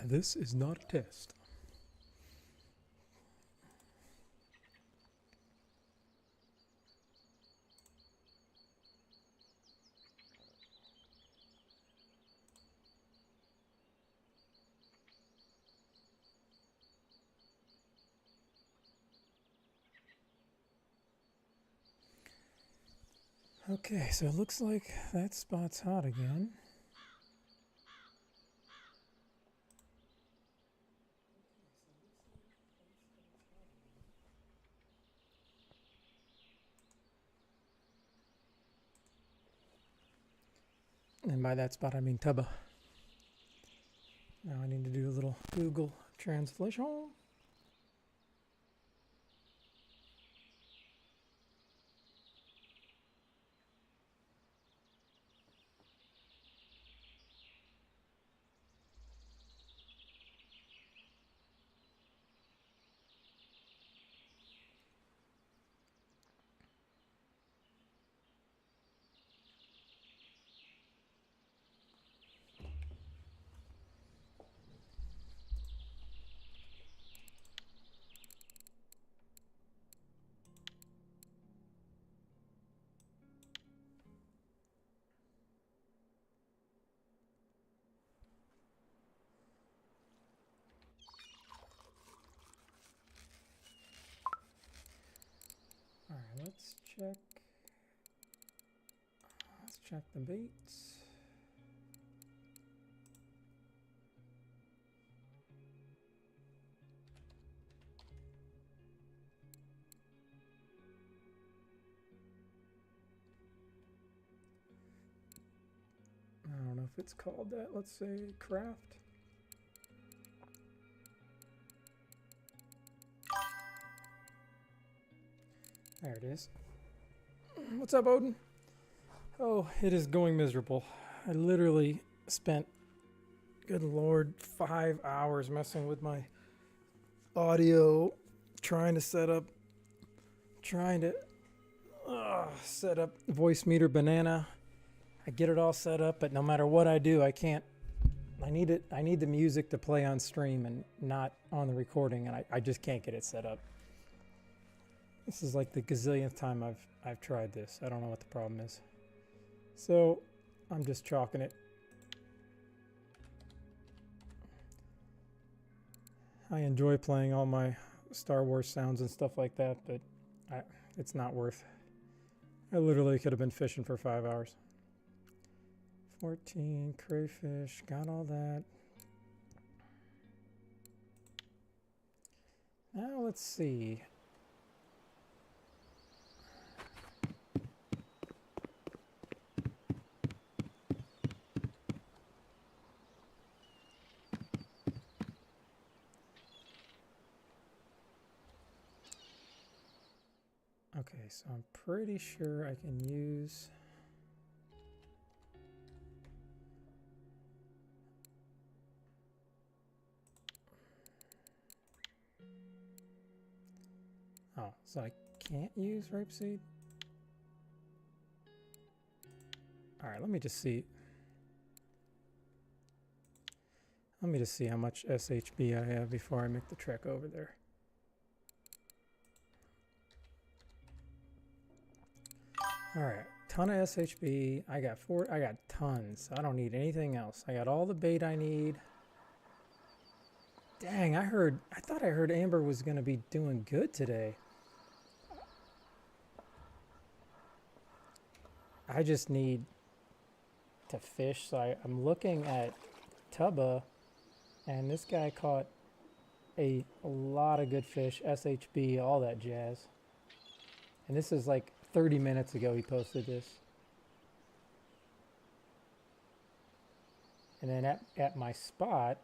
This is not a test. Okay, so it looks like that spot's hot again. And by that spot, I mean Tubba. Now I need to do a little Google translation. All right, let's check. Let's check the baits. I don't know if it's called that. Let's say craft. There it is. What's up, Odin? Oh, it is going miserable. I literally spent, good lord, 5 hours messing with my audio, trying to set up Voicemeeter Banana. I get it all set up, but no matter what I do, I can't. I need the music to play on stream and not on the recording, and I just can't get it set up. This is like the gazillionth time I've tried this. I don't know what the problem is. So I'm just chalking it. I enjoy playing all my Star Wars sounds and stuff like that, but it's not worth. I literally could have been fishing for 5 hours. 14 crayfish, got all that. Now let's see. Okay, so I'm pretty sure I can use. Oh, so I can't use rapeseed? All right, let me just see. Let me just see how much SHB I have before I make the trek over there. All right, ton of SHB. I got tons. I don't need anything else. I got all the bait I need. Dang, I thought I heard Amber was going to be doing good today. I just need to fish, so I'm looking at Tubba, and this guy caught a lot of good fish, SHB, all that jazz. And this is like 30 minutes ago he posted this. And then at my spot,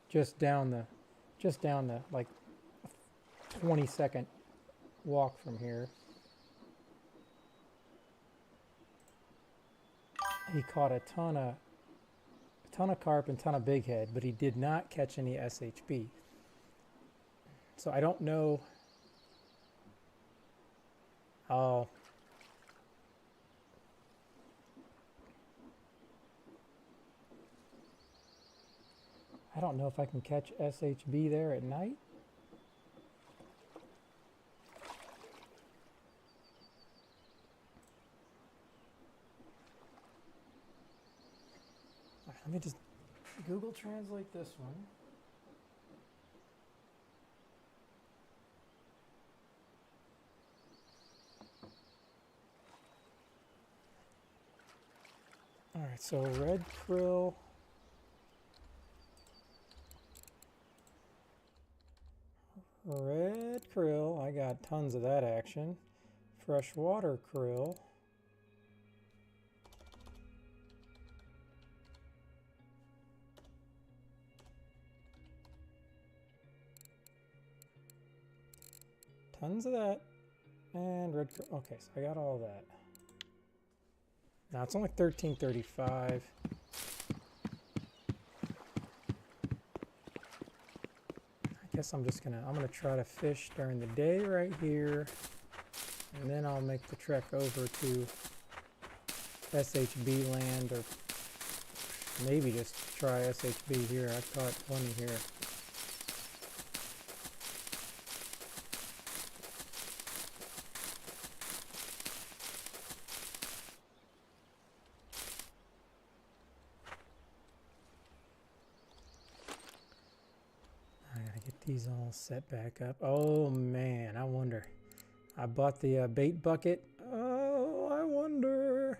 just down the like 20-second walk from here, he caught a ton of carp and ton of big head, but he did not catch any SHB. So I don't know. Oh. I don't know if I can catch SHB there at night. All right, let me just Google Translate this one. All right, so red krill. Red krill, I got tons of that action. Freshwater krill. Tons of that. And red krill. Okay, so I got all that. Now it's only 13:35. I guess I'm gonna try to fish during the day right here, and then I'll make the trek over to SHB land, or maybe just try SHB here. I've caught plenty here. These all set back up. Oh man, I wonder. I bought the bait bucket. Oh, I wonder.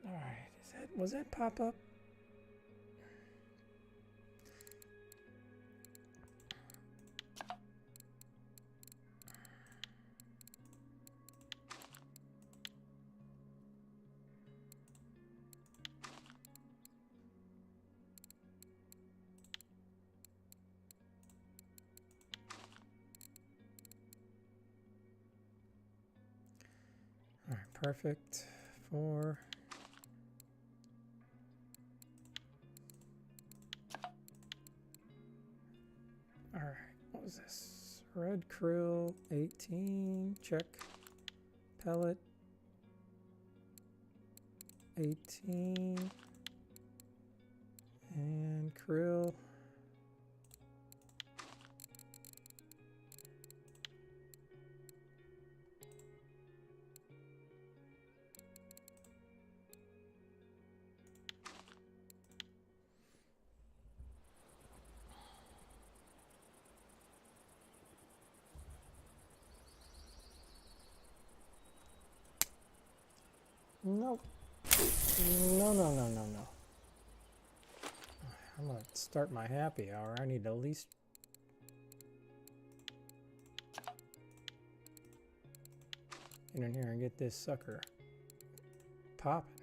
All right, was that pop up? All right, perfect. 4. All right, what was this? Red krill, 18. Check. Pellet, 18. And krill. Nope. No. I'm gonna start my happy hour. I need to at least get in here and get this sucker popping.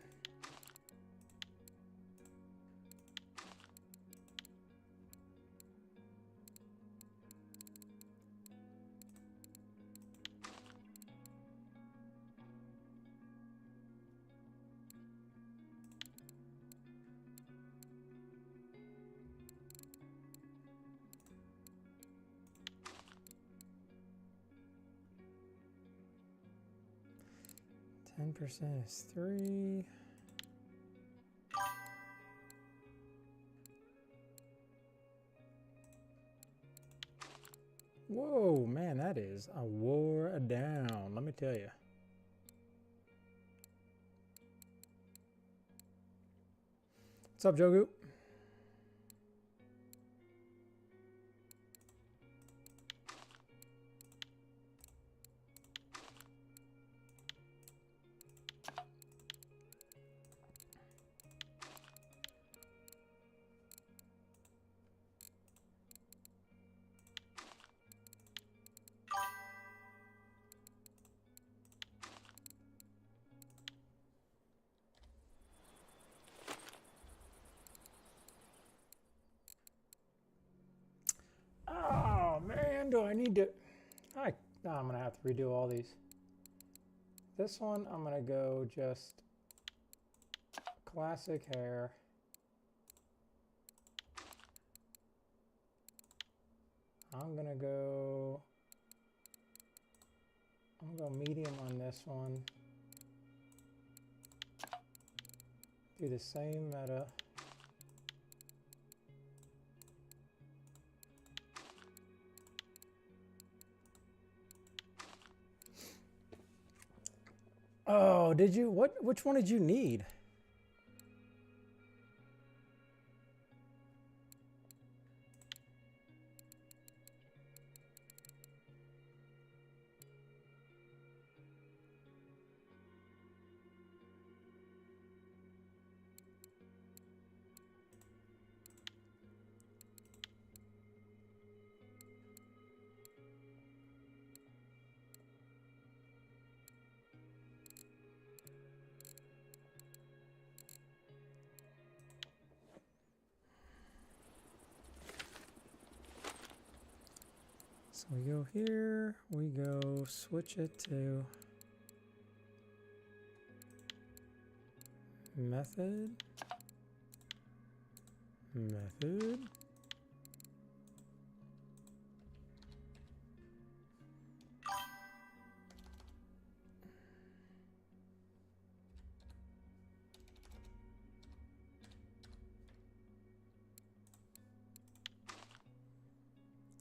%, is 3. Whoa, man, that is a war down, let me tell you. What's up, Jogu? Do I need to? No, I'm gonna have to redo all these. This one, I'm gonna go just classic hair. I'm gonna go Go medium on this one. Do the same meta. Oh, did you? Which one did you need? So we go here, we go switch it to method, method.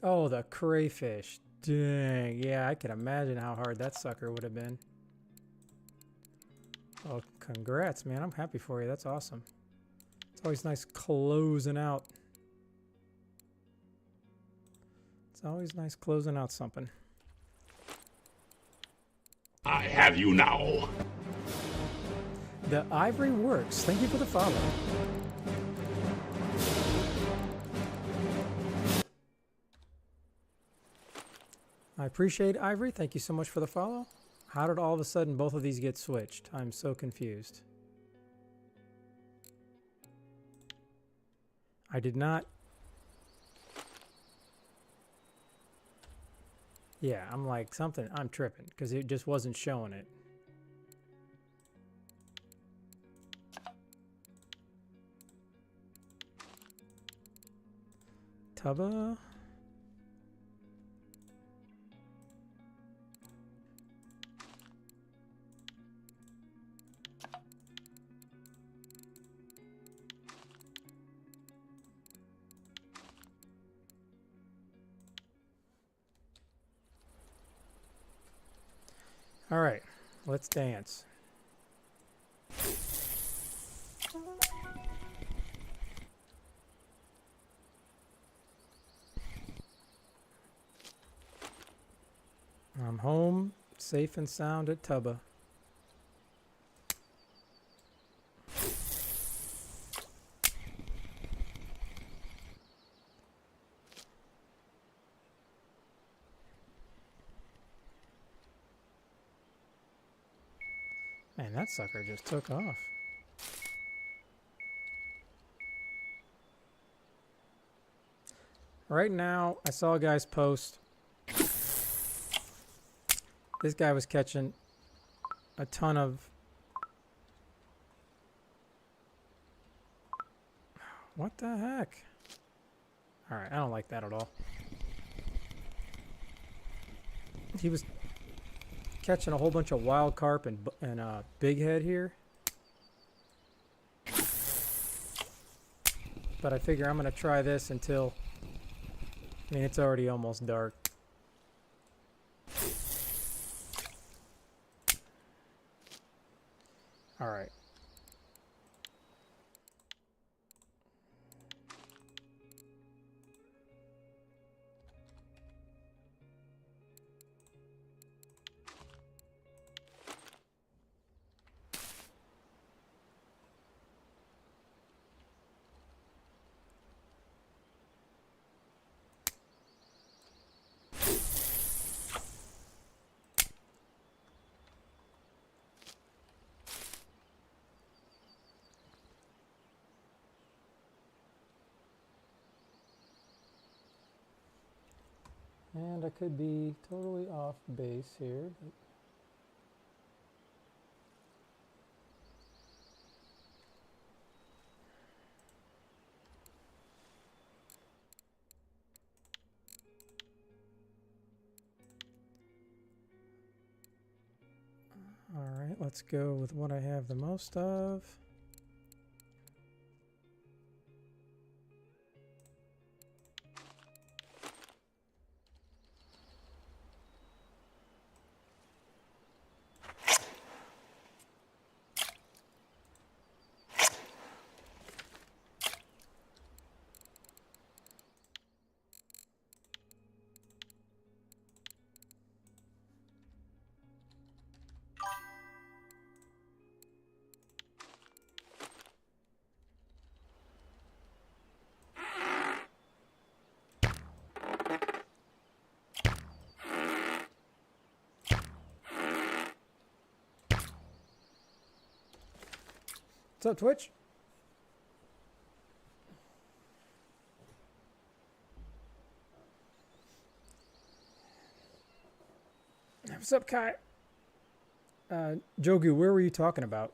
Oh, the crayfish. Dang. Yeah, I can imagine how hard that sucker would have been. Oh, congrats, man. I'm happy for you. That's awesome. It's always nice closing out. It's always nice closing out something. I have you now. The Ivory works. Thank you for the follow. I appreciate Ivory. Thank you so much for the follow. How did all of a sudden both of these get switched? I'm so confused. I did not. Yeah, I'm like something. I'm tripping because it just wasn't showing it. Tubba. All right, let's dance. I'm home, safe and sound at Tubba. Man, that sucker just took off. Right now, I saw a guy's post. This guy was catching a ton of... What the heck? Alright, I don't like that at all. He was catching a whole bunch of wild carp and big head here. But I figure I'm going to try this until... I mean, it's already almost dark. All right. And I could be totally off base here, but Alright, let's go with what I have the most of. What's up, Twitch? What's up, Kai? Jogu, where were you talking about?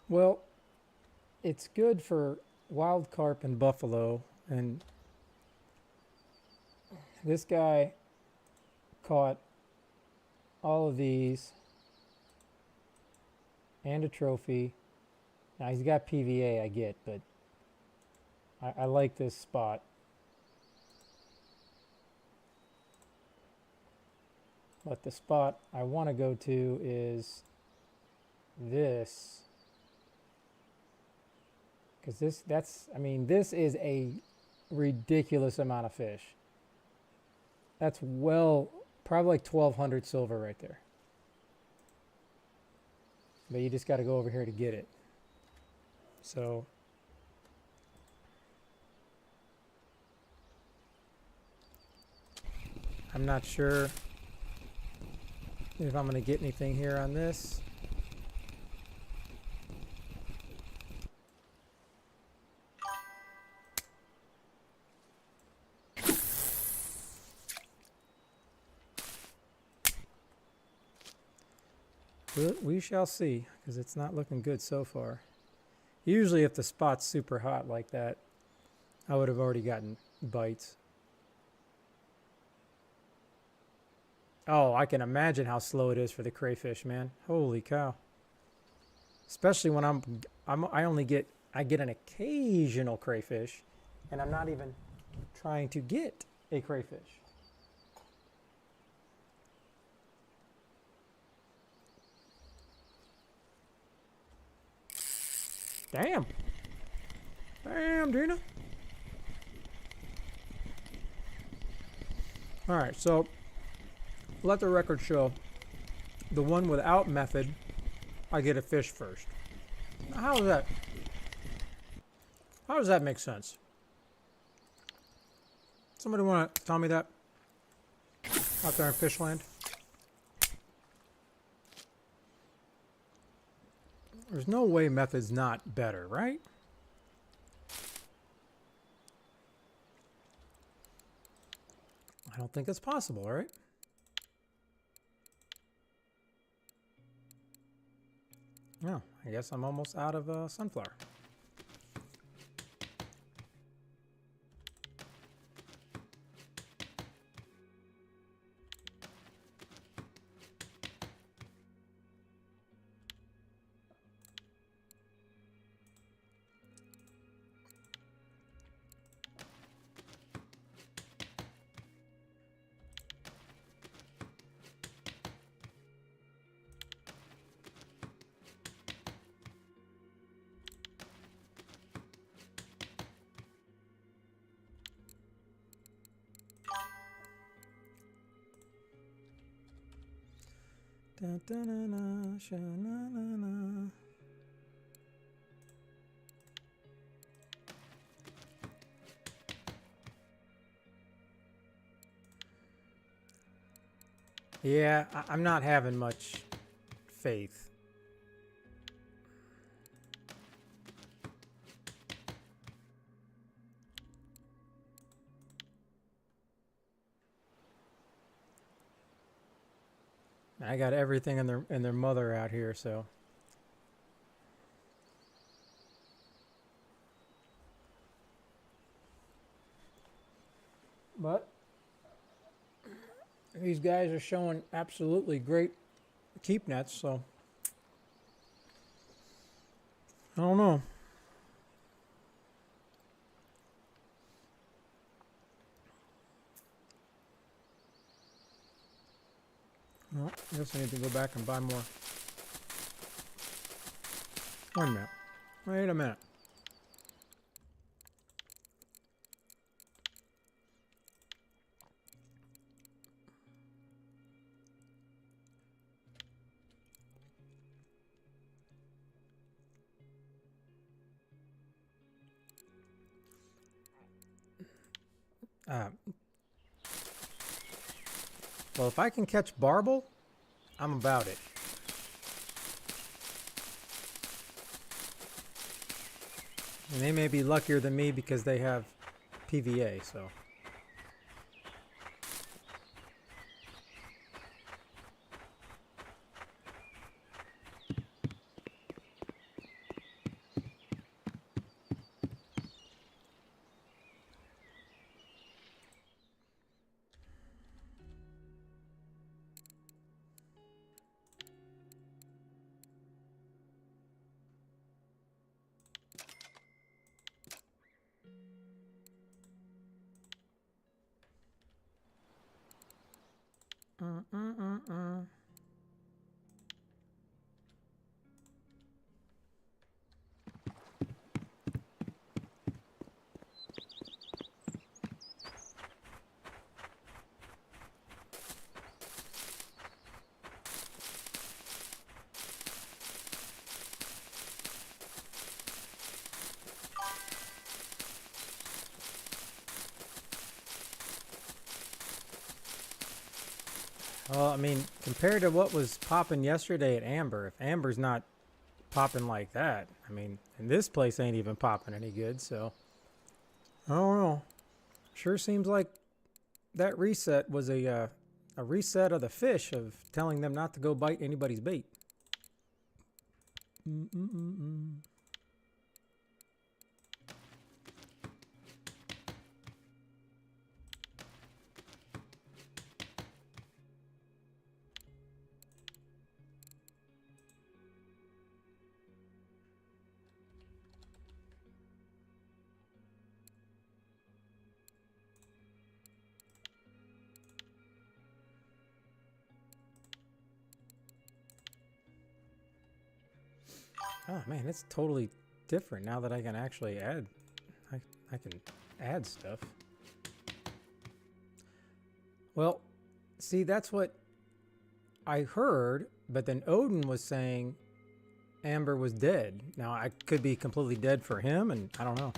Well, it's good for wild carp and buffalo, and this guy caught all of these and a trophy. Now he's got PVA, I get, but I like this spot. But the spot I want to go to is this. Because this is a ridiculous amount of fish. That's probably like 1,200 silver right there. But you just got to go over here to get it. So I'm not sure if I'm going to get anything here on this. We shall see, because it's not looking good so far. Usually if the spot's super hot like that, I would have already gotten bites. Oh, I can imagine how slow it is for the crayfish, man. Holy cow. Especially when I get an occasional crayfish, and I'm not even trying to get a crayfish. Damn. Damn, Dina. All right, so let the record show the one without method, I get a fish first. How does that make sense? Somebody want to tell me that out there in Fishland? There's no way method's not better, right? I don't think it's possible, right? No, I guess I'm almost out of sunflower. Da, da, na, na, sha, na, na, na. Yeah, I'm not having much faith. I got everything in their mother out here, so. But these guys are showing absolutely great keep nets, so I don't know. Well, I guess I need to go back and buy more. Wait a minute. Wait a minute. Well, if I can catch Barble, I'm about it. And they may be luckier than me because they have PVA, so. Well, I mean, compared to what was popping yesterday at Amber, if Amber's not popping like that, I mean, and this place ain't even popping any good, so I don't know. Sure seems like that reset was a reset of the fish of telling them not to go bite anybody's bait. Oh man, it's totally different now that I can actually add. I can add stuff. Well, see, that's what I heard, but then Odin was saying Amber was dead. Now I could be completely dead for him, and I don't know.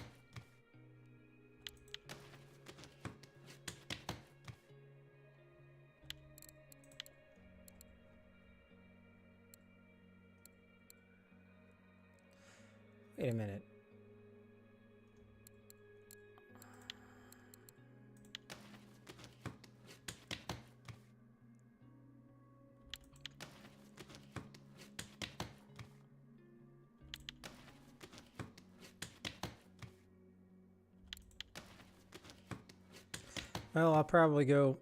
Wait a minute. Well, I'll probably go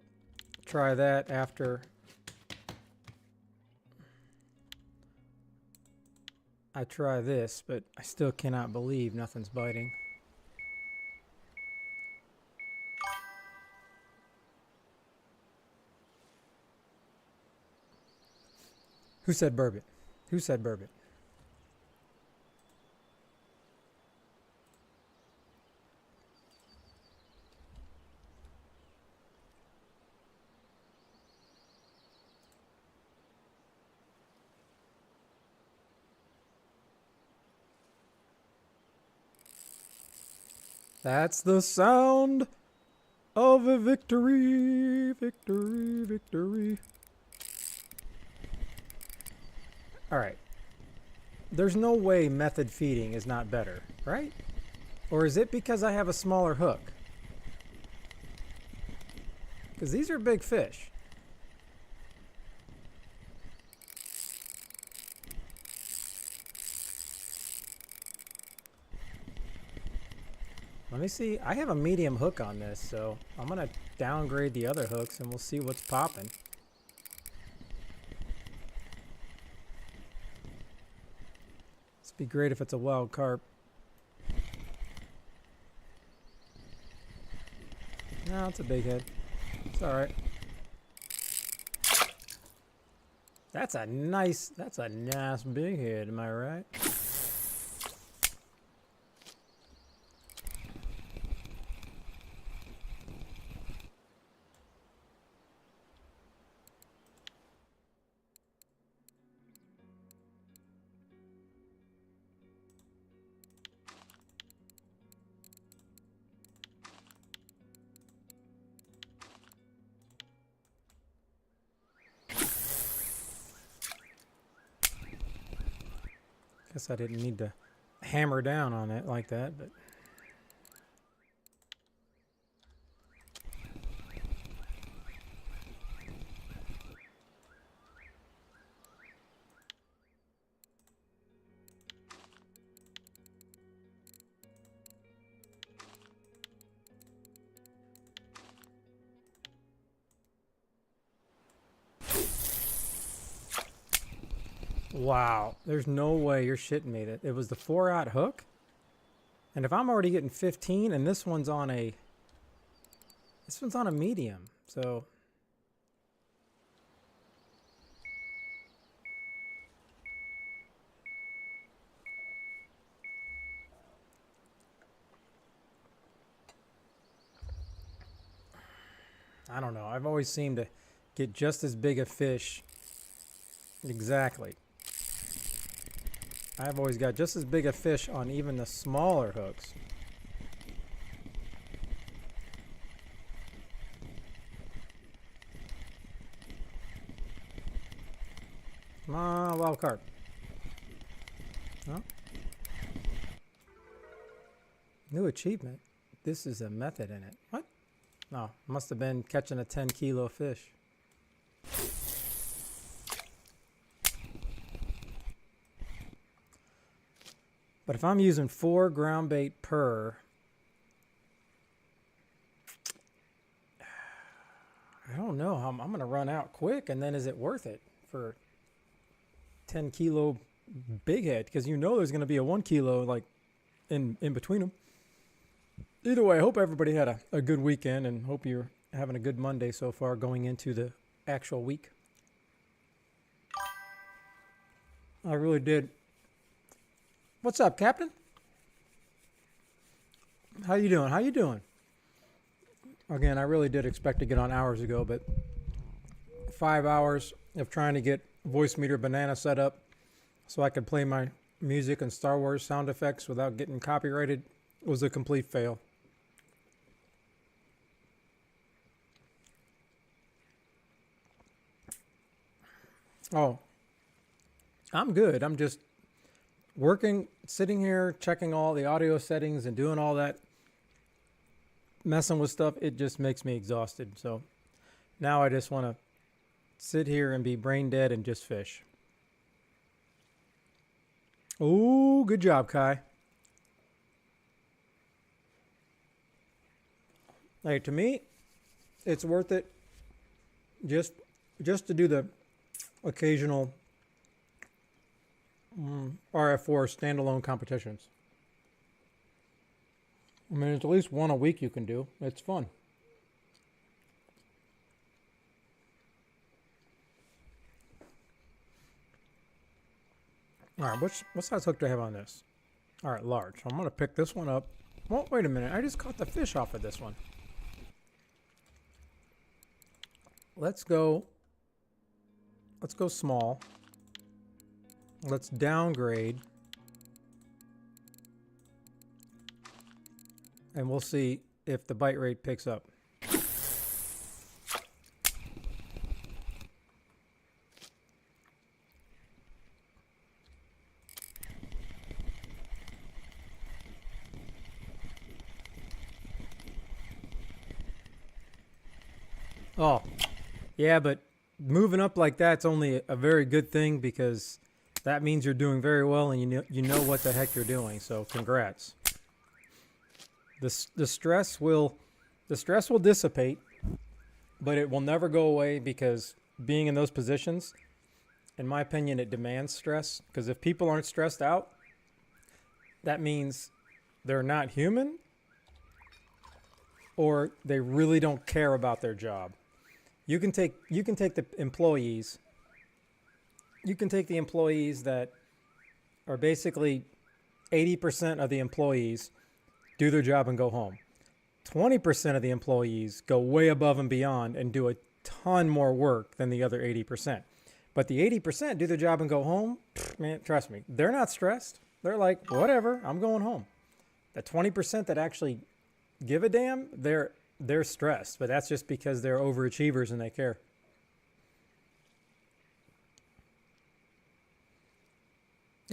try that after I try this, but I still cannot believe nothing's biting. Who said burbot? Who said burbot? That's the sound of a victory, victory, victory. All right. There's no way method feeding is not better, right? Or is it because I have a smaller hook? Because these are big fish. me see. I have a medium hook on this, so I'm gonna downgrade the other hooks and we'll see what's popping. It's be great if it's a wild carp. No, it's a big head. It's all right. That's a nice big head, am I right? Guess I didn't need to hammer down on it like that, but wow, there's no way you're shitting me that it was the 4-aught hook. And if I'm already getting 15 and this one's on a medium, so I don't know. I've always seemed to get just as big a fish. Exactly. I've always got just as big a fish on even the smaller hooks. Come on, wild carp. No? New achievement. This is a method in it. What? No, must have been catching a 10-kilo fish. But if I'm using 4 ground bait per, I don't know. I'm going to run out quick, and then is it worth it for 10-kilo big head? Because you know there's going to be a 1 kilo like in between them. Either way, I hope everybody had a good weekend and hope you're having a good Monday so far going into the actual week. I really did. What's up, Captain? How you doing? How you doing? Again, I really did expect to get on hours ago, but 5 hours of trying to get Voice Meter Banana set up so I could play my music and Star Wars sound effects without getting copyrighted was a complete fail. Oh, I'm good. I'm just working, sitting here, checking all the audio settings and doing all that, messing with stuff. It just makes me exhausted. So now I just want to sit here and be brain dead and just fish. Oh, good job, Kai. Hey, to me, it's worth it just to do the occasional RF4 standalone competitions. I mean, it's at least one a week you can do. It's fun. All right, what size hook do I have on this? All right, large. I'm going to pick this one up. Well, wait a minute. I just caught the fish off of this one. Let's go small. Let's downgrade. And we'll see if the bite rate picks up. Oh, yeah, but moving up like that's only a very good thing because that means you're doing very well and you know what the heck you're doing. So congrats. The stress will dissipate, but it will never go away because being in those positions, in my opinion, it demands stress. Because if people aren't stressed out, that means they're not human or they really don't care about their job. You can take the employees. You can take the employees that are basically 80% of the employees do their job and go home. 20% of the employees go way above and beyond and do a ton more work than the other 80%. But the 80% do their job and go home. Man, trust me, they're not stressed. They're like, whatever, I'm going home. The 20% that actually give a damn, they're stressed, but that's just because they're overachievers and they care.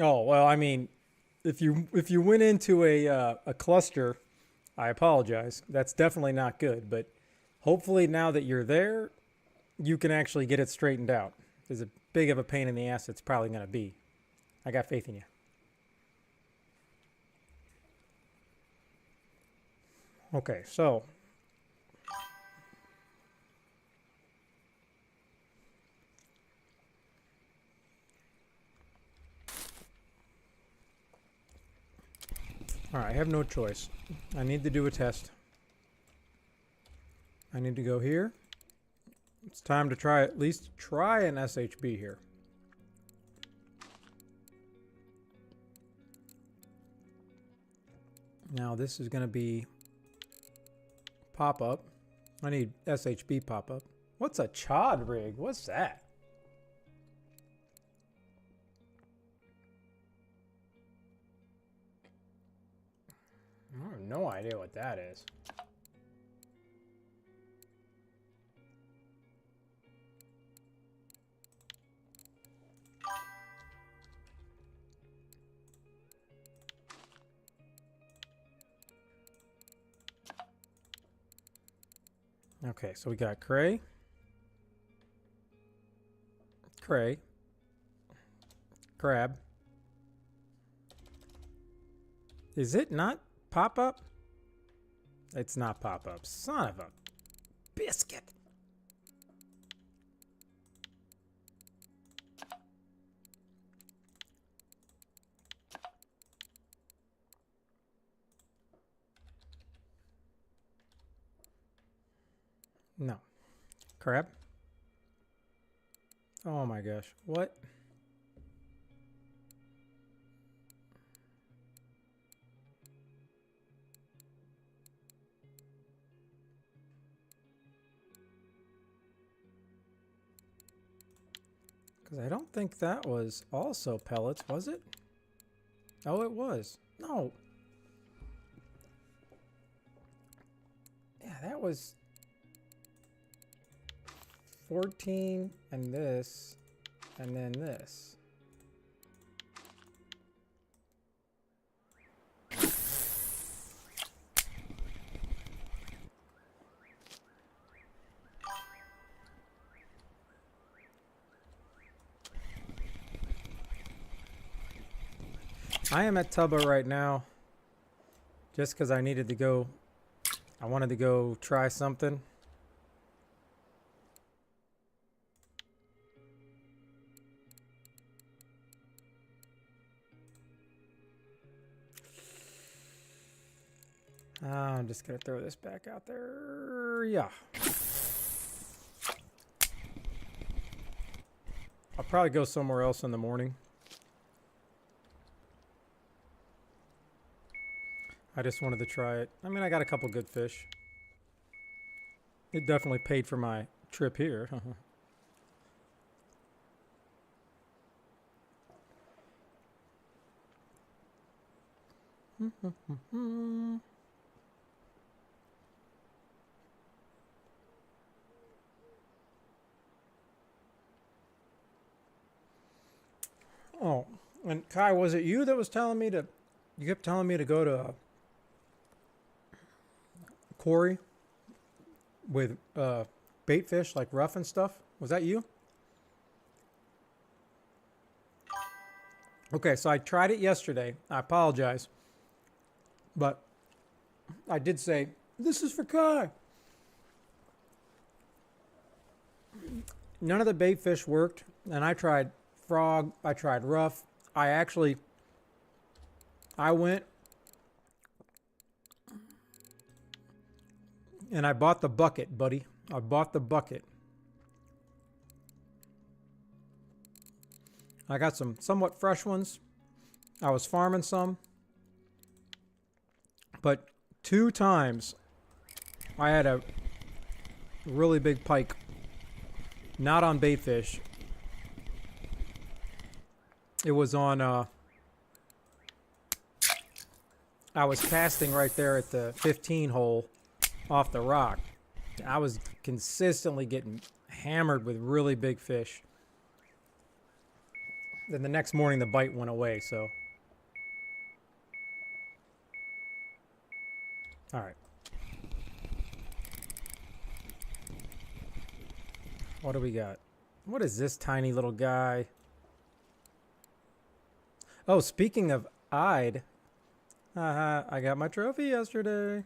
Oh, well, I mean, if you went into a cluster, I apologize. That's definitely not good, but hopefully now that you're there, you can actually get it straightened out. As big of a pain in the ass it's probably going to be. I got faith in you. Okay, so all right, I have no choice. I need to do a test. I need to go here. It's time to at least try an SHB here. Now this is going to be pop-up. I need SHB pop-up. What's a chod rig? What's that? I have no idea what that is. Okay, so we got Cray, Crab. Is it not pop-up? It's not pop-up. Son of a biscuit. No. Crab? Oh my gosh. What? Because I don't think that was also pellets, was it? Oh, it was. No. Yeah, that was 14 and this, and then this. I am at Tubba right now just because I needed to go. I wanted to go try something. I'm just going to throw this back out there. Yeah. I'll probably go somewhere else in the morning. I just wanted to try it. I mean, I got a couple good fish. It definitely paid for my trip here. Oh, and Kai, was it you that was telling me to? You kept telling me to go to quarry with bait fish like rough and stuff. Was that you? Okay, so I tried it yesterday. I apologize, but I did say, this is for Kai. None of the bait fish worked, and I tried frog, I tried rough. I went and I bought the bucket, buddy. I bought the bucket. I got some somewhat fresh ones. I was farming some. But 2 times I had a really big pike. Not on bait fish. It was on, I was casting right there at the 15 hole off the rock. I was consistently getting hammered with really big fish. Then the next morning the bite went away, so. All right. What do we got? What is this tiny little guy? Oh, speaking of eyed, I got my trophy yesterday.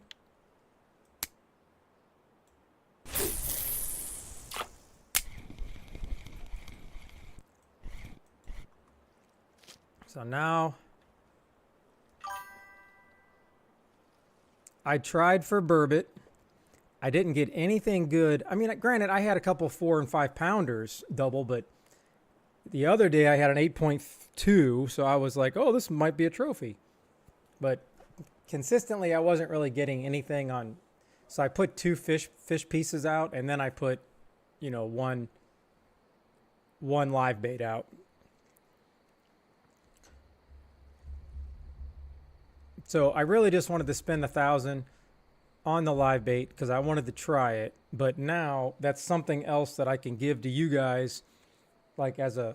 So now I tried for burbot. I didn't get anything good. I mean, granted, I had a couple 4 and 5 pounders double, but the other day I had an 8.2, so I was like, oh, this might be a trophy. But consistently, I wasn't really getting anything on. So I put 2 fish pieces out, and then I put, you know, one live bait out. So I really just wanted to spend $1,000 on the live bait because I wanted to try it. But now that's something else that I can give to you guys, like as a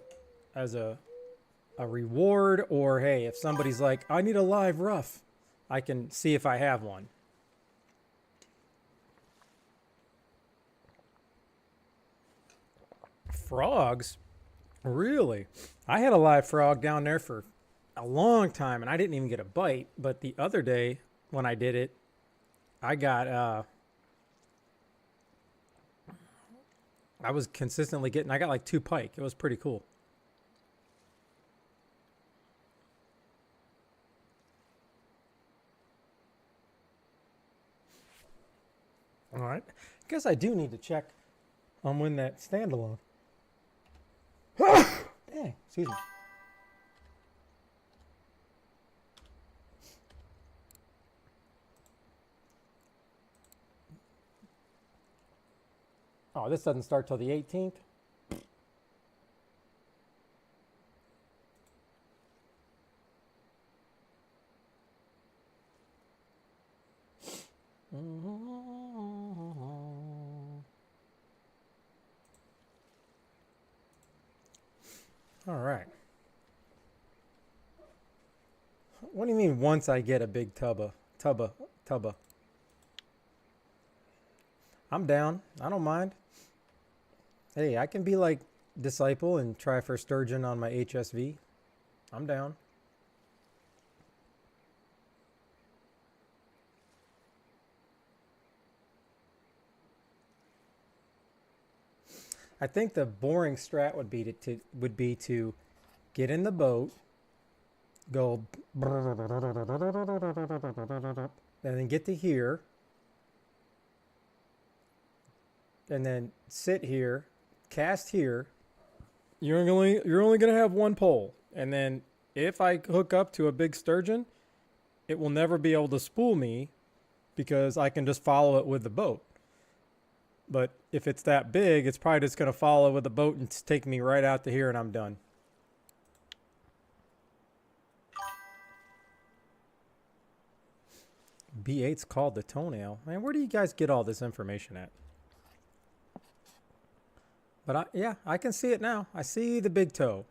reward, or hey, if somebody's like, I need a live rough, I can see if I have one. Frogs? Really? I had a live frog down there for a long time and I didn't even get a bite, but the other day when I did it, I got I was consistently getting, I got like 2 pike. It was pretty cool. All right. I guess I do need to check on when that standalone. Dang, excuse me. Oh, this doesn't start till the 18th. All right. What do you mean once I get a big tubba? I'm down. I don't mind. Hey, I can be like Disciple and try for sturgeon on my HSV. I'm down. I think the boring strat would be to get in the boat, go, and then get to here, and then sit here, cast here. You're only gonna have 1 pole, and then if I hook up to a big sturgeon, it will never be able to spool me because I can just follow it with the boat. But if it's that big, it's probably just going to follow with the boat and take me right out to here and I'm done. B8's called the toenail. Man, where do you guys get all this information at? But yeah, I can see it now. I see the big toe.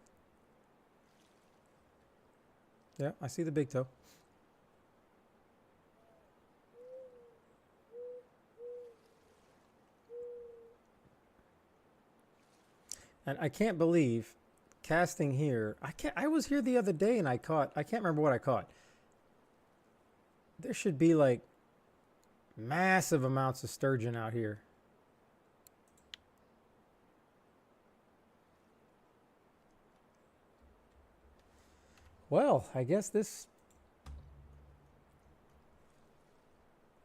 Yeah, I see the big toe. And I can't believe casting here. I was here the other day and I can't remember what I caught. There should be like Massive amounts of sturgeon out here. Well, I guess this...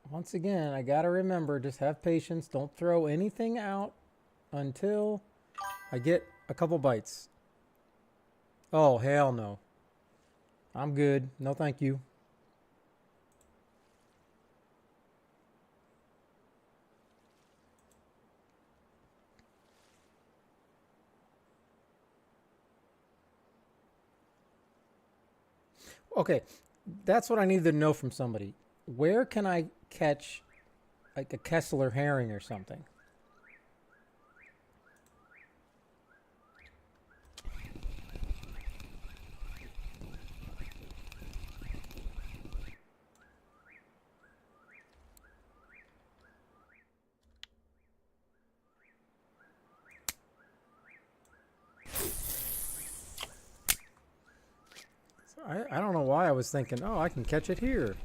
Once again, I gotta remember, just have patience. Don't throw anything out until I get a couple bites. Oh, hell no. I'm good. No, thank you. Okay, that's what I needed to know from somebody. Where can I catch like a Kessler herring or something? I don't know why I was thinking, oh, I can catch it here.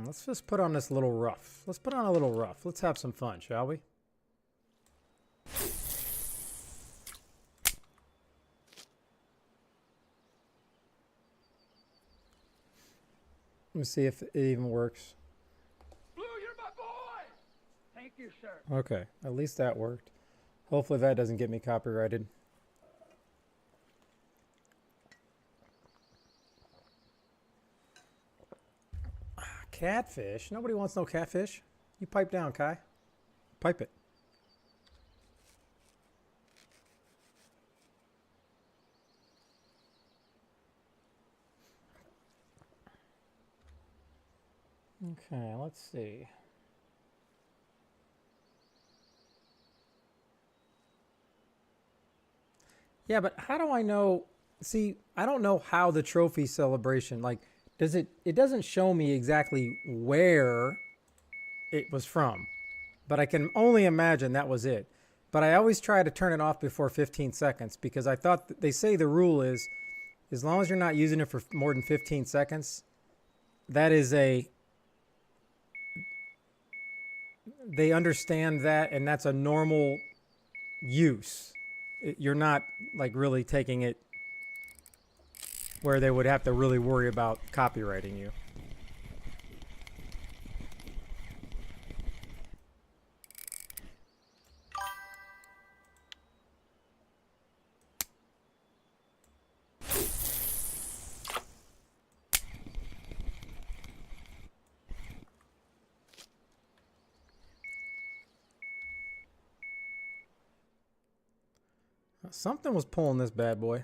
Let's just put on this little rough. Let's put on a little rough. Let's have some fun, shall we? Let me see if it even works. Blue, you're my boy! Thank you, sir. Okay, at least that worked. Hopefully that doesn't get me copyrighted. Catfish? Nobody wants no catfish. You pipe down, Kai. Pipe it. Okay, let's see. Yeah, but how do I know? See, I don't know how the trophy celebration, like, it doesn't show me exactly where it was from, but I can only imagine that was it. But I always try to turn it off before 15 seconds because I thought they say the rule is as long as you're not using it for more than 15 seconds, that is they understand that, and that's a normal use. You're not like really taking it where they would have to really worry about copywriting you. Something was pulling this bad boy.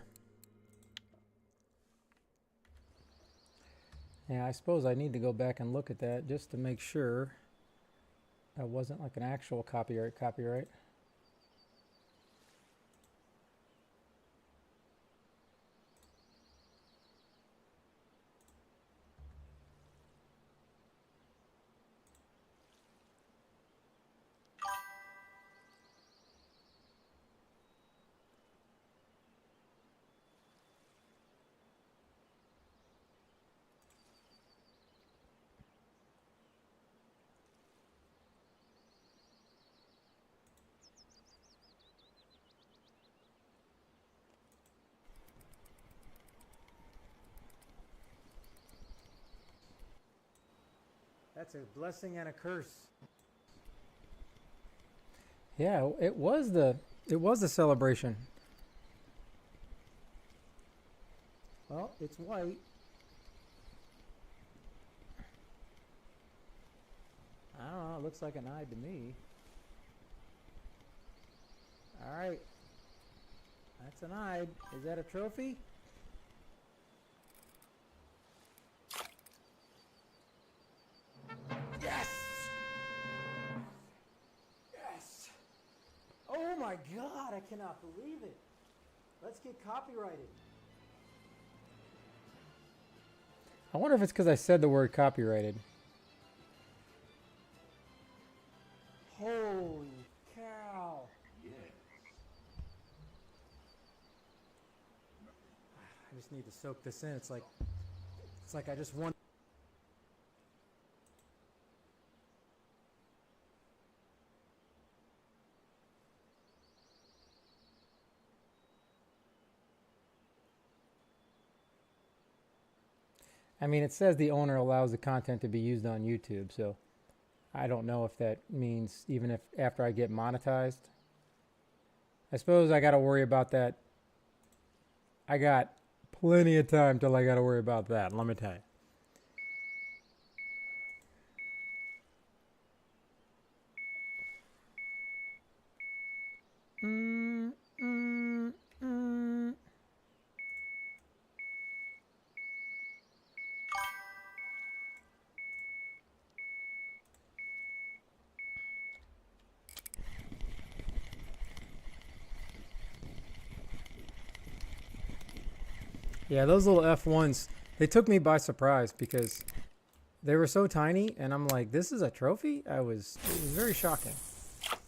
Yeah, I suppose I need to go back and look at that just to make sure that wasn't like an actual copyright. That's a blessing and a curse. Yeah, it was the celebration. Well, it's white. I don't know, it looks like an eye to me. All right. That's an eye. Is that a trophy? my God, I cannot believe it. Let's get copyrighted. I wonder if it's because I said the word copyrighted. Holy cow. Yes. I just need to soak this in. It's like I just won. I mean, it says the owner allows the content to be used on YouTube, so I don't know if that means even if after I get monetized. I suppose I got to worry about that. I got plenty of time till I got to worry about that, let me tell you. Mm, mm, mm. Yeah, those little F1s, they took me by surprise because they were so tiny, and I'm like, this is a trophy? It was very shocking.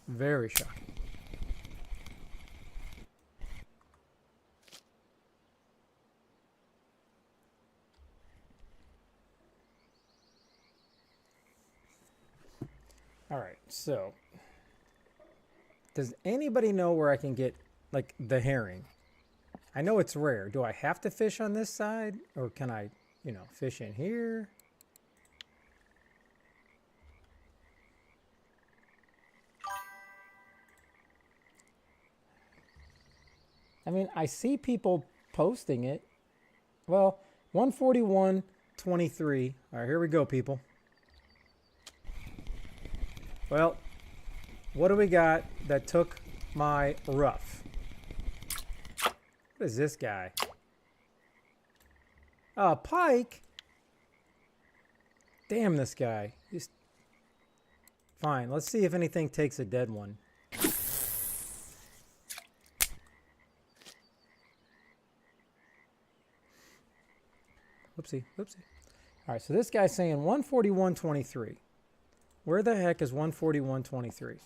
Very shocking. All right, so does anybody know where I can get, like, the herring? I know it's rare. Do I have to fish on this side, or can I, fish in here? I mean, I see people posting it. Well, 141.23. All right, here we go, people. Well, what do we got that took my rough? What is this guy? Pike? Damn this guy. He's... Fine, let's see if anything takes a dead one. Whoopsie, whoopsie. All right, so this guy's saying 141.23. Where the heck is 141.23?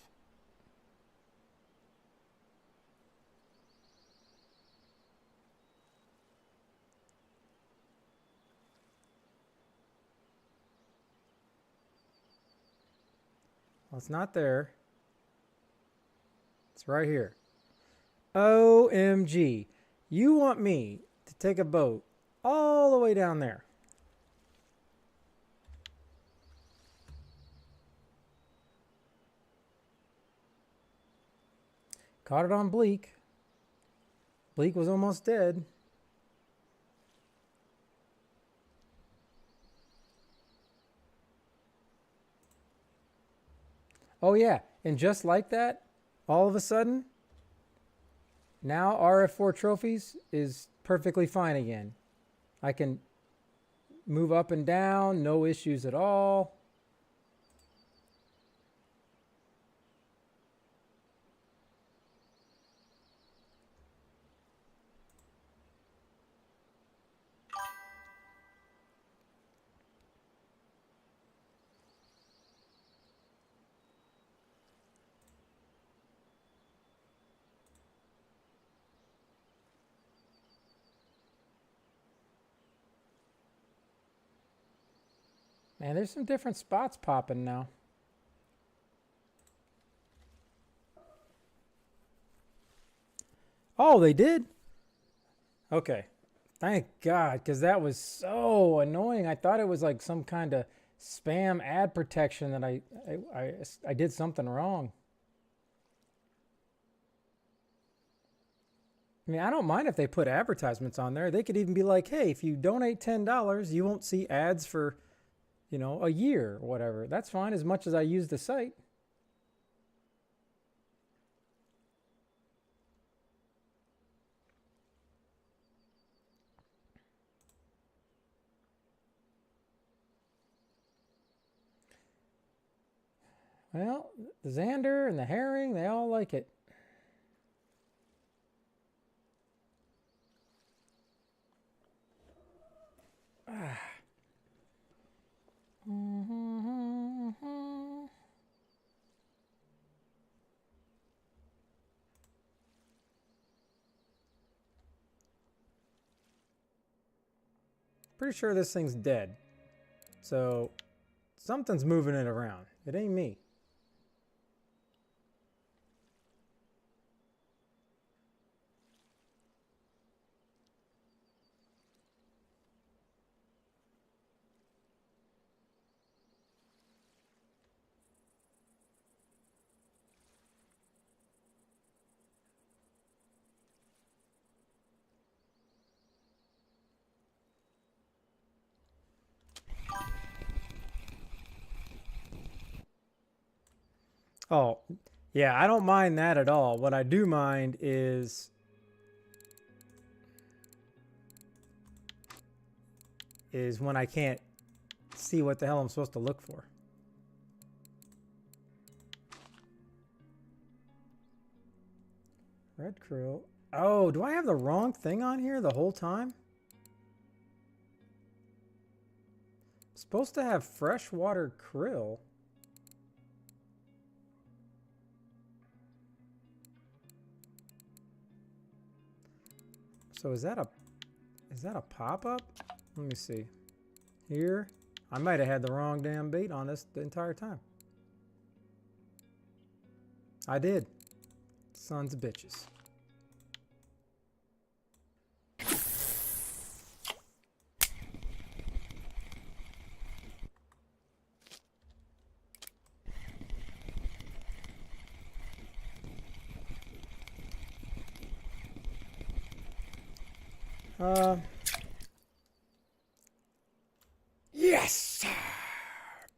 Well, it's not there. It's right here. OMG. You want me to take a boat all the way down there? Caught it on Bleak. Bleak was almost dead. Oh yeah, and just like that, all of a sudden, now RF4 Trophies is perfectly fine again. I can move up and down, no issues at all. Man, there's some different spots popping now. Oh, they did? Okay. Thank God, because that was so annoying. I thought it was like some kind of spam ad protection that I did something wrong. I mean, I don't mind if they put advertisements on there. They could even be like, hey, if you donate $10, you won't see ads for, a year or whatever. That's fine as much as I use the site. Well, the Xander and the herring, they all like it. Pretty sure this thing's dead. So something's moving it around. It ain't me. Oh, yeah, I don't mind that at all. What I do mind is when I can't see what the hell I'm supposed to look for. Red krill. Oh, do I have the wrong thing on here the whole time? I'm supposed to have freshwater krill. So is that a pop-up? Let me see. Here. I might have had the wrong damn bait on this the entire time. I did. Sons of bitches. Yes!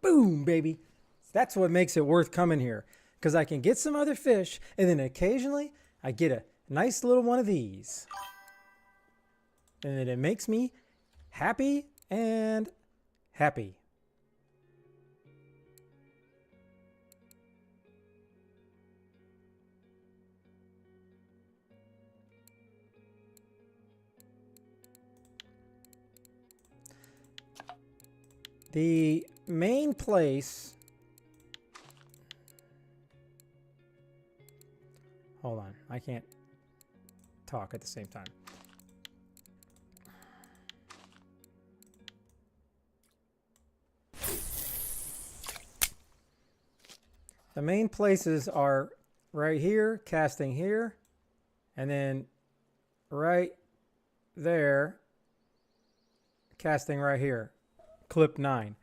Boom, baby. That's what makes it worth coming here. Because I can get some other fish, and then occasionally I get a nice little one of these. And then it makes me happy and happy. The main place... Hold on, I can't talk at the same time. The main places are right here, casting here, and then right there, casting right here. Clip 9.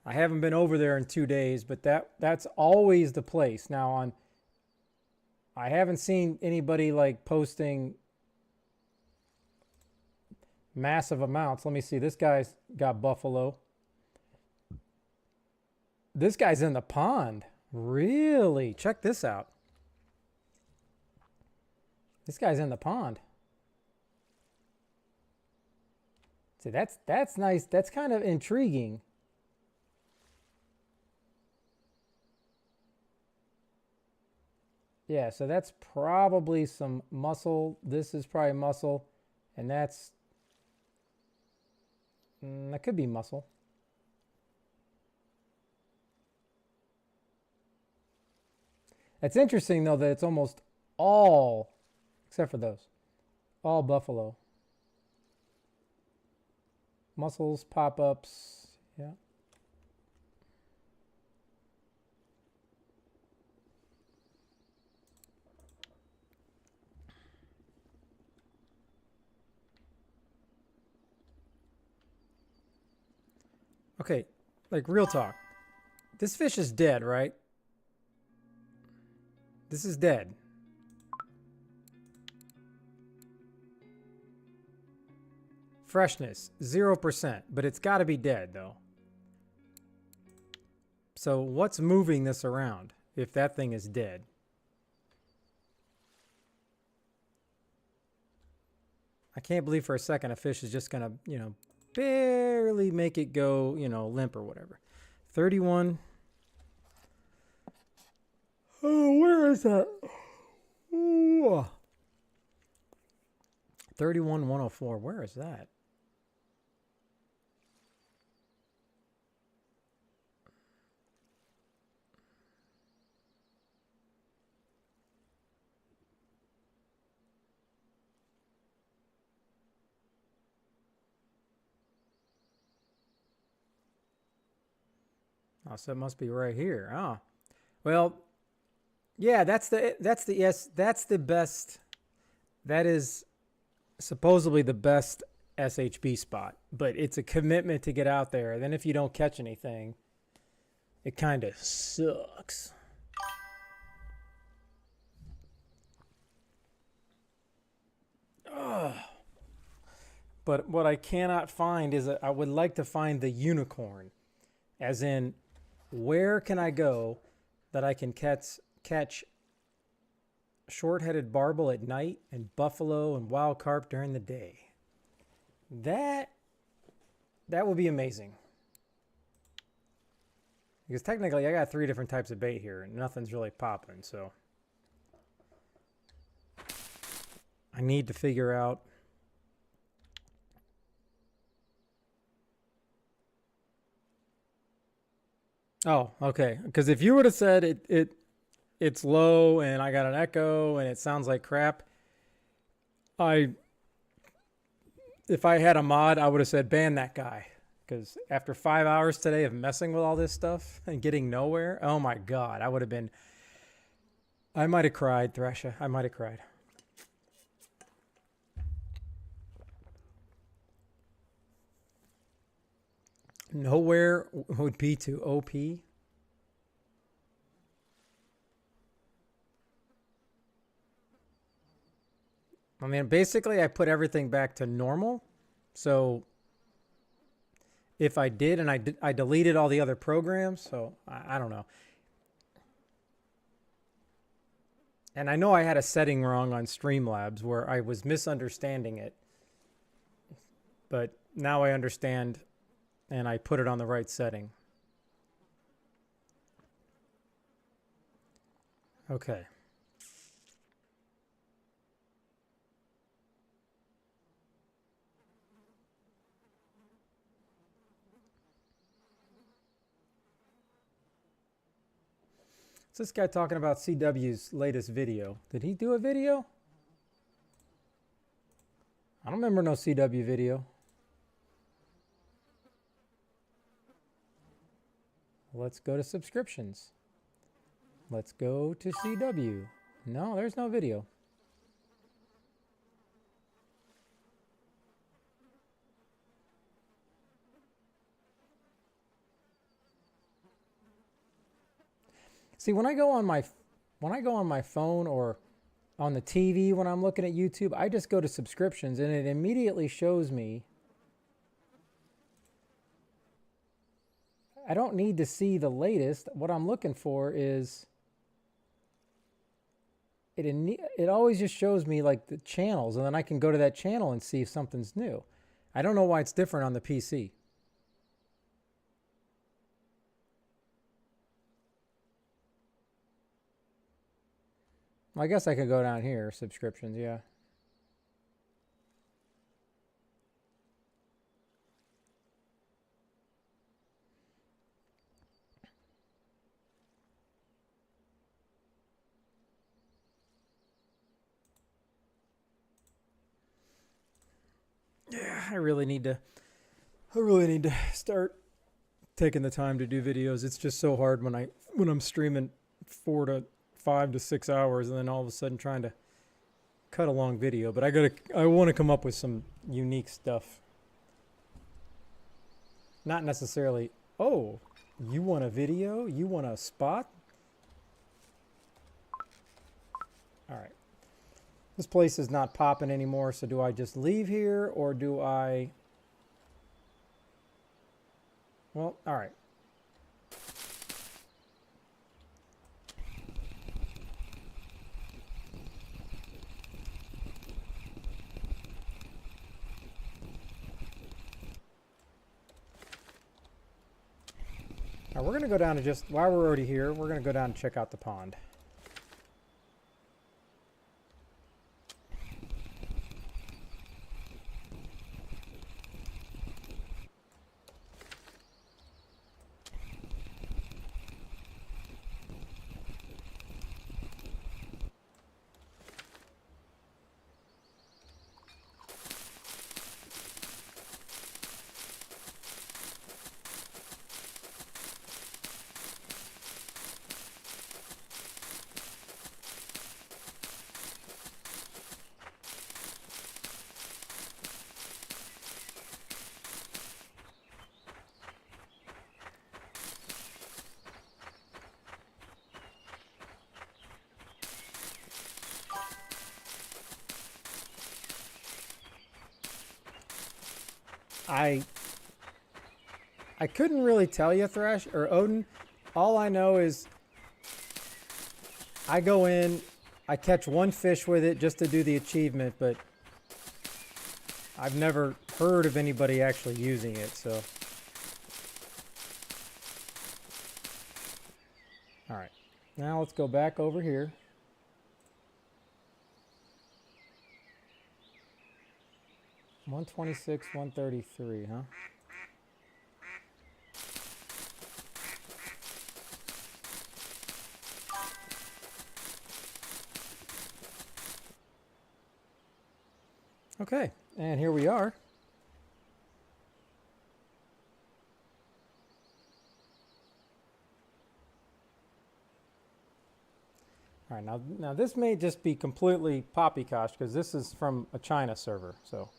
I haven't been over there in 2 days, but that's always the place. Now I haven't seen anybody like posting massive amounts. Let me see. This guy's got buffalo. This guy's in the pond. Really? Check this out. This guy's in the pond. See, that's nice. That's kind of intriguing. Yeah, so that's probably some mussel. This is probably mussel, and that's that could be mussel. It's interesting though that it's almost all, except for those, all buffalo. Mussels, pop-ups, yeah. Okay, like real talk. This fish is dead, right? This is dead. Freshness, 0%, but it's got to be dead though. So what's moving this around if that thing is dead? I can't believe for a second a fish is just gonna, you know, barely make it go, you know, limp or whatever. 31. Oh, where is that? Ooh. 31,104. Where is that? Oh, so it must be right here. Oh, well, yeah, that's the best. That is supposedly the best SHB spot, but it's a commitment to get out there. Then if you don't catch anything, it kind of sucks. Ugh. But what I cannot find is I would like to find the unicorn, as in, where can I go that I can catch short-headed barbel at night and buffalo and wild carp during the day? That would be amazing. Because technically I got 3 different types of bait here and nothing's really popping, so I need to figure out. Oh, okay. Because if you would have said it's low and I got an echo and it sounds like crap, if I had a mod, I would have said ban that guy. Because after 5 hours today of messing with all this stuff and getting nowhere, oh my God, I might have cried, Thresha. I might have cried. Nowhere would be too OP. I mean, basically, I put everything back to normal. So if I did, and I deleted all the other programs, so I don't know. And I know I had a setting wrong on Streamlabs where I was misunderstanding it. But now I understand, and I put it on the right setting. Okay. What's this guy talking about CW's latest video? Did he do a video? I don't remember no CW video. Let's go to subscriptions. Let's go to CW. No, there's no video. See, when I go on my phone or on the TV when I'm looking at YouTube, I just go to subscriptions and it immediately shows me. I don't need to see the latest. What I'm looking for is it always just shows me like the channels, and then I can go to that channel and see if something's new. I don't know why it's different on the PC. Well, I guess I could go down here, subscriptions, yeah. Yeah, I really need to start taking the time to do videos. It's just so hard when I'm streaming 4 to 5 to 6 hours and then all of a sudden trying to cut a long video. But I want to come up with some unique stuff. Not necessarily, oh, you want a video? You want a spot? All right. This place is not popping anymore, so do I just leave here or do I... Well, all right. Now we're going to go down to just, while we're already here, we're going to go down and check out the pond. I couldn't really tell you, Thrash or Odin. All I know is I go in, I catch one fish with it just to do the achievement, but I've never heard of anybody actually using it, so. All right, now let's go back over here. $126, $133, huh? Okay, and here we are. All right, now this may just be completely poppycock because this is from a China server, so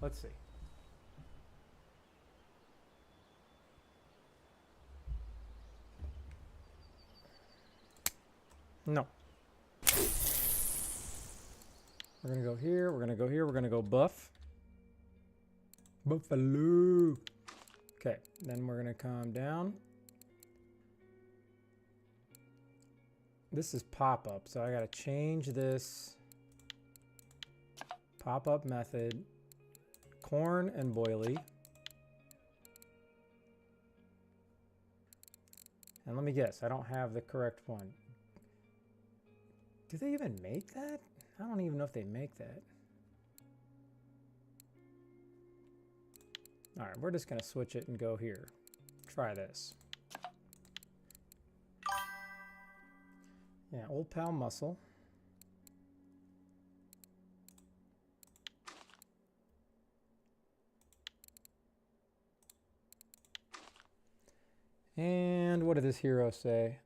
let's see. No. We're going to go here, we're going to go here, we're going to go buff. Buffalo. Okay, then we're going to come down. This is pop-up, so I got to change this pop-up method. Corn and boilie. And let me guess, I don't have the correct one. Do they even make that? I don't even know if they make that. All right, we're just going to switch it and go here. Try this. Yeah, Old Pal Muscle. And what did this hero say?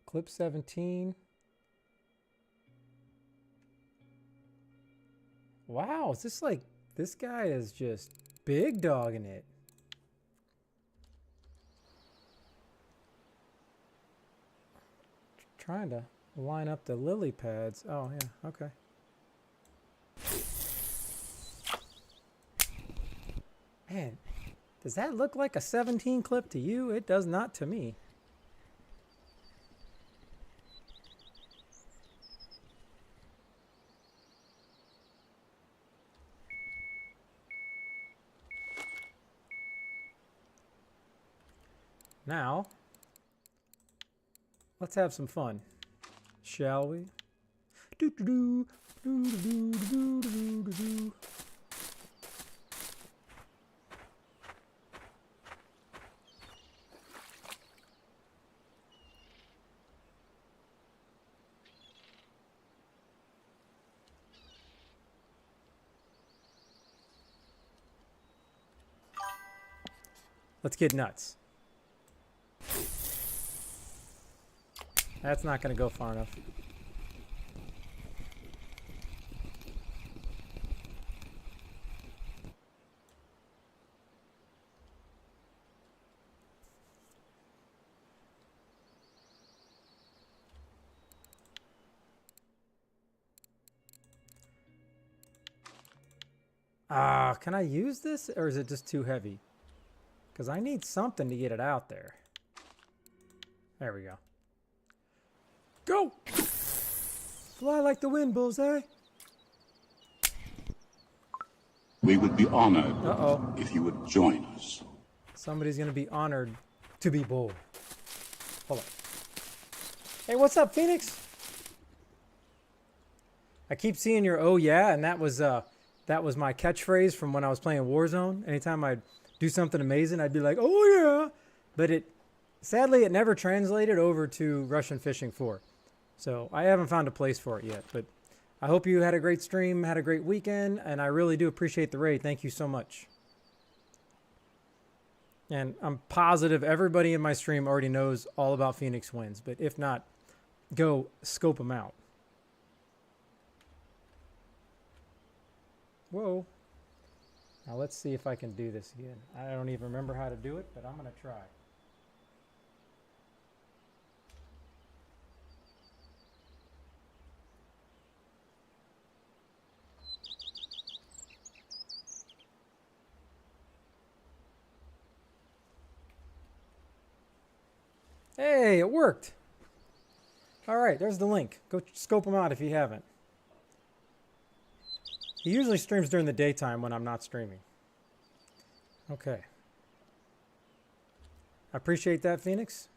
Clip 17. Wow, is this like, this guy is just big dogging it. Trying to line up the lily pads. Oh, yeah, okay. Man, does that look like a 17 clip to you? It does not to me. Now, let's have some fun, shall we? Do do do do do do do do do. Let's get nuts. That's not going to go far enough. Can I use this or is it just too heavy? Because I need something to get it out there. There we go. Go! Fly like the wind, Bullseye. We would be honored Uh-oh. if you would join us. Somebody's going to be honored to be bold. Hold on. Hey, what's up, Phoenix? I keep seeing your oh yeah, and that was my catchphrase from when I was playing Warzone. Anytime I'd do something amazing, I'd be like, oh yeah. But sadly, it never translated over to Russian Fishing 4. So I haven't found a place for it yet, but I hope you had a great stream, had a great weekend, and I really do appreciate the raid. Thank you so much. And I'm positive everybody in my stream already knows all about Phoenix Wins, but if not, go scope them out. Whoa. Now let's see if I can do this again. I don't even remember how to do it, but I'm going to try. Hey, it worked. All right, there's the link. Go scope him out if you haven't. He usually streams during the daytime when I'm not streaming. Okay. I appreciate that, Phoenix.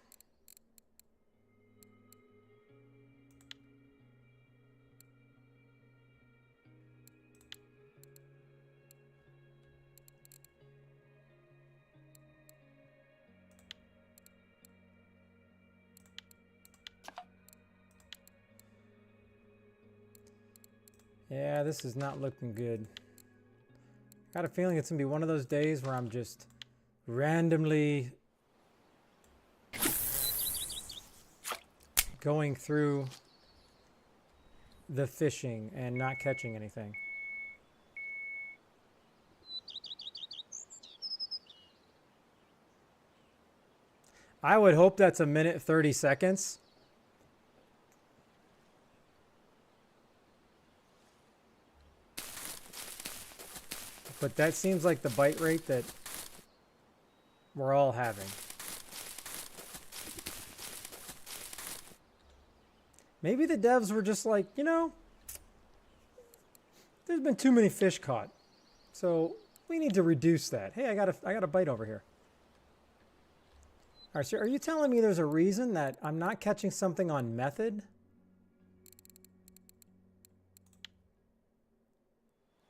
Yeah, this is not looking good. Got a feeling it's gonna be one of those days where I'm just randomly going through the fishing and not catching anything. I would hope that's a minute 30 seconds. But that seems like the bite rate that we're all having. Maybe the devs were just like, you know, there's been too many fish caught, so we need to reduce that. Hey, I got a bite over here. All right, so are you telling me there's a reason that I'm not catching something on method?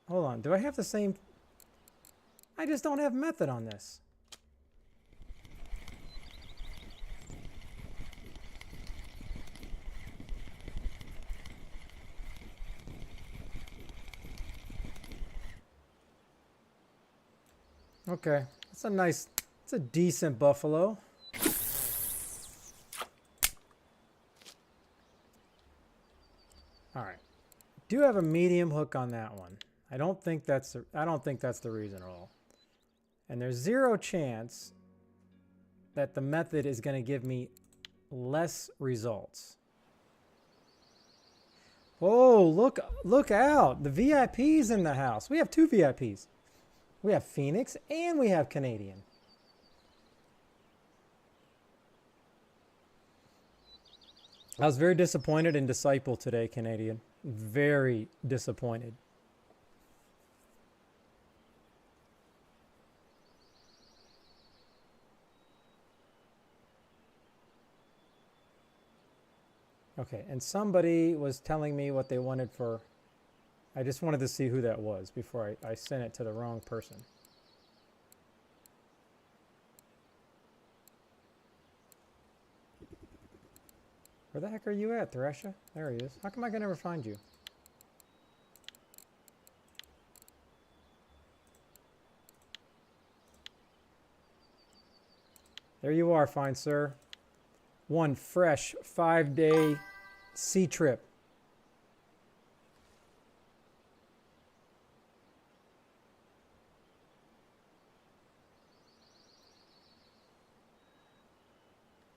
Hold on, do I have the same? I just don't have method on this. Okay, it's a decent buffalo. All right, do have a medium hook on that one. I don't think that's the reason at all. And there's zero chance that the method is going to give me less results. Oh, look out. The VIP's in the house. We have two VIPs. We have Phoenix and we have Canadian. I was very disappointed in Disciple today, Canadian. Very disappointed. Okay, and somebody was telling me what they wanted for... I just wanted to see who that was before I sent it to the wrong person. Where the heck are you at, Thresha? There he is. How come I can never find you? There you are, fine sir. One fresh 5-day sea trip.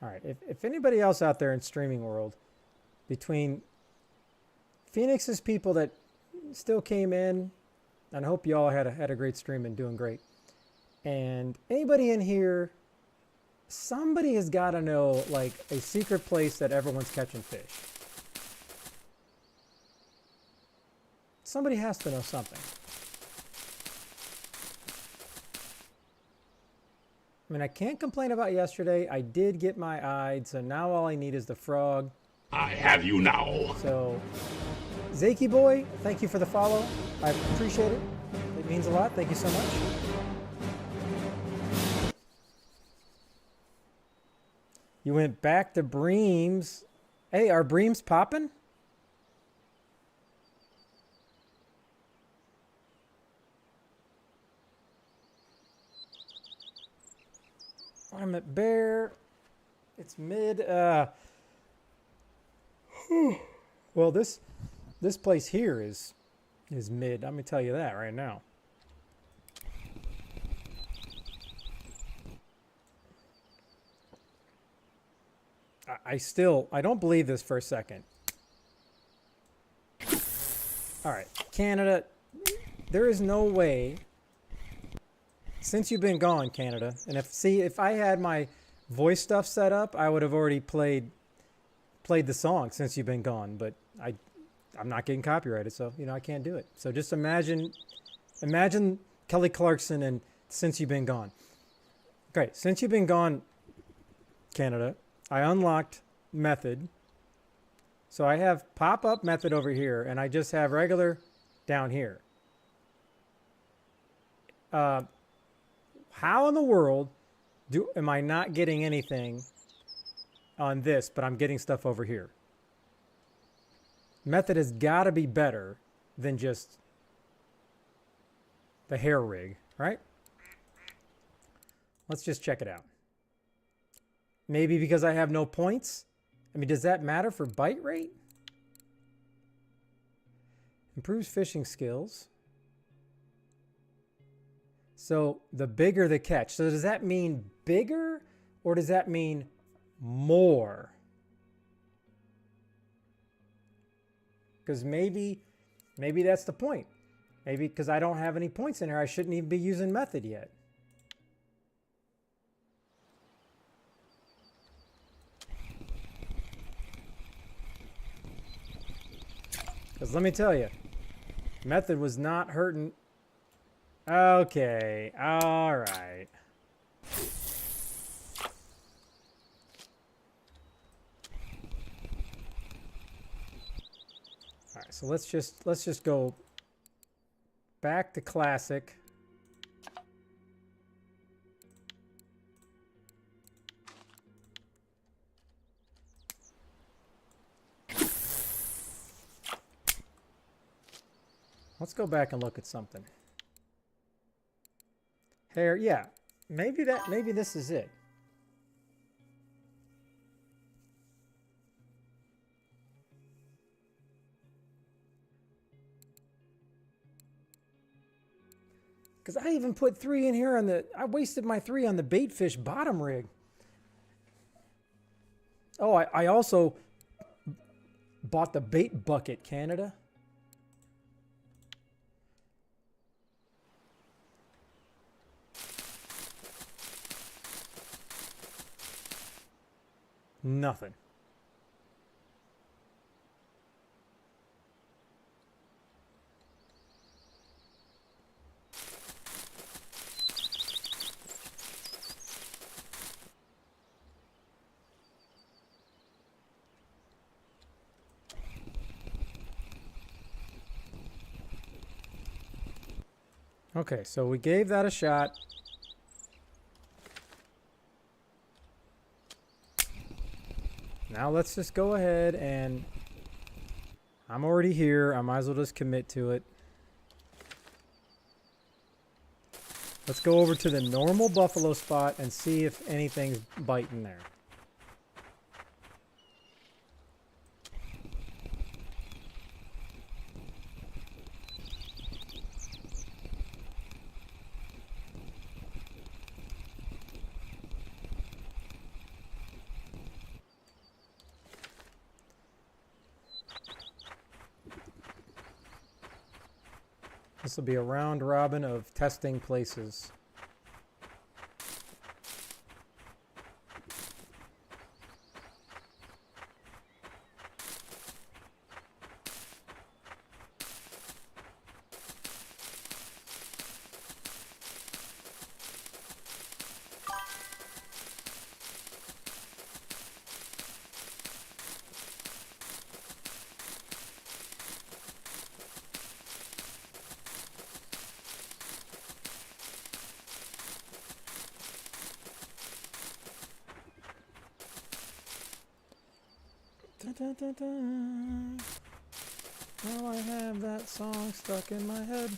All right, if anybody else out there in streaming world, between Phoenix's people that still came in, and I hope you all had a great stream and doing great, and anybody in here, somebody has got to know like a secret place that everyone's catching fish. Somebody has to know something. I mean, I can't complain about yesterday. I did get my eye, so now all I need is the frog. I have you now. So, Zaki boy, thank you for the follow. I appreciate it. It means a lot. Thank you so much. You went back to Breams. Hey, are Breams popping? I'm at Bear. It's mid. Well, this place here is mid. Let me tell you that right now. I don't believe this for a second. All right, Canada, there is no way, since you've been gone, Canada, and if I had my voice stuff set up, I would have already played the song Since You've Been Gone, but I'm not getting copyrighted, so I can't do it. So just imagine Kelly Clarkson and Since You've Been Gone. Okay, Since You've Been Gone, Canada, I unlocked method. So I have pop-up method over here, and I just have regular down here. How in the world am I not getting anything on this, but I'm getting stuff over here? Method has got to be better than just the hair rig, right? Let's just check it out. Maybe because I have no points? I mean, does that matter for bite rate? Improves fishing skills. So the bigger the catch. So does that mean bigger or does that mean more? Because maybe that's the point. Maybe because I don't have any points in here, I shouldn't even be using method yet. Because let me tell you, method was not hurting. Okay, all right. All right, so let's just go back to classic. Let's go back and look at something. Hair, yeah. Maybe this is it. Because I even put 3 in here on I wasted my 3 on the baitfish bottom rig. Oh, I also bought the bait bucket, Canada. Nothing. Okay, so we gave that a shot. Now let's just go ahead and I'm already here. I might as well just commit to it. Let's go over to the normal buffalo spot and see if anything's biting there. This will be a round robin of testing places. Da, da, da. Now I have that song stuck in my head.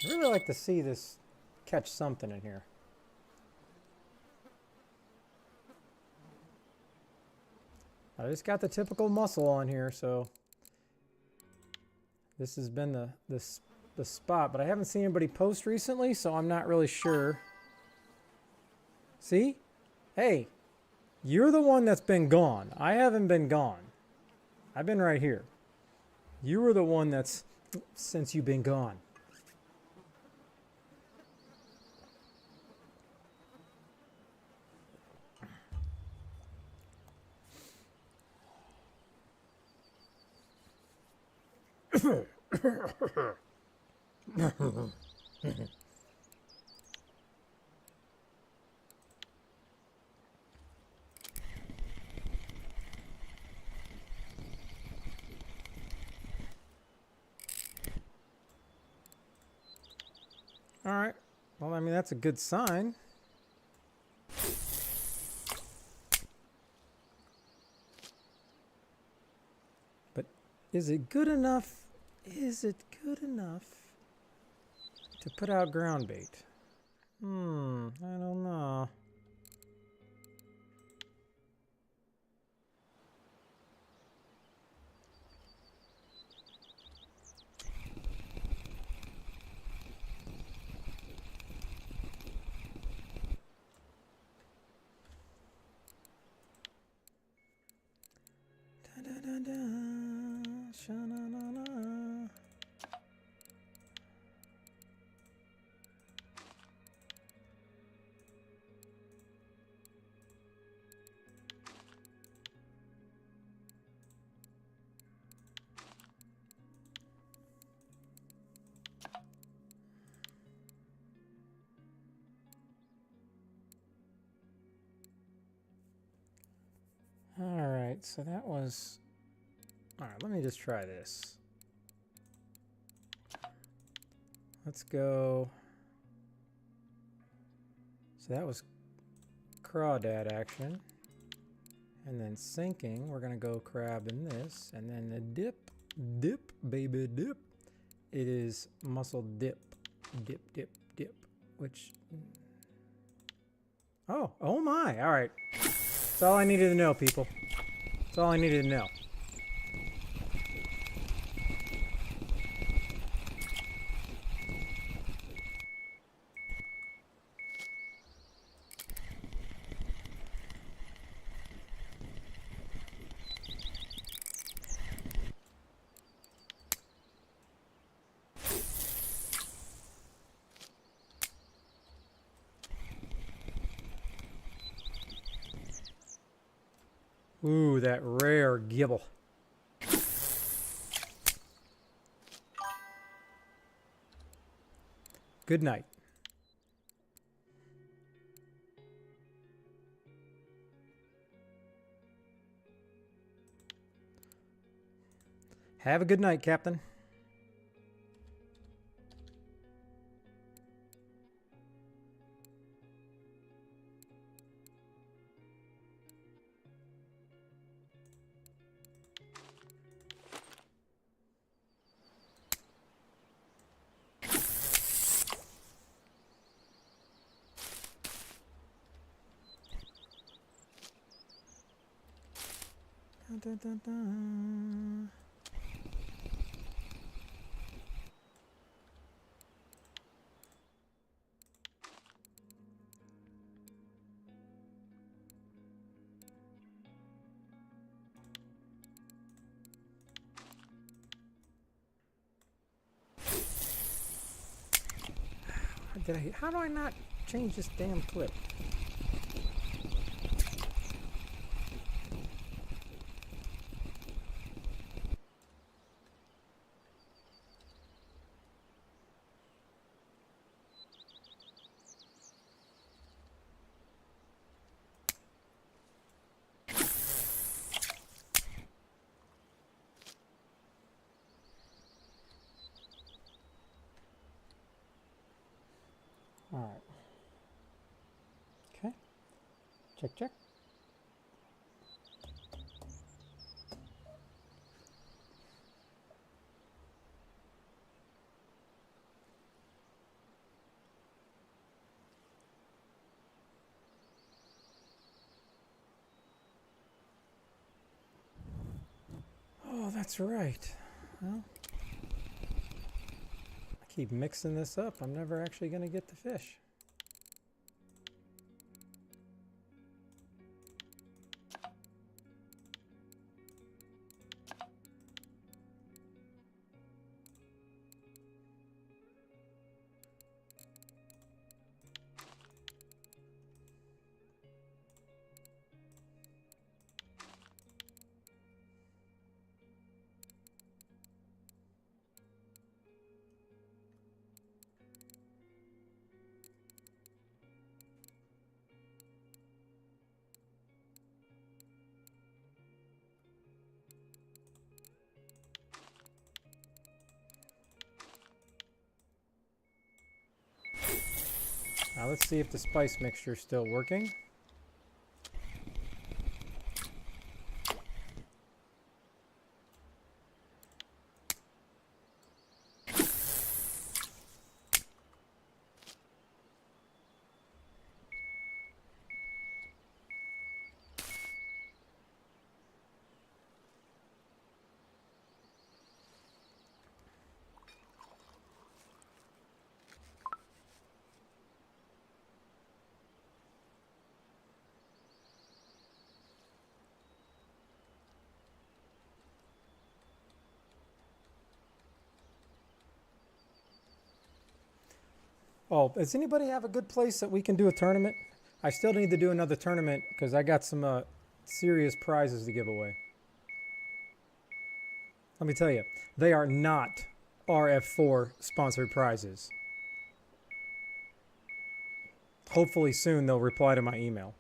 I'd really like to see this catch something in here. I just got the typical muscle on here, so this has been the spot, but I haven't seen anybody post recently, so I'm not really sure. See? Hey, you're the one that's been gone. I haven't been gone. I've been right here. You were the one that's since you've been gone. All right. Well, I mean, that's a good sign. But is it good enough? Is it good enough to put out ground bait? I don't know. Sha-na-na-na. All right, so that was... All right, let me just try this. Let's go... So that was crawdad action. And then sinking, we're gonna go crab in this. And then the dip, baby, dip. It is muscle dip, dip, which... Oh my, all right. That's all I needed to know, people. That's all I needed to know. Ooh, that rare gibble. Good night. Have a good night, Captain. Dun, dun, dun. How do I not change this damn clip? All right. Okay. Check. Oh, that's right. Well, I keep mixing this up. I'm never actually going to get the fish. Now let's see if the spice mixture is still working. Oh, does anybody have a good place that we can do a tournament? I still need to do another tournament because I got some serious prizes to give away. Let me tell you, they are not RF4 sponsored prizes. Hopefully soon they'll reply to my email.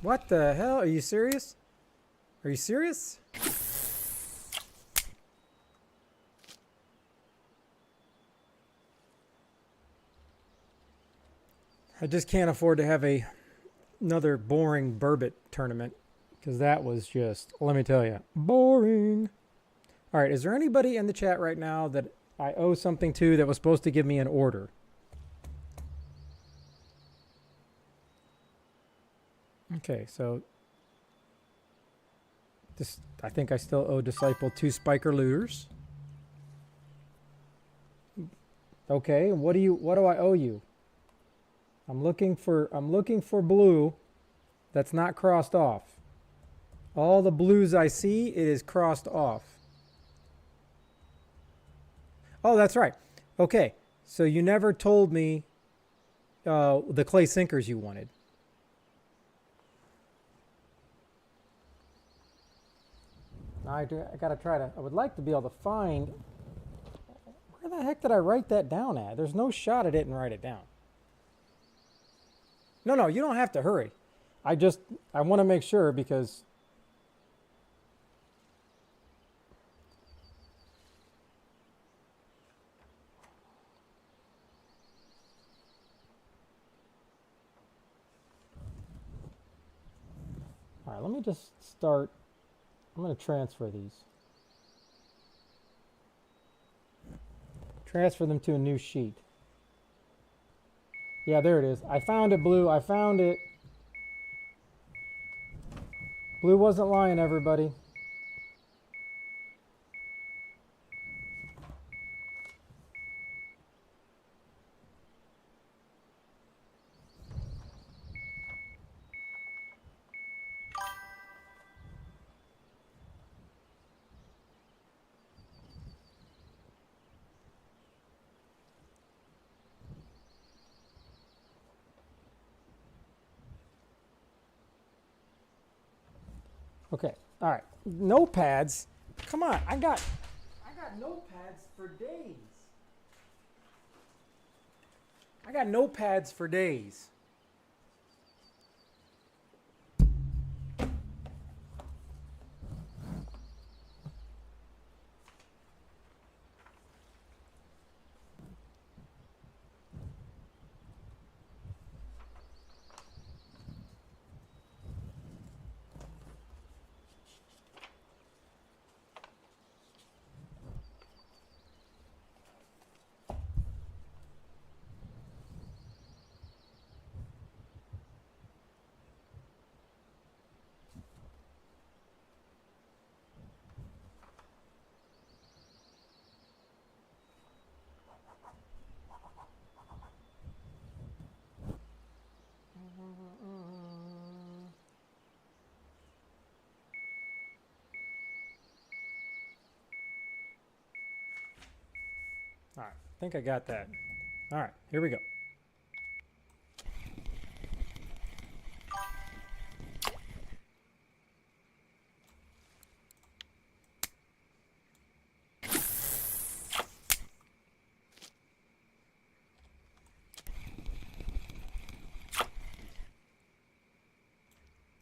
What the hell? Are you serious? Are you serious? I just can't afford to have another boring Burbot tournament because that was just, let me tell you, boring. All right, is there anybody in the chat right now that I owe something to that was supposed to give me an order? Okay, so this, I think I still owe Disciple 2 Spiker Lures. Okay, what do I owe you? I'm looking for blue that's not crossed off. All the blues I see, it is crossed off. Oh, that's right. Okay, so you never told me the clay sinkers you wanted. I gotta try to, I would like to be able to find, where the heck did I write that down at? There's no shot I didn't write it down. No, you don't have to hurry. I want to make sure because all right, let me just start. I'm going to transfer these. Transfer them to a new sheet. Yeah, there it is. I found it, Blue. I found it. Blue wasn't lying, everybody. Okay. All right. Notepads. Come on. I got notepads for days. I got notepads for days. All right, I think I got that. All right, here we go.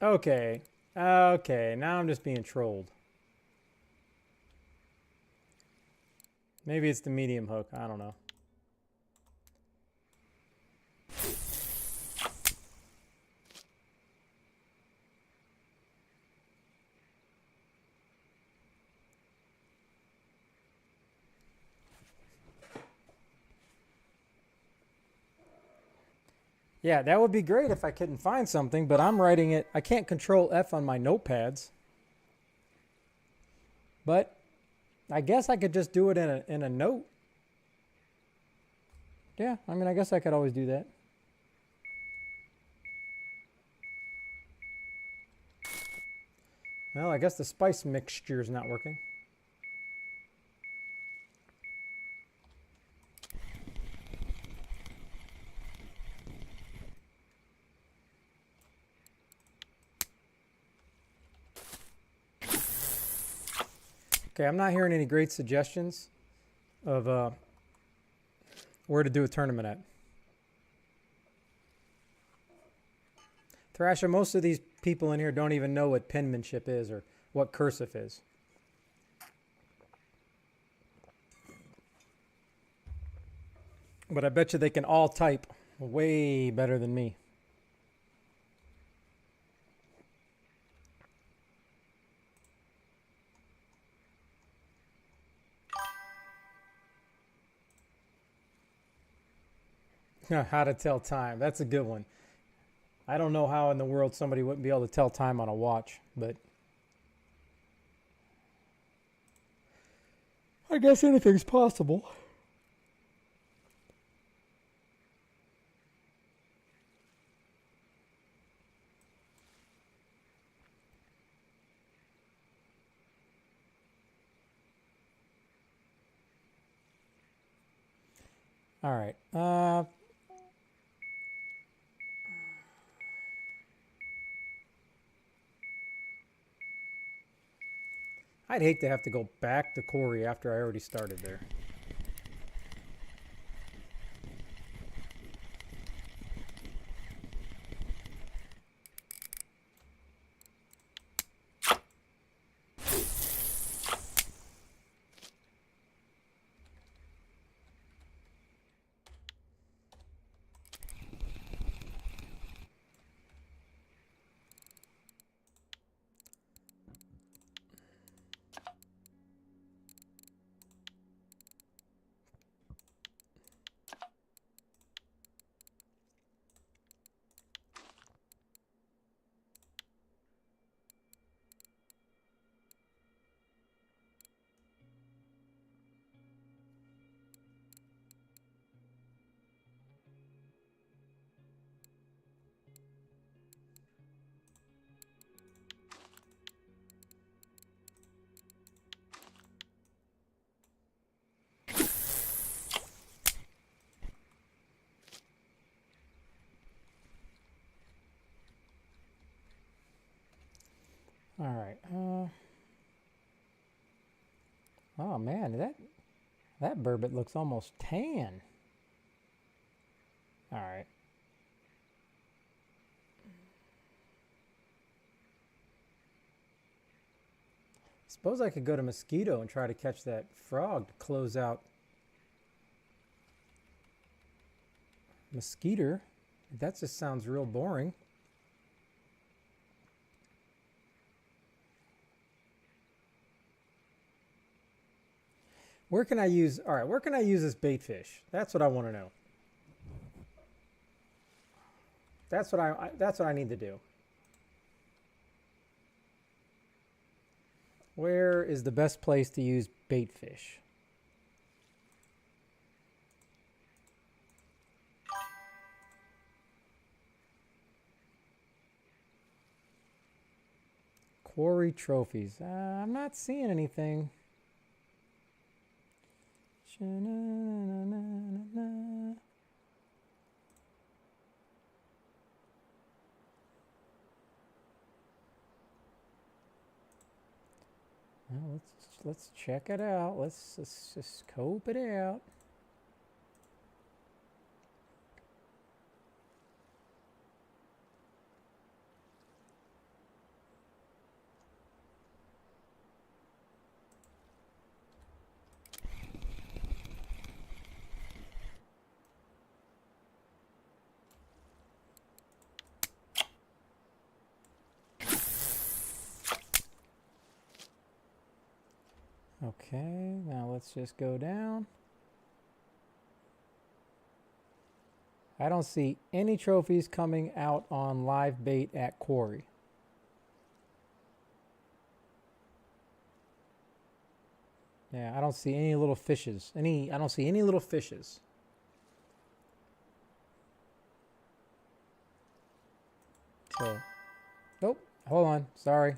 Okay. Okay, now I'm just being trolled. Maybe it's the medium hook. I don't know. Yeah, that would be great if I couldn't find something, but I'm writing it. I can't control F on my notepads. But I guess I could just do it in a note. Yeah, I mean, I guess I could always do that. Well, I guess the spice mixture is not working. Okay, I'm not hearing any great suggestions of where to do a tournament at. Thrasher, most of these people in here don't even know what penmanship is or what cursive is. But I bet you they can all type way better than me. How to tell time. That's a good one. I don't know how in the world somebody wouldn't be able to tell time on a watch, but I guess anything's possible. All right. I'd hate to have to go back to Corey after I already started there. All right. Oh man, that burbot looks almost tan. All right. Suppose I could go to Mosquito and try to catch that frog to close out Mosquito. That just sounds real boring. Where can I use, all right, where can I use this bait fish? That's what I want to know. That's what I need to do. Where is the best place to use bait fish? Quarry trophies. I'm not seeing anything. let's check it out. Let's just scope it out. Okay, now let's just go down. I don't see any trophies coming out on live bait at Quarry. Yeah, I don't see any little fishes. I don't see any little fishes. So, nope, hold on, sorry.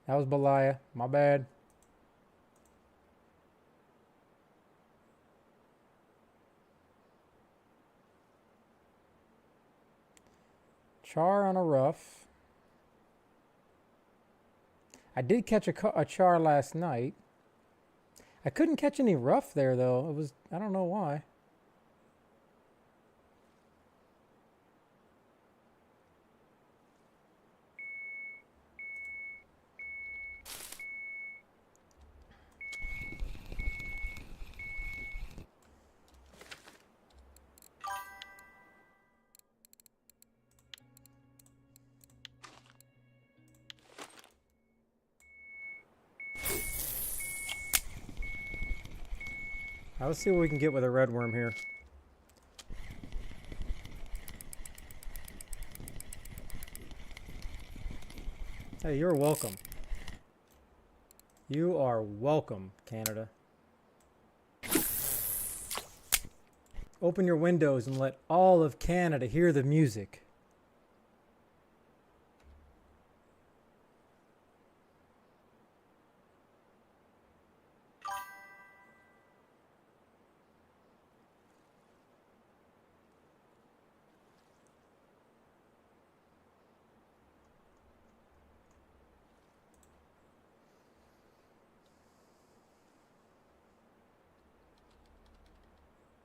That was Belaya, my bad. Char on a rough. I did catch a char last night. I couldn't catch any rough there though. It was, I don't know why. Now let's see what we can get with a red worm here. Hey, you're welcome. You are welcome, Canada. Open your windows and let all of Canada hear the music.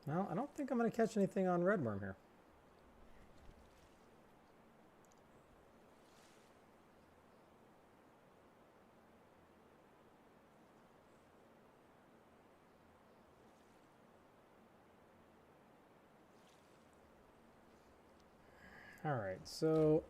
Well, I don't think I'm going to catch anything on red worm here. All right, so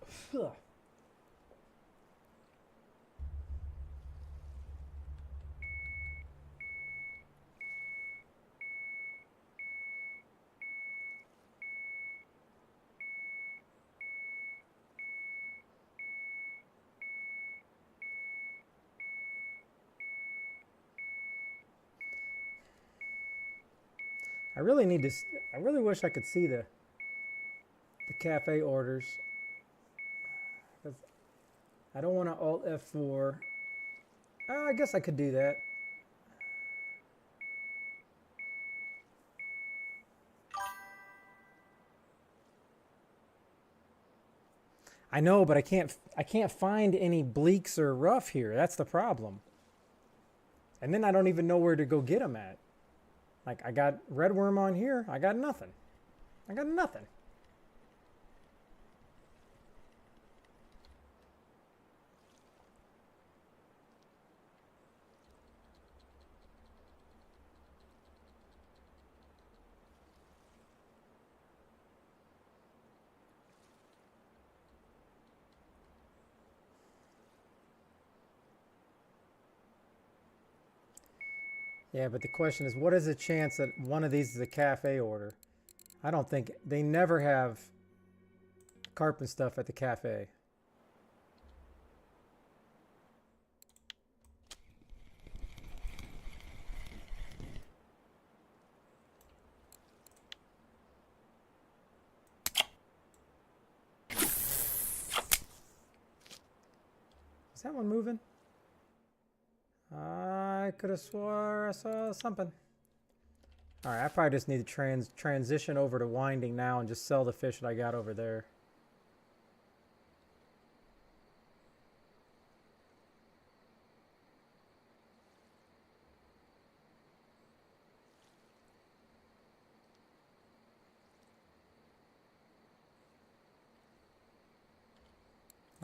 I really need to. I really wish I could see the cafe orders. 'Cause I don't want to Alt F4. I guess I could do that. I know, but I can't find any bleaks or rough here. That's the problem. And then I don't even know where to go get them at. Like, I got red worm on here. I got nothing. I got nothing. Yeah, but the question is, what is the chance that one of these is a cafe order? I don't think, they never have carp and stuff at the cafe. Is that one moving? I could have swore I saw something. All right, I probably just need to transition over to winding now and just sell the fish that I got over there.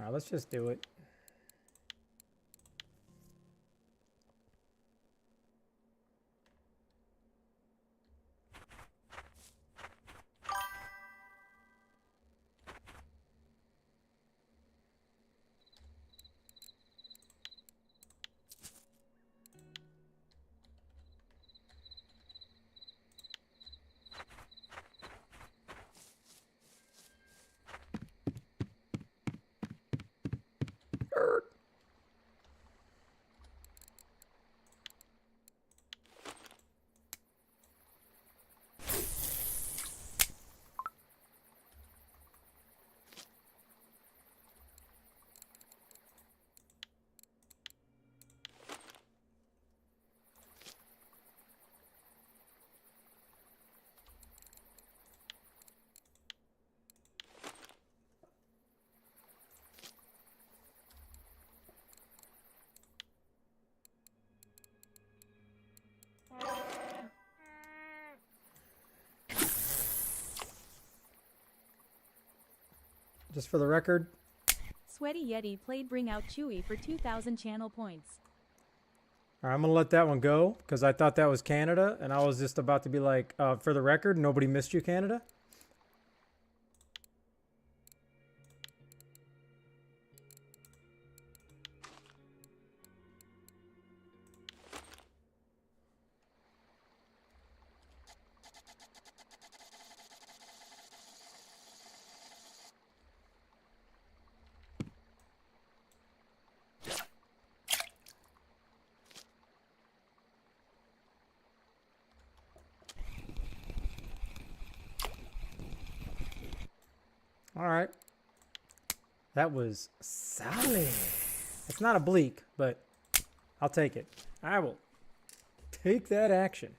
All right, let's just do it. Just for the record, Sweaty Yeti played Bring Out Chewy for 2,000 channel points. all right, I'm gonna let that one go because I thought that was Canada, and I was just about to be like, for the record, nobody missed you, Canada. All right. That was solid. It's not a bleak, but I'll take it. I will take that action.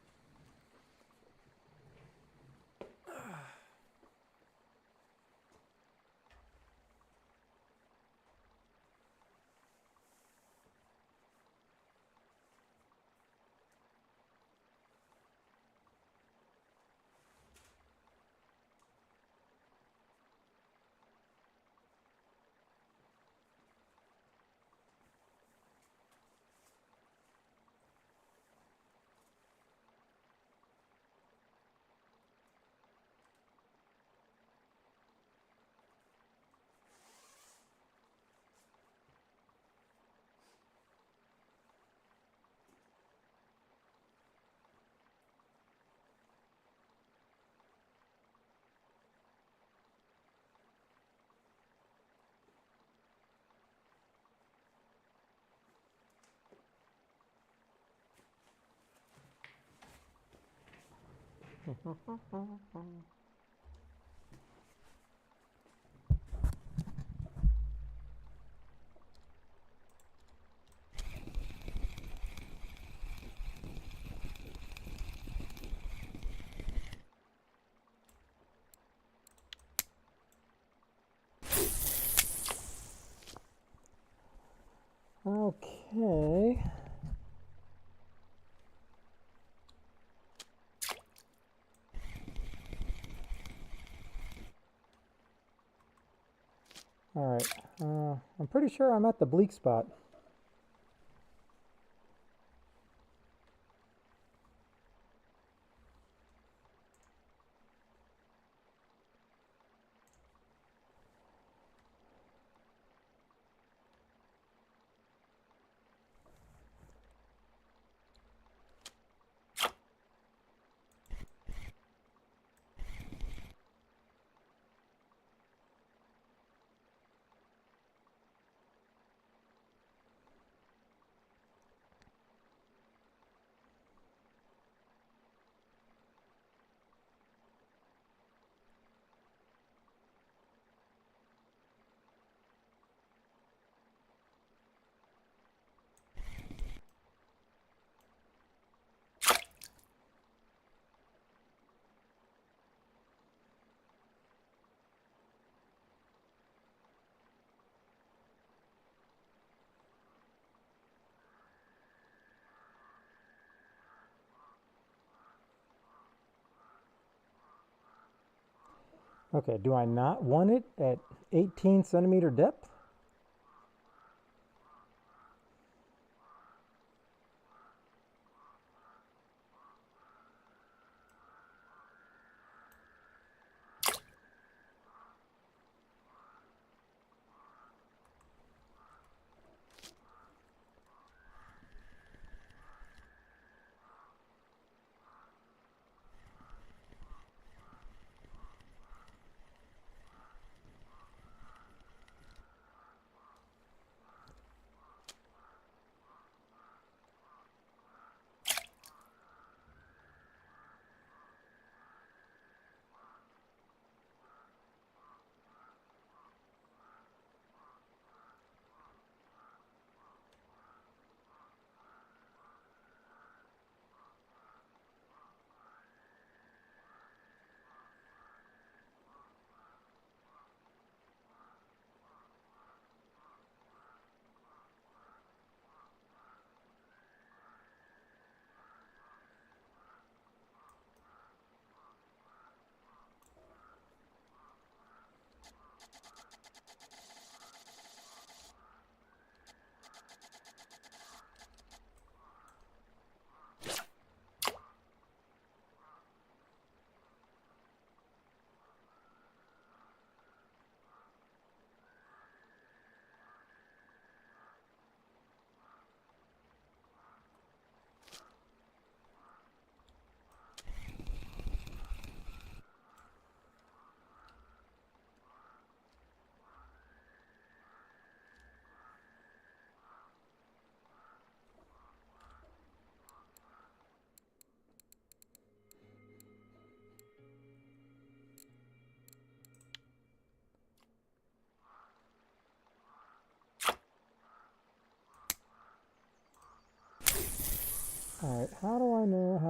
Okay. All right. I'm pretty sure I'm at the bleak spot. Okay, do I not want it at 18 centimeter depth?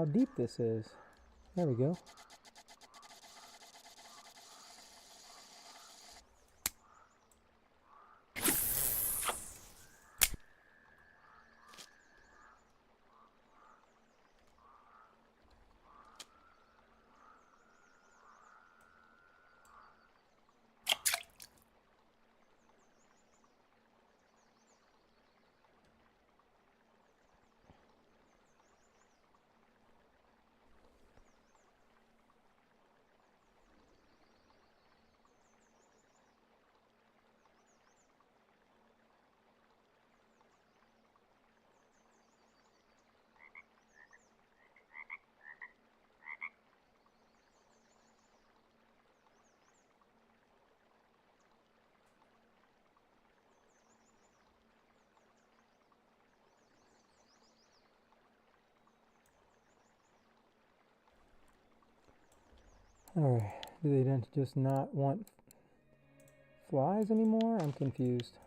how deep this is. There we go. Alright, do they then just not want flies anymore? I'm confused.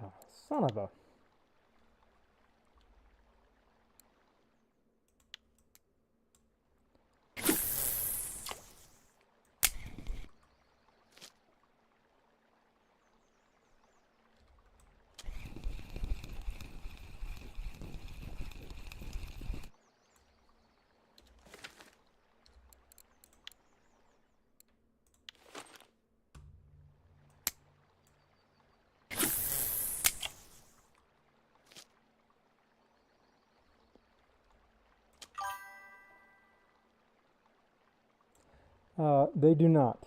Oh, son of a... They do not.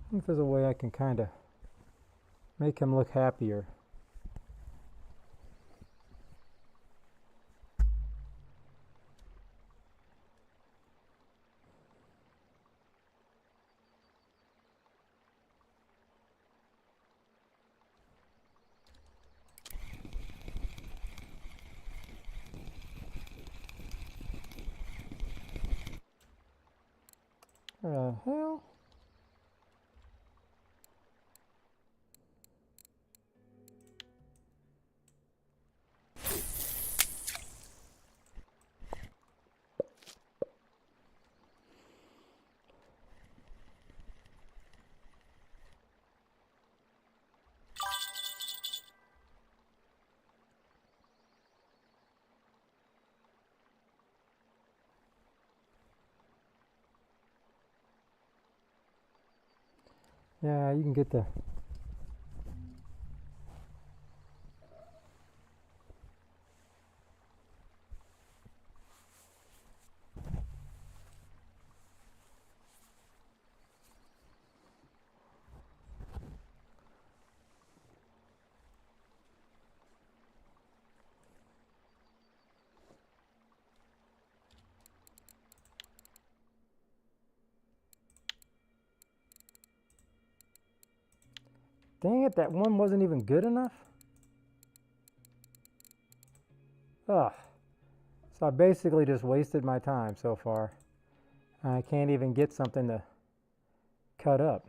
I think there's a way I can kind of make him look happier. Hell? Yeah, you can get the. Dang it, that one wasn't even good enough? Ugh. So I basically just wasted my time so far. I can't even get something to cut up.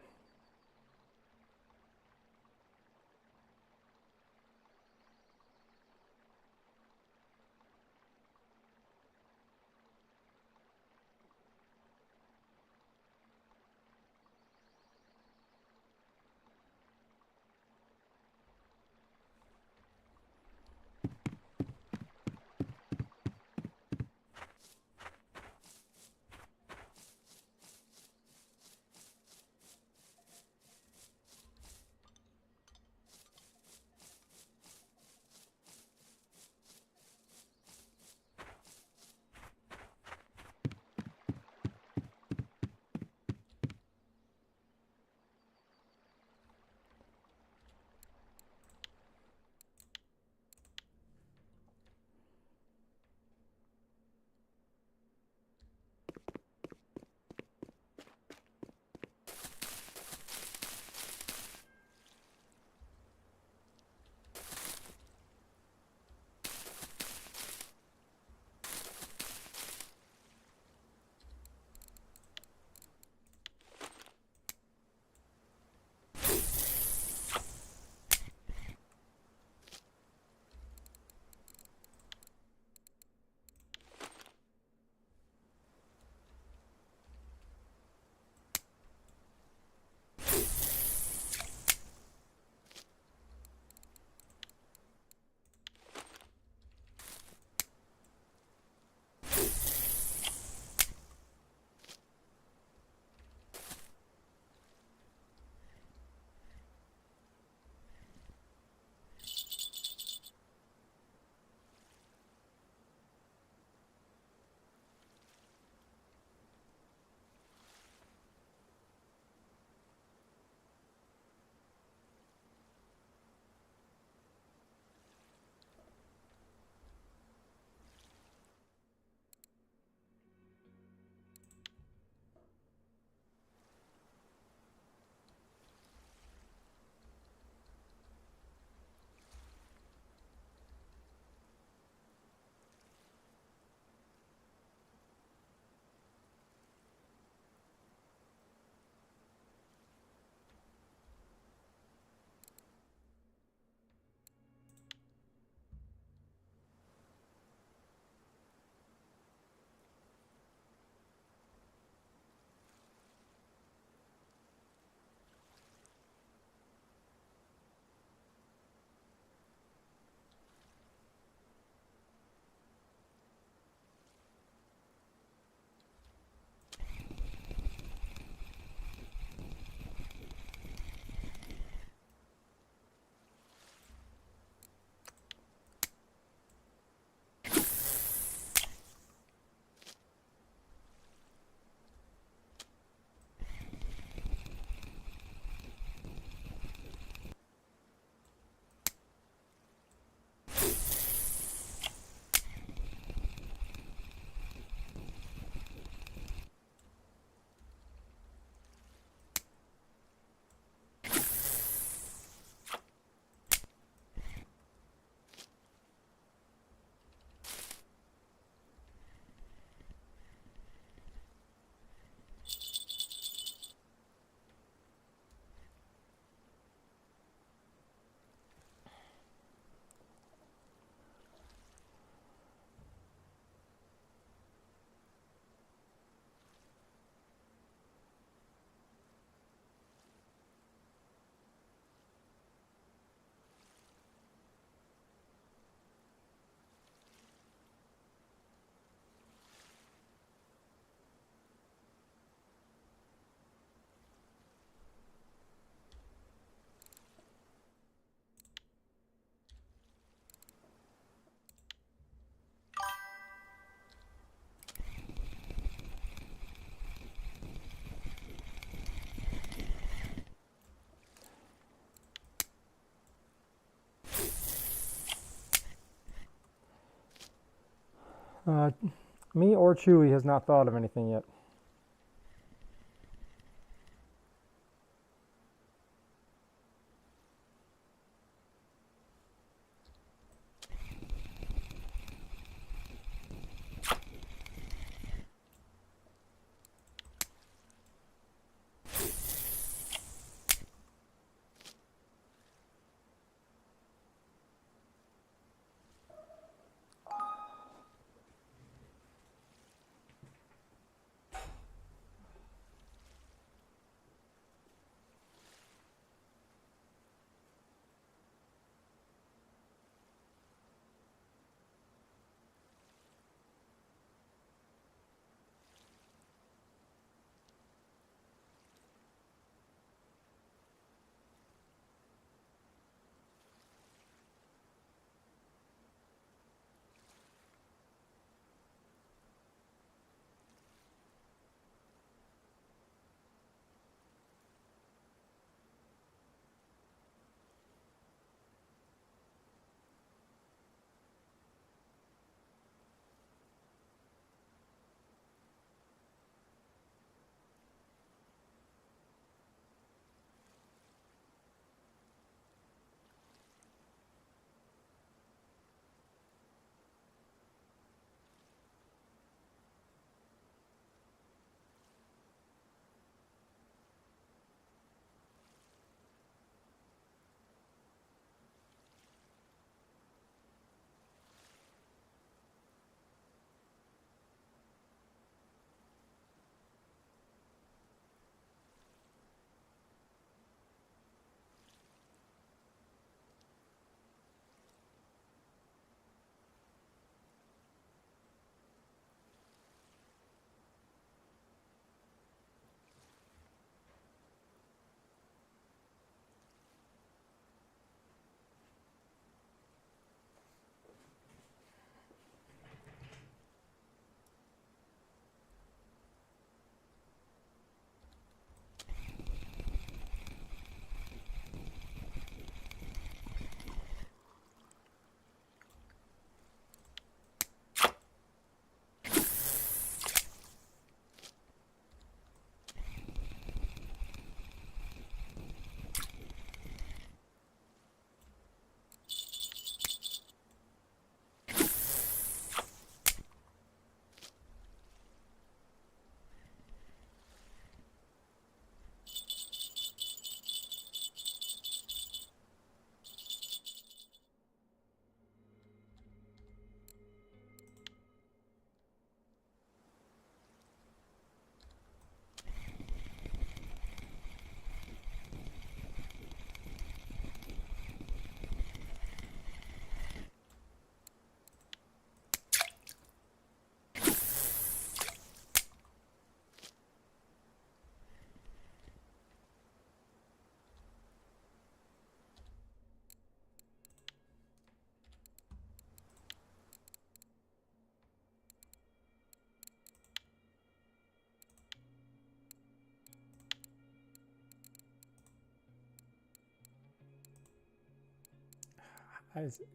Me or Chewy has not thought of anything yet.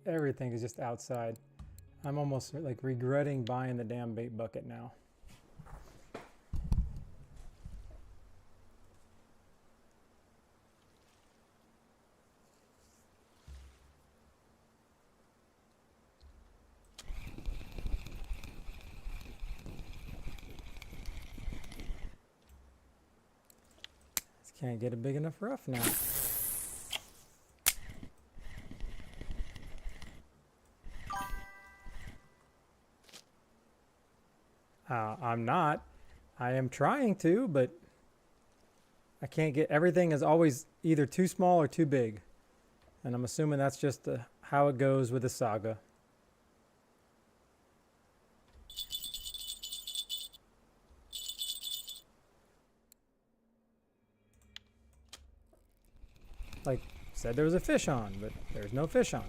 Everything is just outside. I'm almost like regretting buying the damn bait bucket now. Just can't get a big enough rough now. I'm not. I am trying to, but I can't get, everything is always either too small or too big. And I'm assuming that's just how it goes with the Saga. Like, said there was a fish on, but there's no fish on.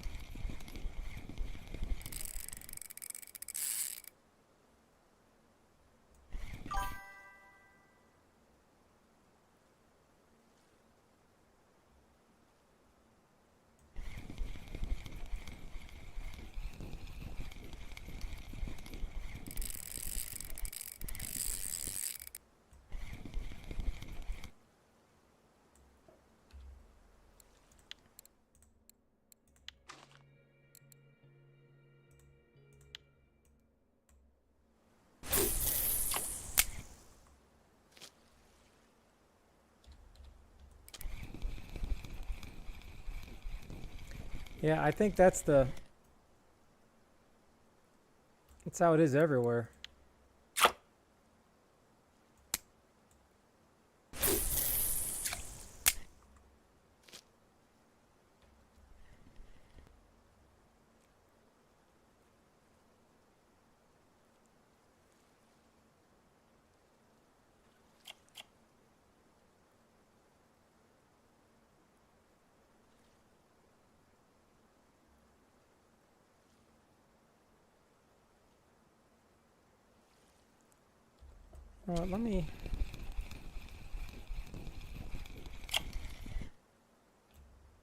Yeah, I think that's how it is everywhere. Let me...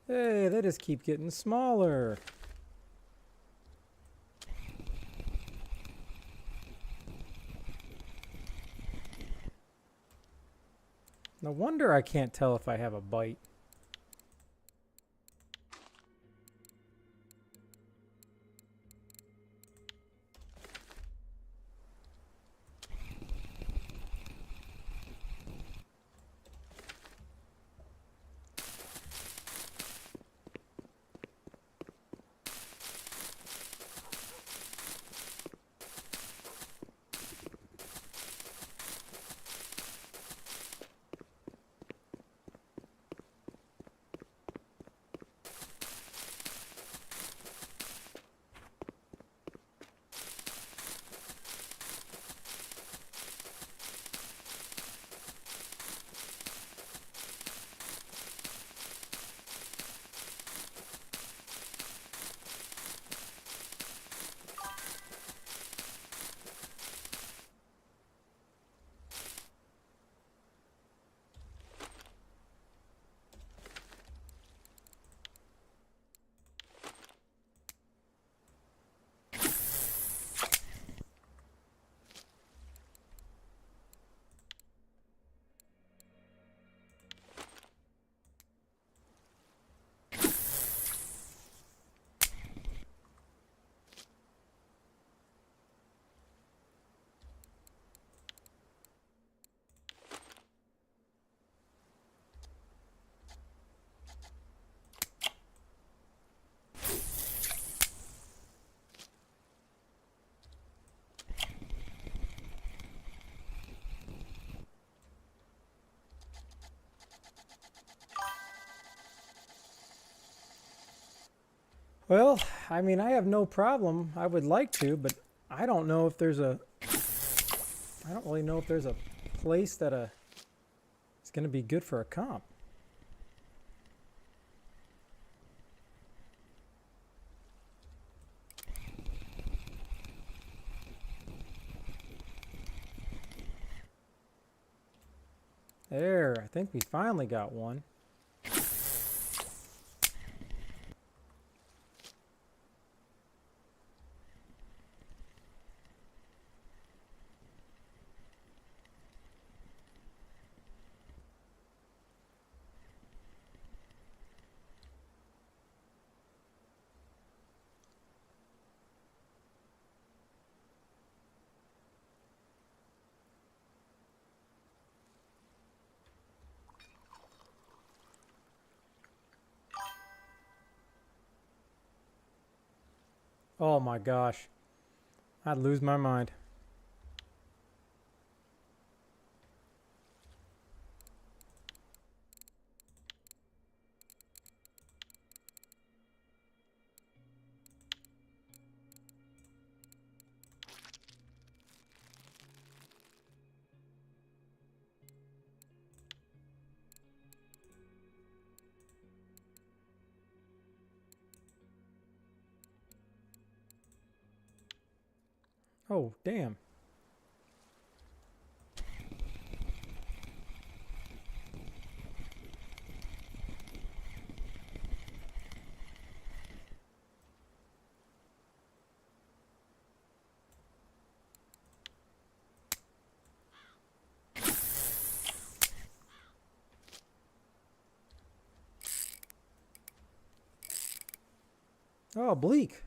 Hey, they just keep getting smaller. No wonder I can't tell if I have a bite. Well, I mean, I have no problem. I would like to, but I don't know if there's a... I don't really know if there's a place that is going to be good for a comp. There, I think we finally got one. Oh my gosh. I'd lose my mind. Oh, damn. Oh, bleak.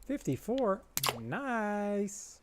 $54. Nice.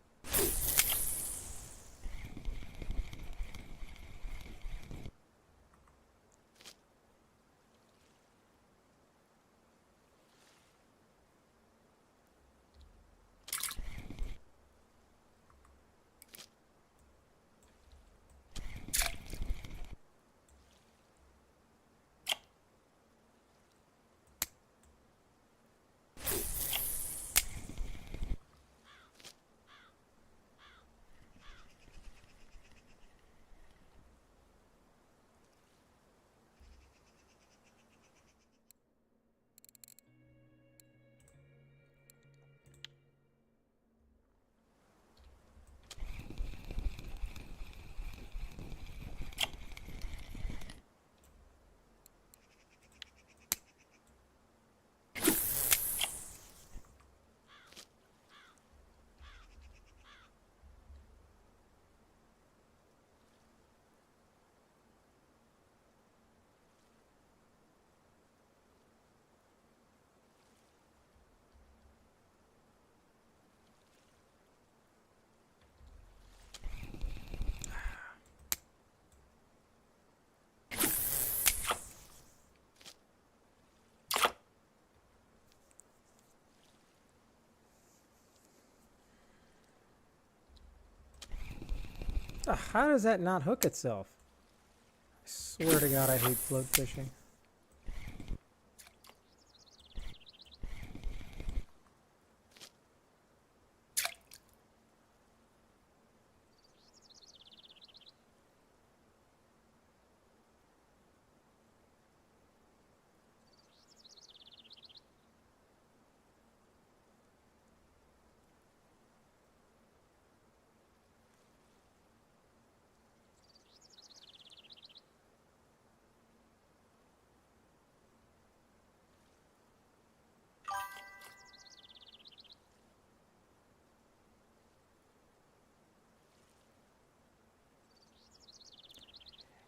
How does that not hook itself? I swear to God, I hate float fishing.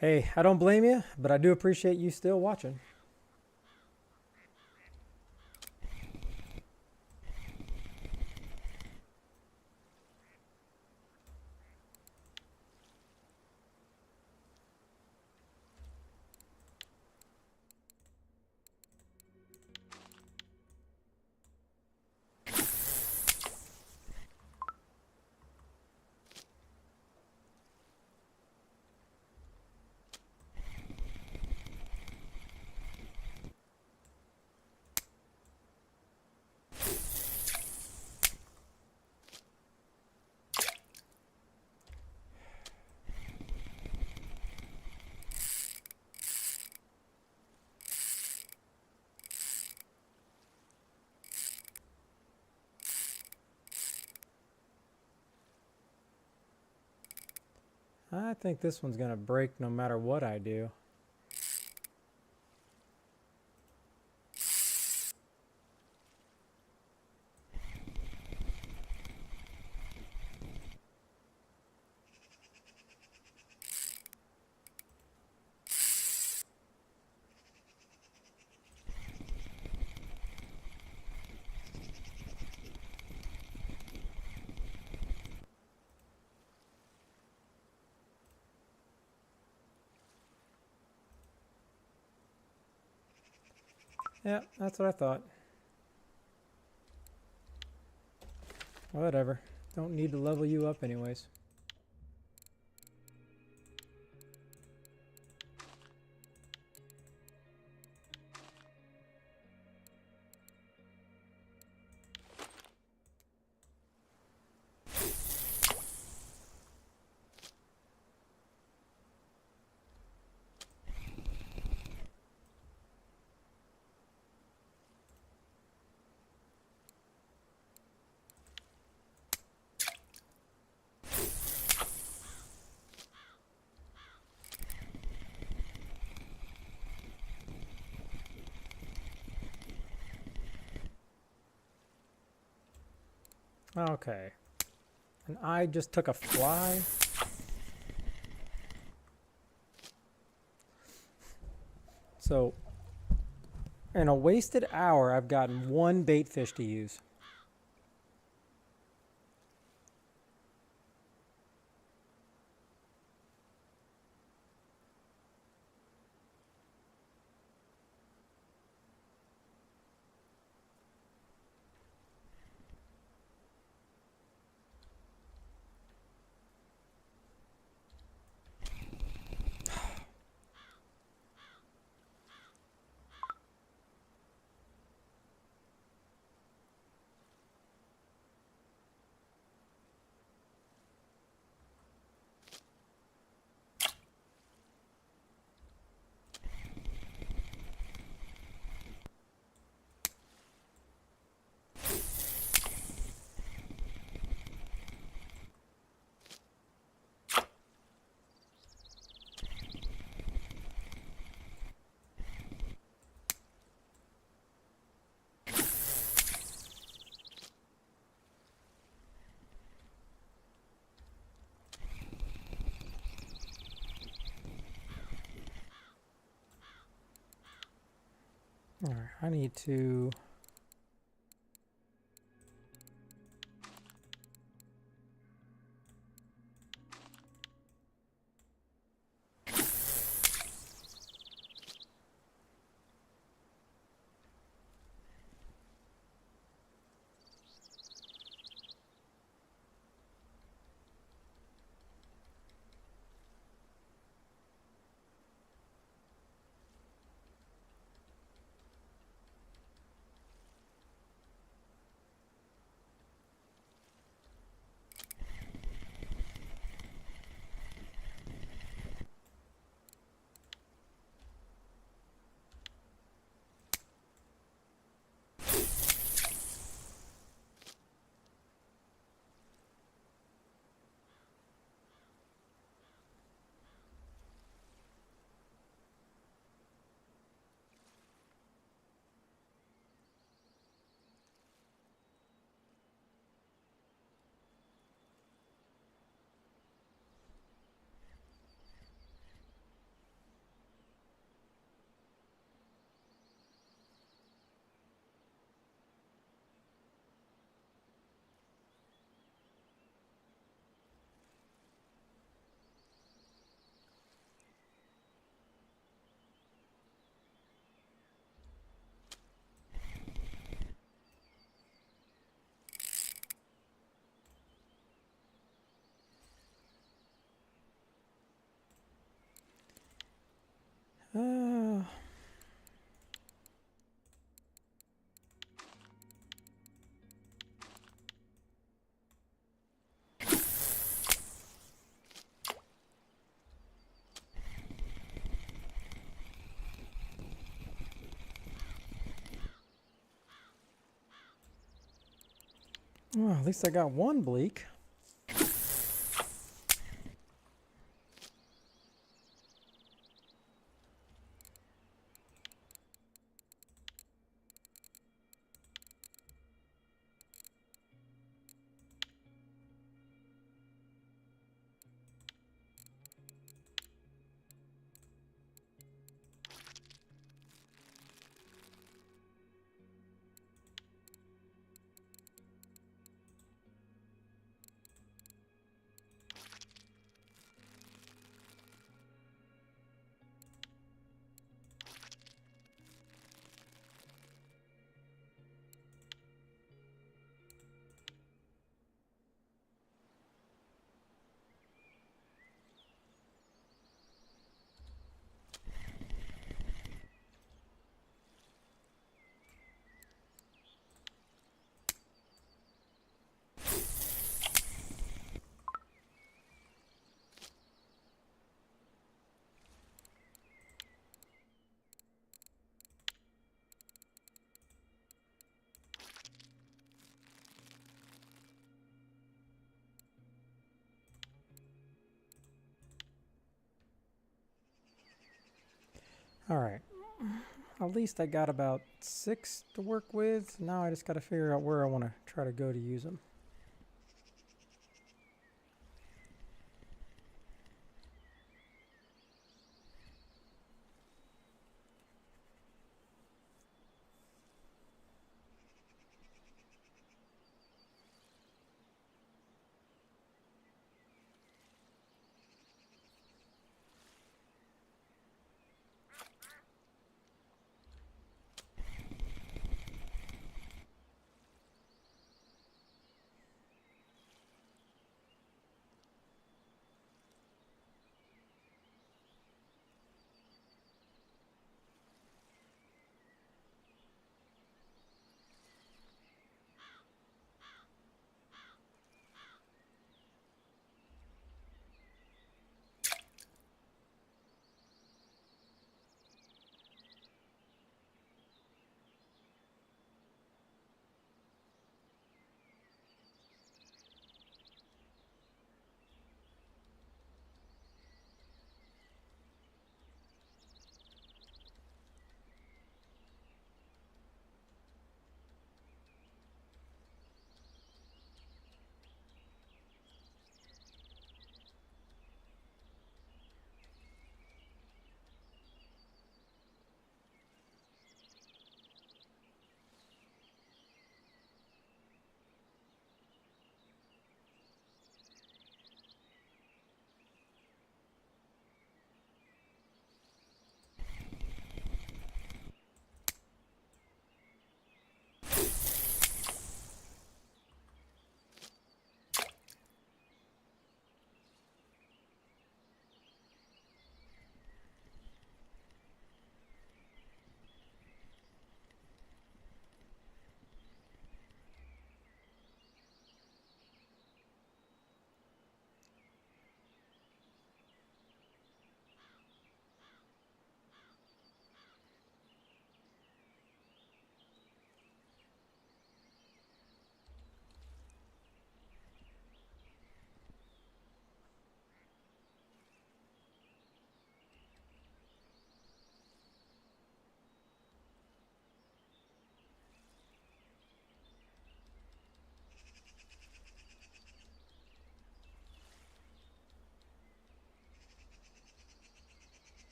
Hey, I don't blame you, but I do appreciate you still watching. I think this one's gonna break no matter what I do. Yeah, that's what I thought. Whatever. Don't need to level you up anyways. Okay. And I just took a fly. So, in a wasted hour, I've gotten one bait fish to use. All right, I need to... Well, at least I got one bleak. All right. At least I got about 6 to work with. Now I just got to figure out where I want to try to go to use them.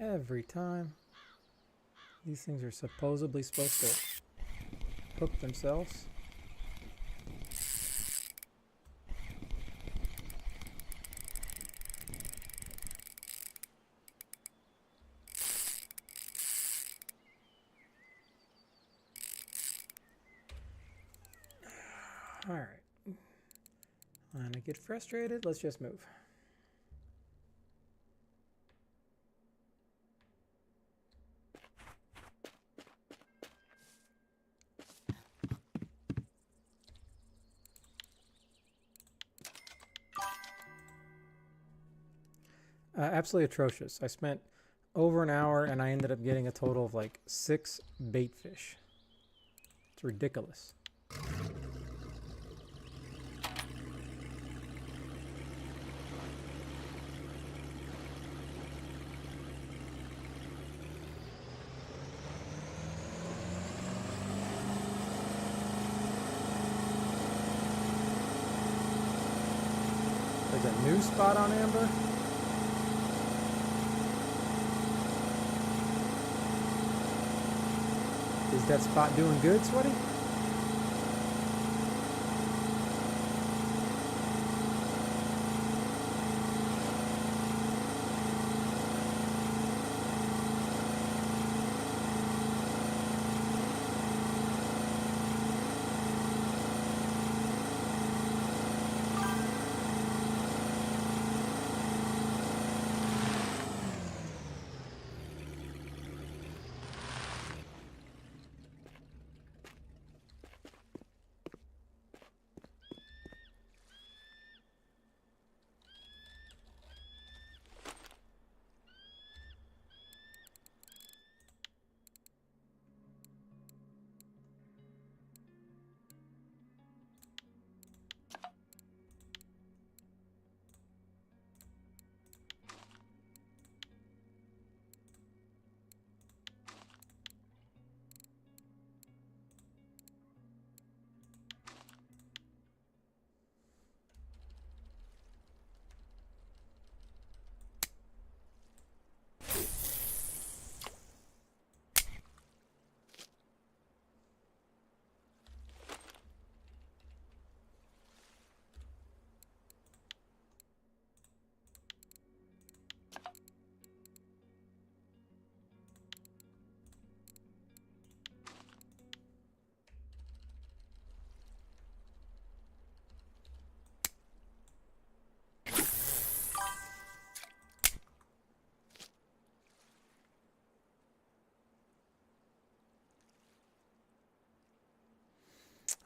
every time. These things are supposedly supposed to hook themselves. All right. When I get frustrated, let's just move. Absolutely atrocious. I spent over an hour and I ended up getting a total of like 6 bait fish. It's ridiculous. There's a new spot on Amber. Is that spot doing good, Sweaty?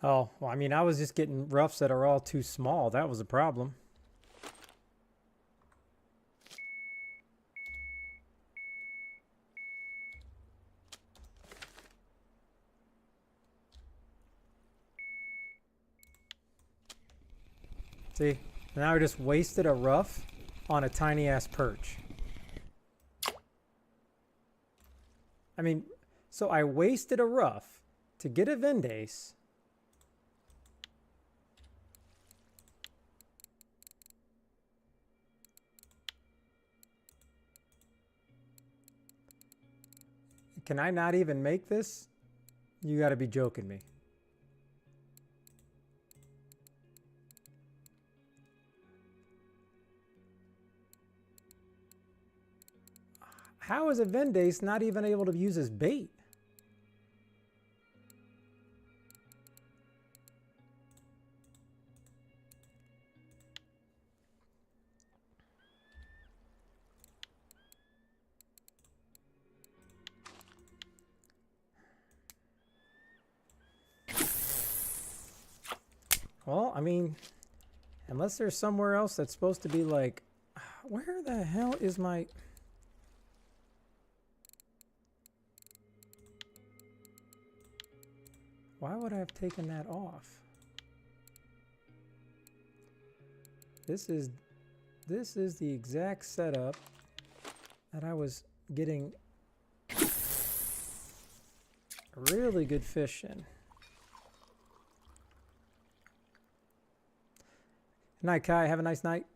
Oh, well, I mean, I was just getting roughs that are all too small. That was a problem. See, now I just wasted a rough on a tiny ass perch. I mean, so I wasted a rough to get a Vendace. Can I not even make this? You got to be joking me. How is a Vendace not even able to use his bait? Well, I mean, unless there's somewhere else that's supposed to be like, where the hell is my... Why would I have taken that off? This is the exact setup that I was getting really good fish in. Good night, Kai. Have a nice night.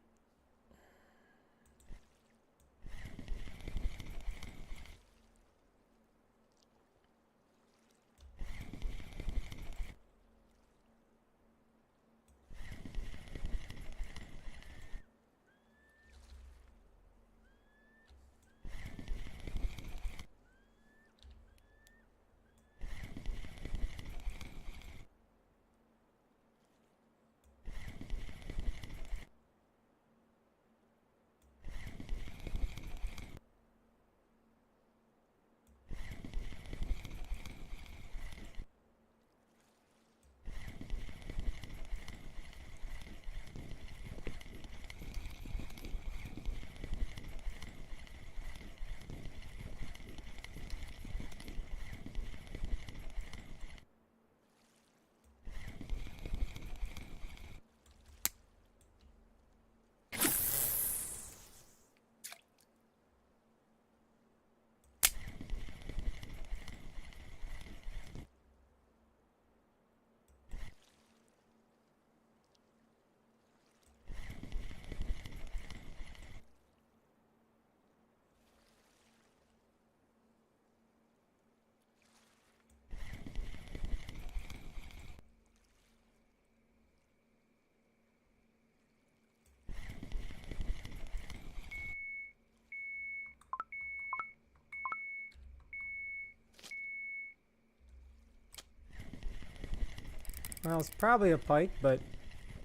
Well, it's probably a pike, but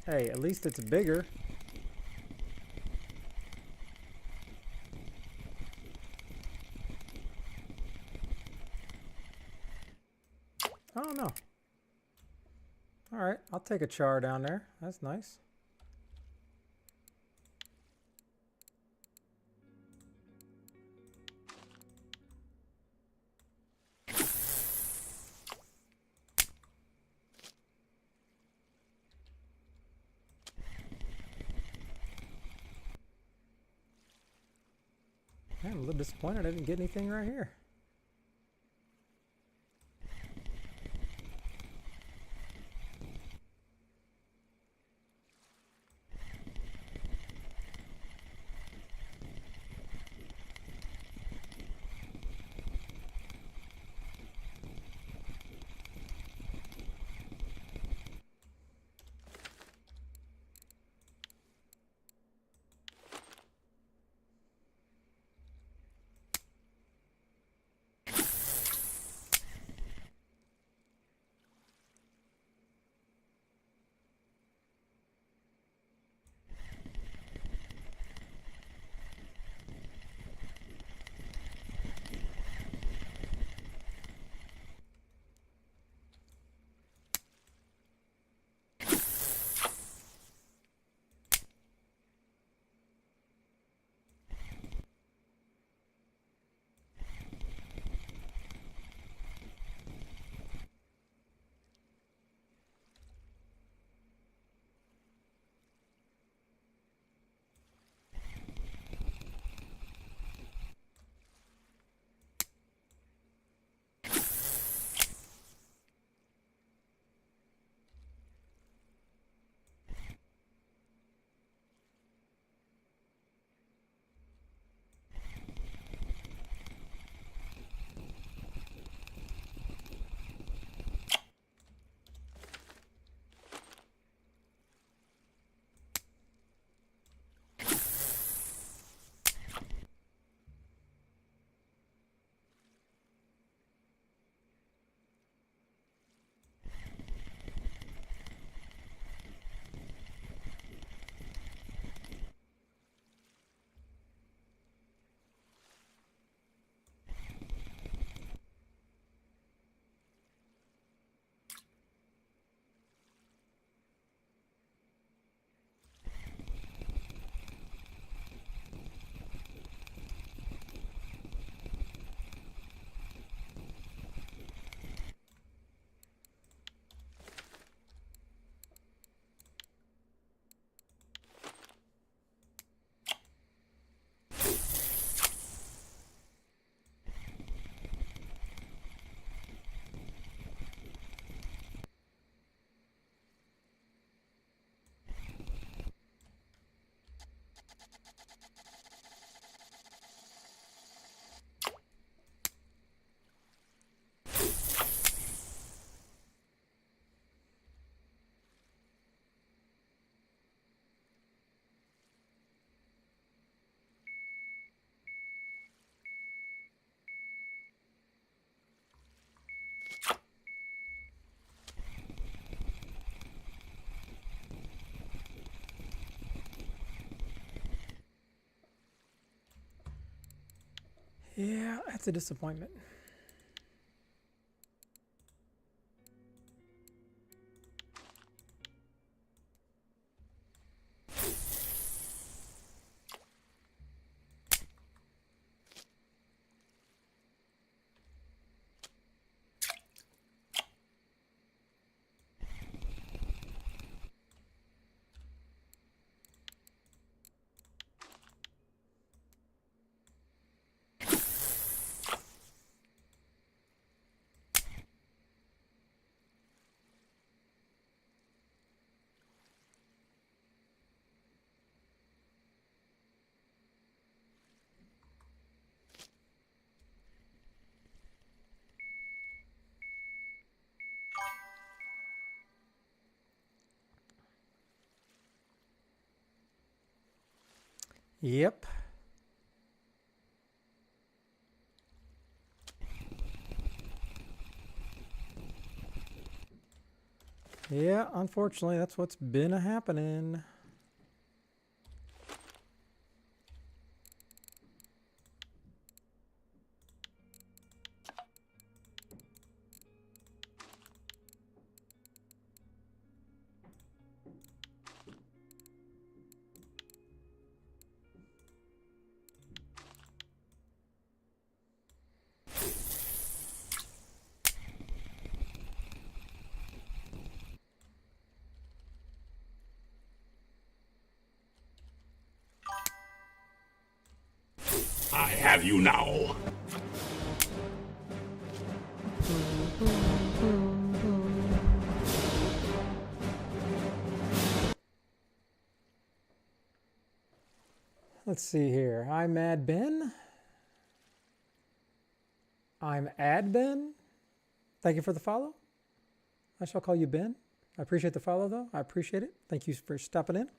hey, at least it's bigger. Oh no. Alright, I'll take a char down there. That's nice. Man, I'm a little disappointed I didn't get anything right here. Yeah, that's a disappointment. Yep. Yeah, unfortunately, that's what's been happening. I have you now. Let's see here. I'm Ad Ben. I'm Ad Ben. Thank you for the follow. I shall call you Ben. I appreciate the follow, though. I appreciate it. Thank you for stopping in.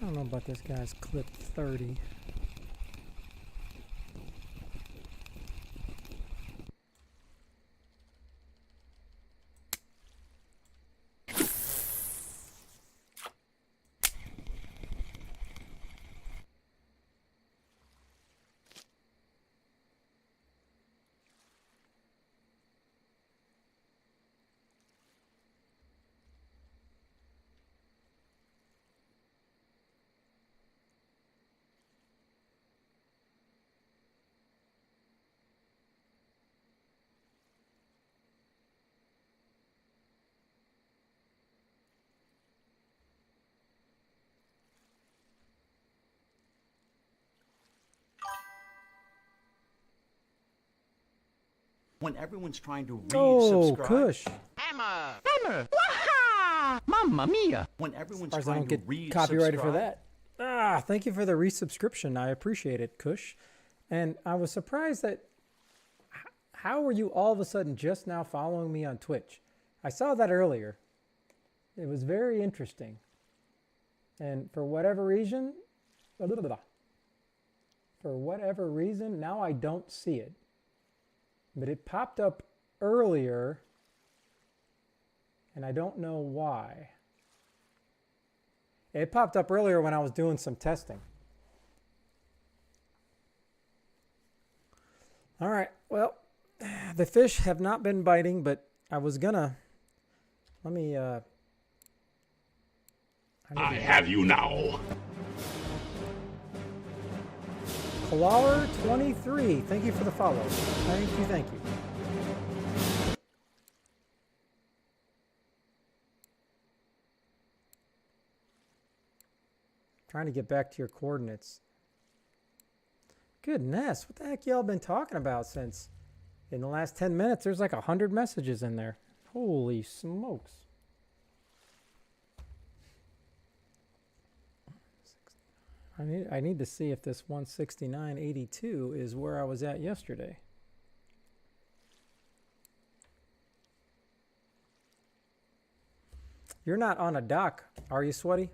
I don't know about this guy's clip 30. When everyone's trying to Oh, resubscribe. Kush. Hammer! Waha! Mamma mia! When everyone's As far as I trying don't to get copyrighted for resubscribe. that. Ah, thank you for the resubscription. I appreciate it, Kush. And I was surprised that how were you all of a sudden just now following me on Twitch? I saw that earlier. It was very interesting. And for whatever reason, now I don't see it. But it popped up earlier, and I don't know why. It popped up earlier when I was doing some testing. All right, well, the fish have not been biting, but I was gonna, let me, I have you now. Caller 23, thank you for the follow. Thank you, thank you. Trying to get back to your coordinates. Goodness, what the heck y'all been talking about since in the last 10 minutes? There's like 100 messages in there. Holy smokes. I need to see if this 169.82 is where I was at yesterday. You're not on a dock, are you, Sweaty?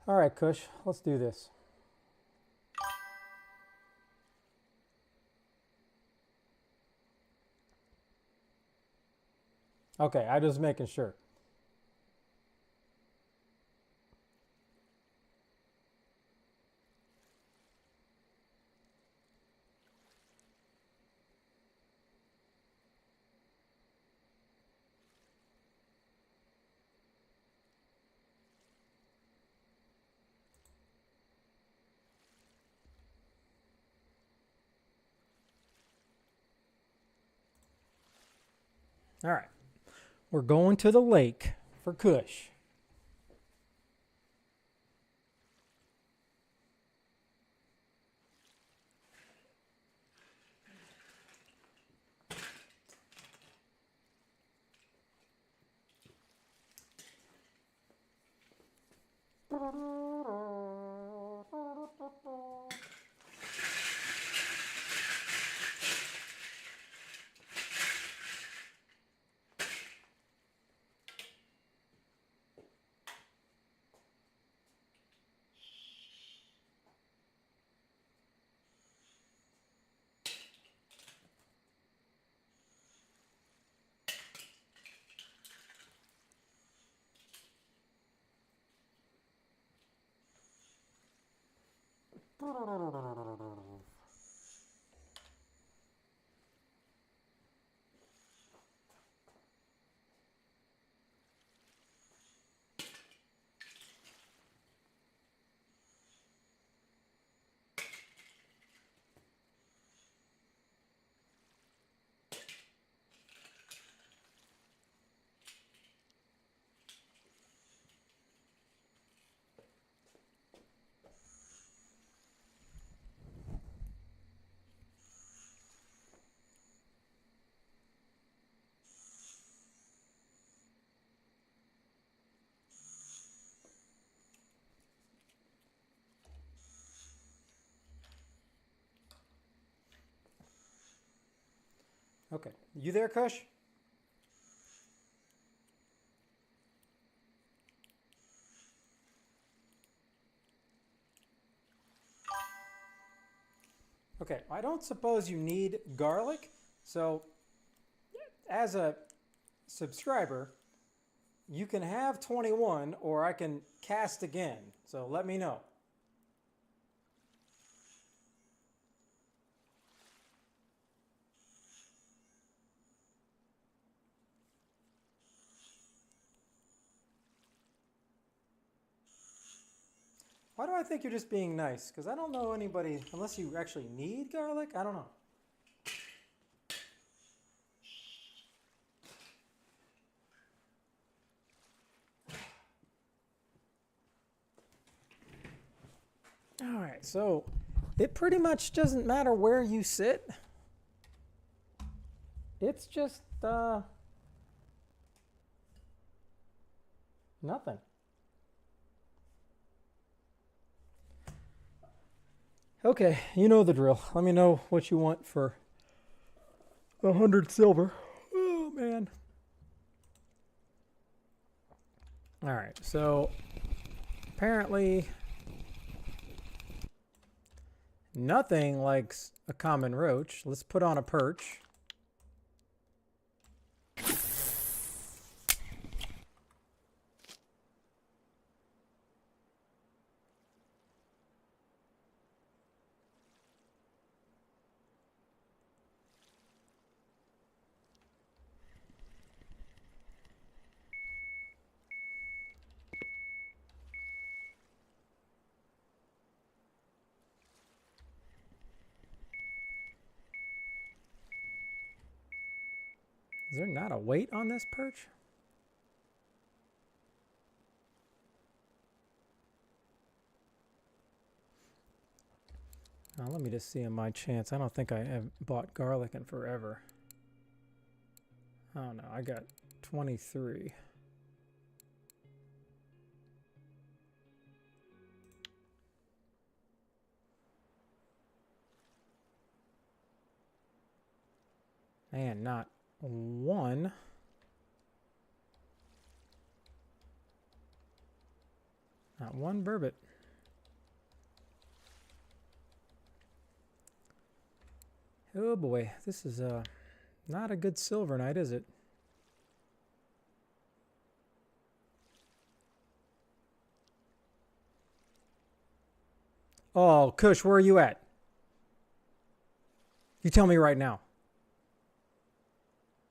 All right, Kush, let's do this. Okay, I'm just making sure. All right, we're going to the lake for Kush. Okay, you there, Kush? Okay, I don't suppose you need garlic, so as a subscriber, you can have 21 or I can cast again, so let me know. Why do I think you're just being nice? Because I don't know anybody, unless you actually need garlic, I don't know. All right, so it pretty much doesn't matter where you sit. It's just nothing. Okay, you know the drill. Let me know what you want for 100 silver. Oh, man. All right, so apparently nothing likes a common roach. Let's put on a perch. Is there not a weight on this perch? Now, let me just see on my chance. I don't think I have bought garlic in forever. Oh no, I got 23. And not one. Not one burbot. Oh boy, this is not a good silver night, is it? Oh, Kush, where are you at? You tell me right now.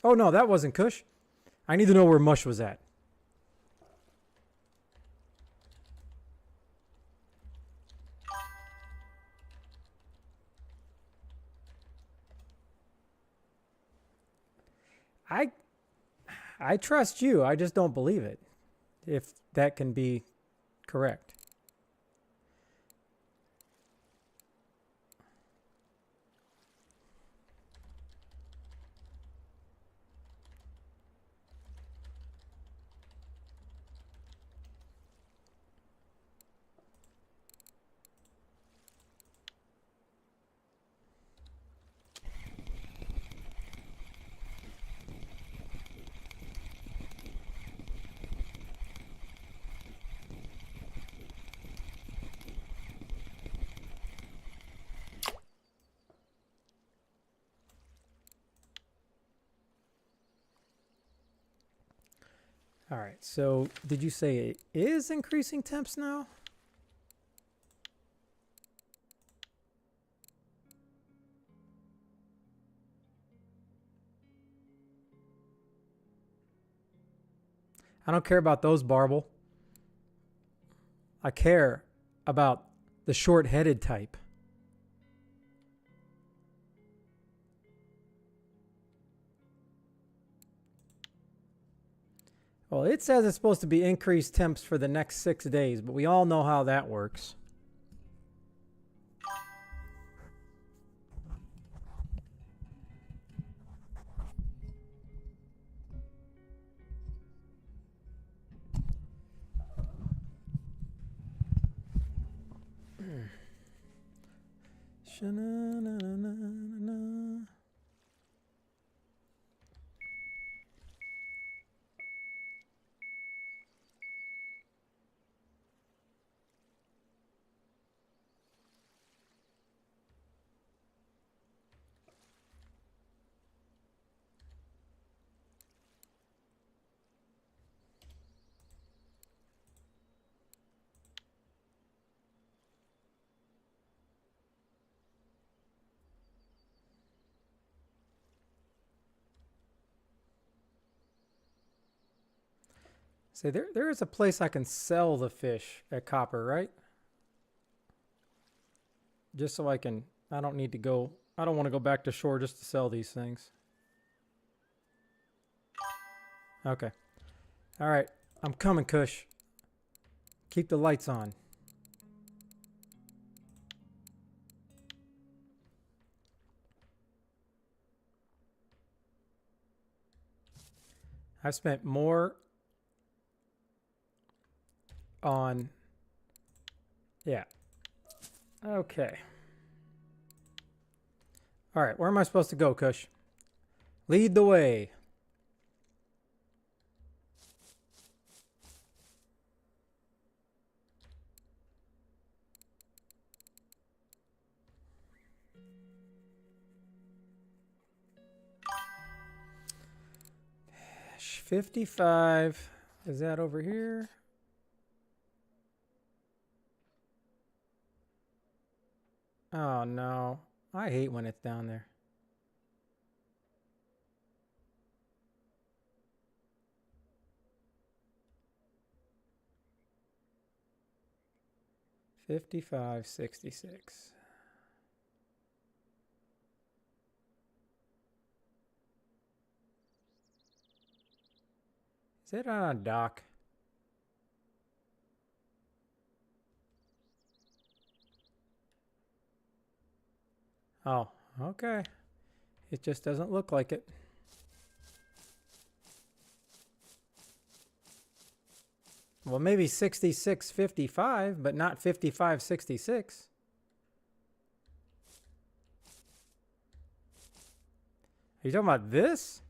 Oh no, that wasn't Kush. I need to know where Mush was at. I trust you. I just don't believe it. If that can be correct. All right, so did you say it is increasing temps now? I don't care about those, Barble. I care about the short-headed type. Well, it says it's supposed to be increased temps for the next 6 days, but we all know how that works. Sha-na-na-na-na-na. 'Say there is a place I can sell the fish at Copper, right? Just so I don't need to go, I don't want to go back to shore just to sell these things. Okay. All right, I'm coming, Kush. Keep the lights on. I've spent more on, yeah. Okay. All right, where am I supposed to go, Kush? Lead the way. Fish 55. Is that over here? Oh no, I hate when it's down there. $55.66. Sit on a dock. Oh, okay. It just doesn't look like it. Well, maybe 66.55, but not 55.66. Are you talking about this?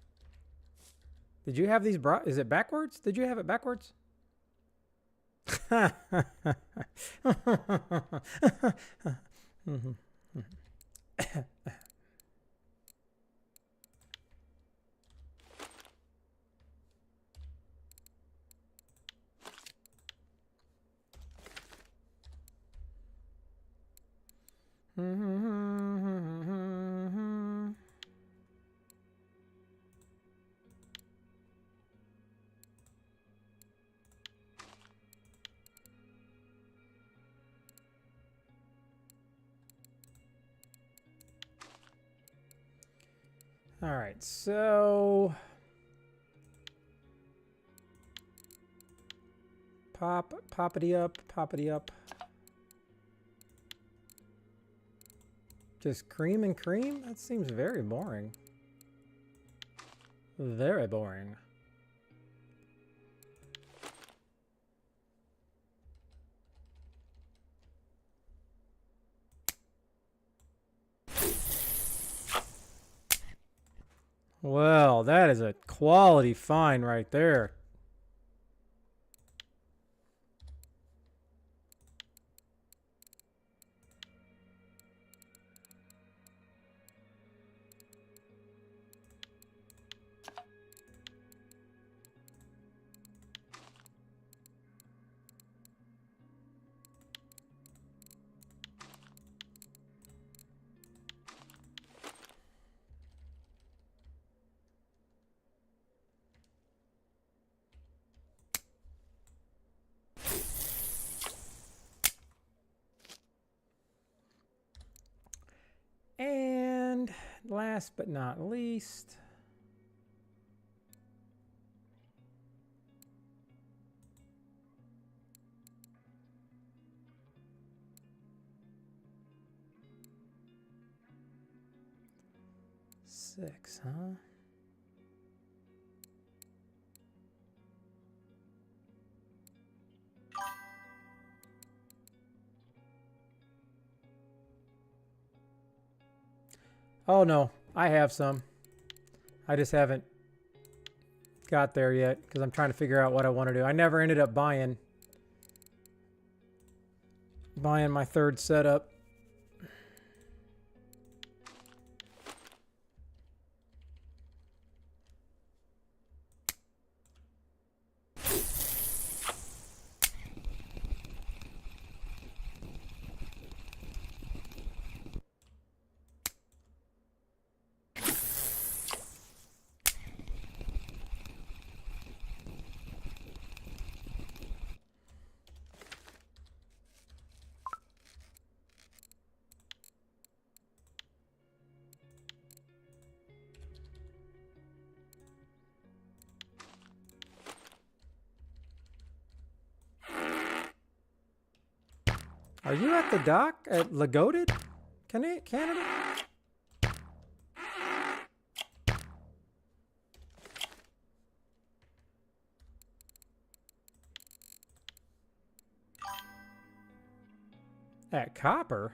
Did you have these is it backwards? Did you have it backwards? All right, so poppity up. Just cream and cream? That seems very boring. Very boring. Well, that is a quality find right there. And last but not least, six, huh? Oh no, I have some. I just haven't got there yet because I'm trying to figure out what I want to do. I never ended up buying my third setup. Are you at the dock at Lagoted, Canada? At Copper?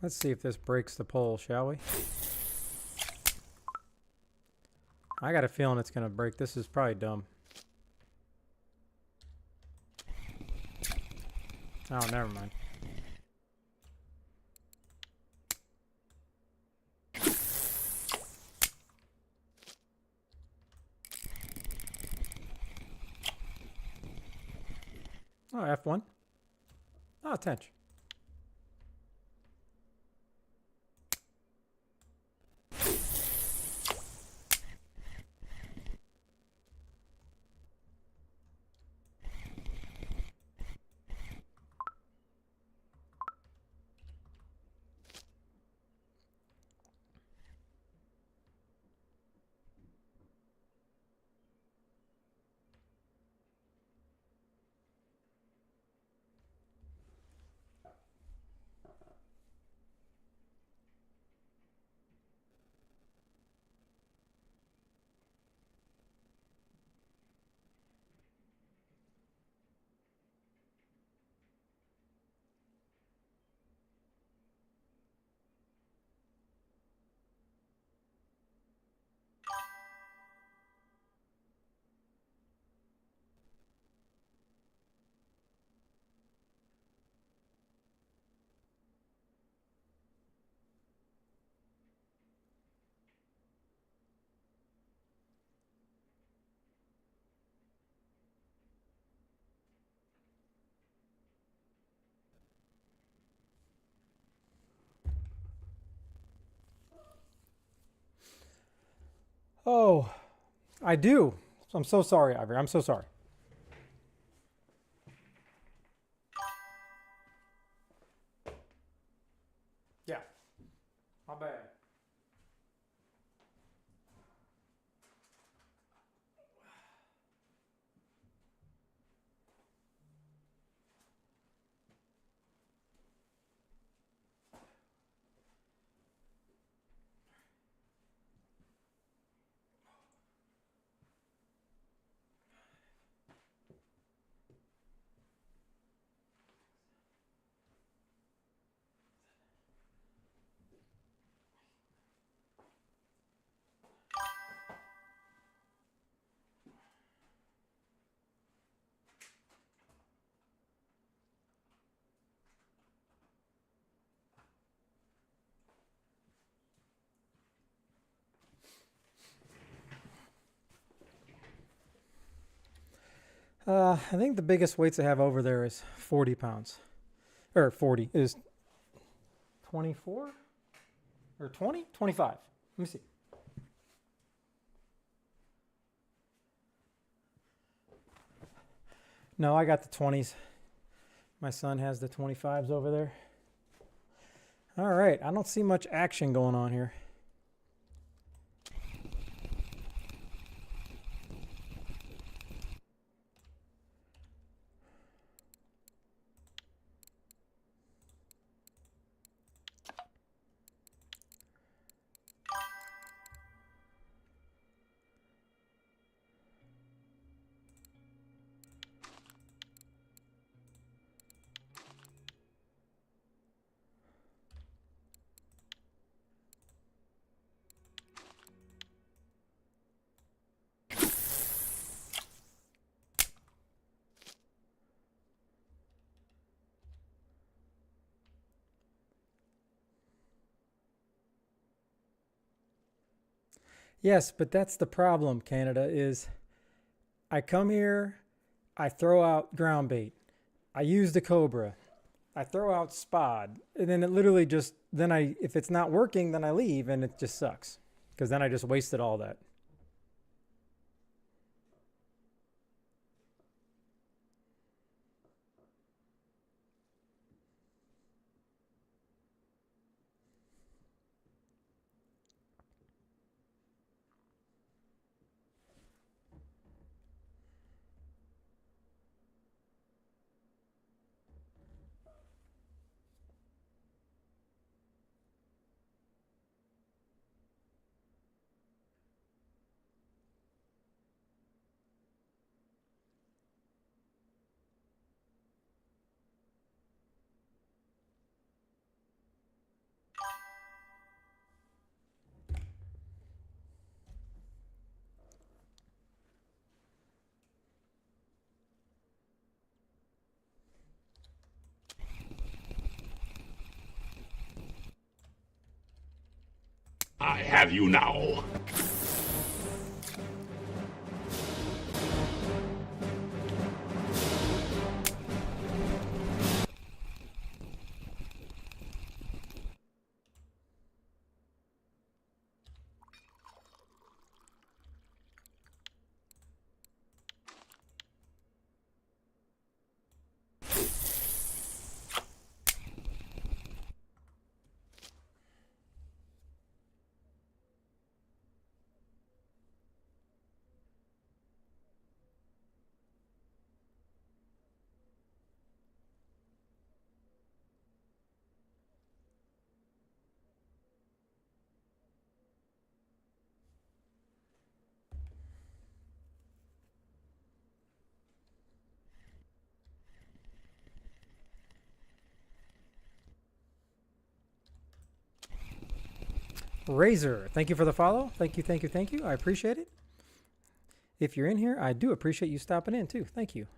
Let's see if this breaks the poll, shall we? I got a feeling it's going to break. This is probably dumb. Oh, never mind. Oh, F1. Oh, tench. Oh, I do. I'm so sorry, Ivory. I'm so sorry. Yeah, my bad. I think the biggest weights I have over there is 40 pounds. Or 40 is 24? Or 20? 25. Let me see. No, I got the 20s. My son has the 25s over there. All right, I don't see much action going on here. Yes, but that's the problem, Canada, is I come here, I throw out ground bait, I use the Cobra, I throw out Spod, and then it literally just, if it's not working, then I leave and it just sucks. Because then I just wasted all that. I have you now. Razor, thank you for the follow. Thank you, thank you, thank you. I appreciate it. If you're in here, I do appreciate you stopping in too. Thank you.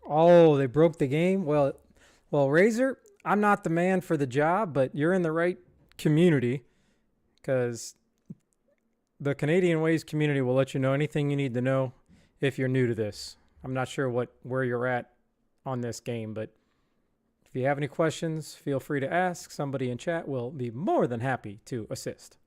Oh, they broke the game. Well, Razor, I'm not the man for the job, but you're in the right community because the Canadian Ways community will let you know anything you need to know if you're new to this. I'm not sure where you're at on this game, but if you have any questions, feel free to ask. Somebody in chat will be more than happy to assist.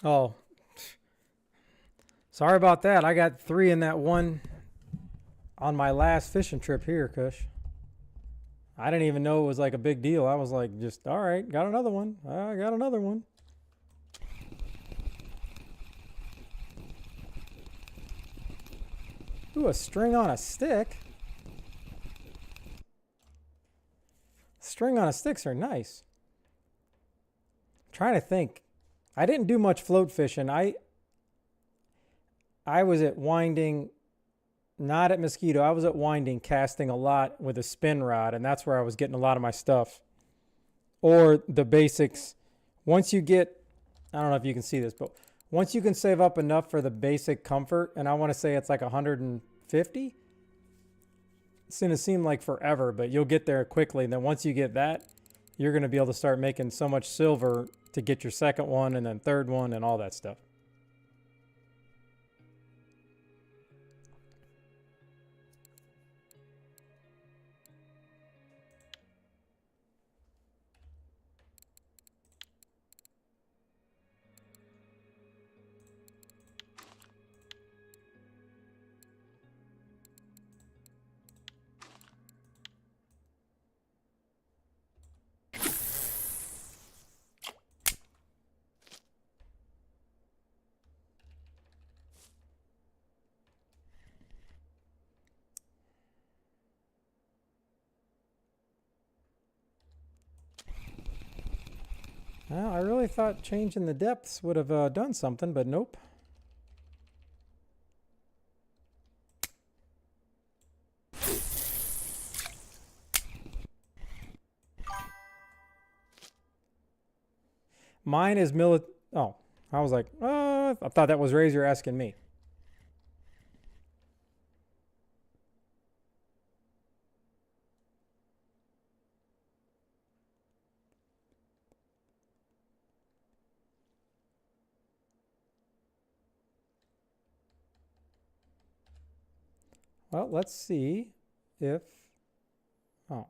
Oh, sorry about that. I got 3 in that one on my last fishing trip here, Kush. I didn't even know it was like a big deal. I was like, just, all right, got another one. I got another one. Ooh, a string on a stick. String on a sticks are nice. I'm trying to think. I didn't do much float fishing. I was at Winding, not at Mosquito. I was at Winding casting a lot with a spin rod, and that's where I was getting a lot of my stuff. Or the basics. Once you get, I don't know if you can see this, but once you can save up enough for the basic comfort, and I want to say it's like 150, it's going to seem like forever, but you'll get there quickly. And then once you get that, you're going to be able to start making so much silver to get your second one and then third one and all that stuff. Well, I really thought changing the depths would have done something, but nope. Mine is Oh, I was like, I thought that was Razor asking me. Well, let's see if... Oh.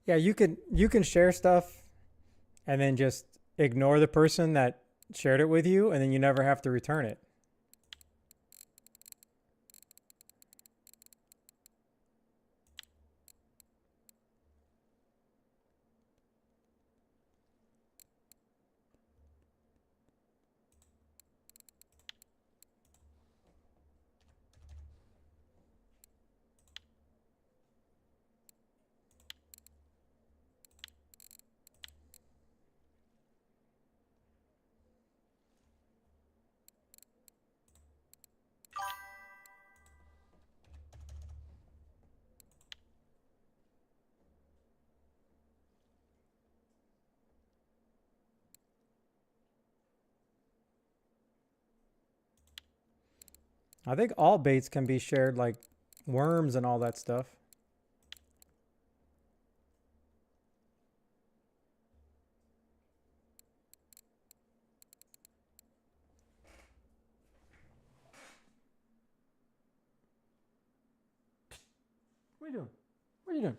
Yeah, you can share stuff and then just ignore the person that shared it with you, and then you never have to return it. I think all baits can be shared, like worms and all that stuff. What are you doing? What are you doing?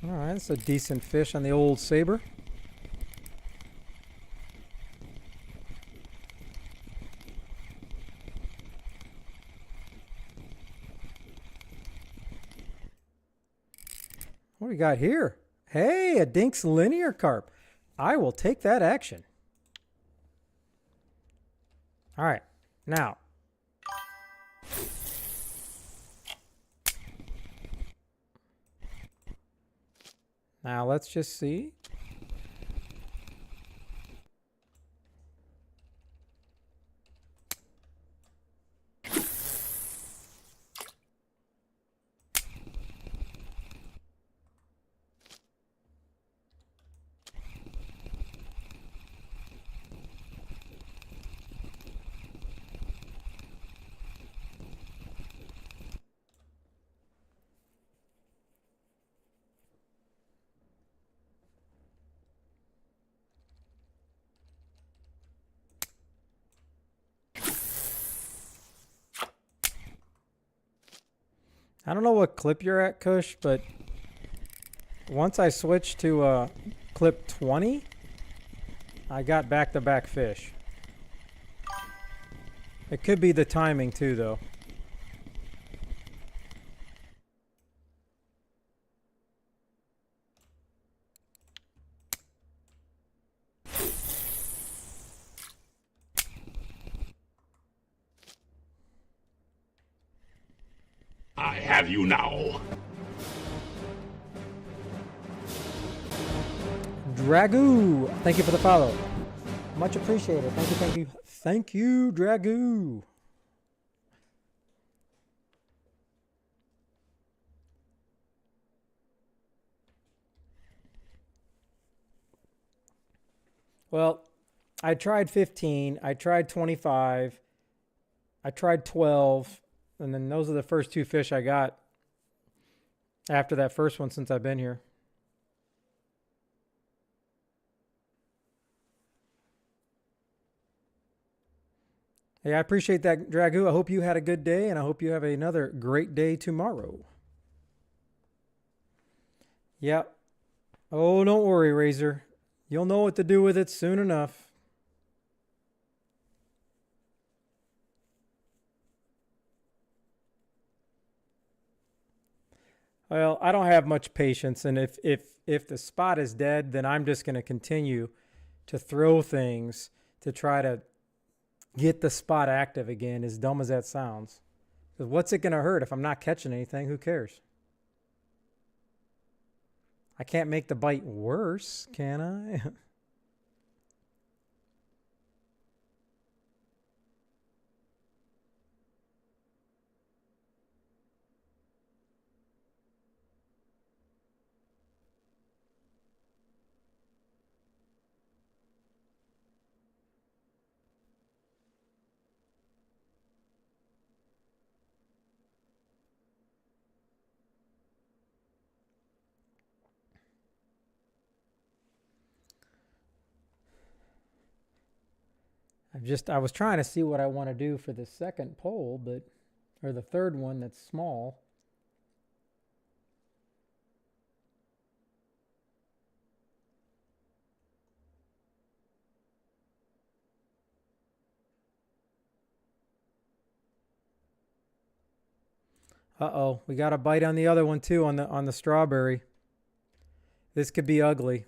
All right, it's a decent fish on the old Saber. What do we got here? Hey, a Dinks linear carp. I will take that action. All right, now. Now let's just see. I don't know what clip you're at, Kush, but once I switched to clip 20, I got back-to-back fish. It could be the timing too, though. I have you now. Dragoo, thank you for the follow. Much appreciated. Thank you, thank you. Thank you, Dragoo. Well, I tried 15, I tried 25, I tried 12, and then those are the first two fish I got after that first one since I've been here. Hey, I appreciate that, Dragoo. I hope you had a good day, and I hope you have another great day tomorrow. Yep. Oh, don't worry, Razor. You'll know what to do with it soon enough. Well, I don't have much patience, and if the spot is dead, then I'm just going to continue to throw things to try to get the spot active again, as dumb as that sounds. Because what's it going to hurt if I'm not catching anything? Who cares? I can't make the bite worse, can I? I was trying to see what I want to do for the second pole, or the third one that's small. Uh-oh, we got a bite on the other one too, on the strawberry. This could be ugly.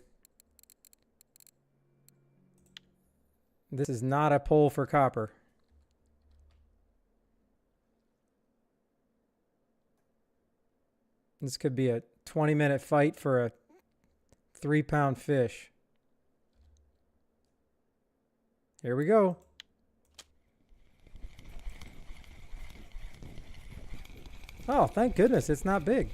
This is not a pole for copper. This could be a 20-minute fight for a 3-pound fish. Here we go. Oh, thank goodness it's not big.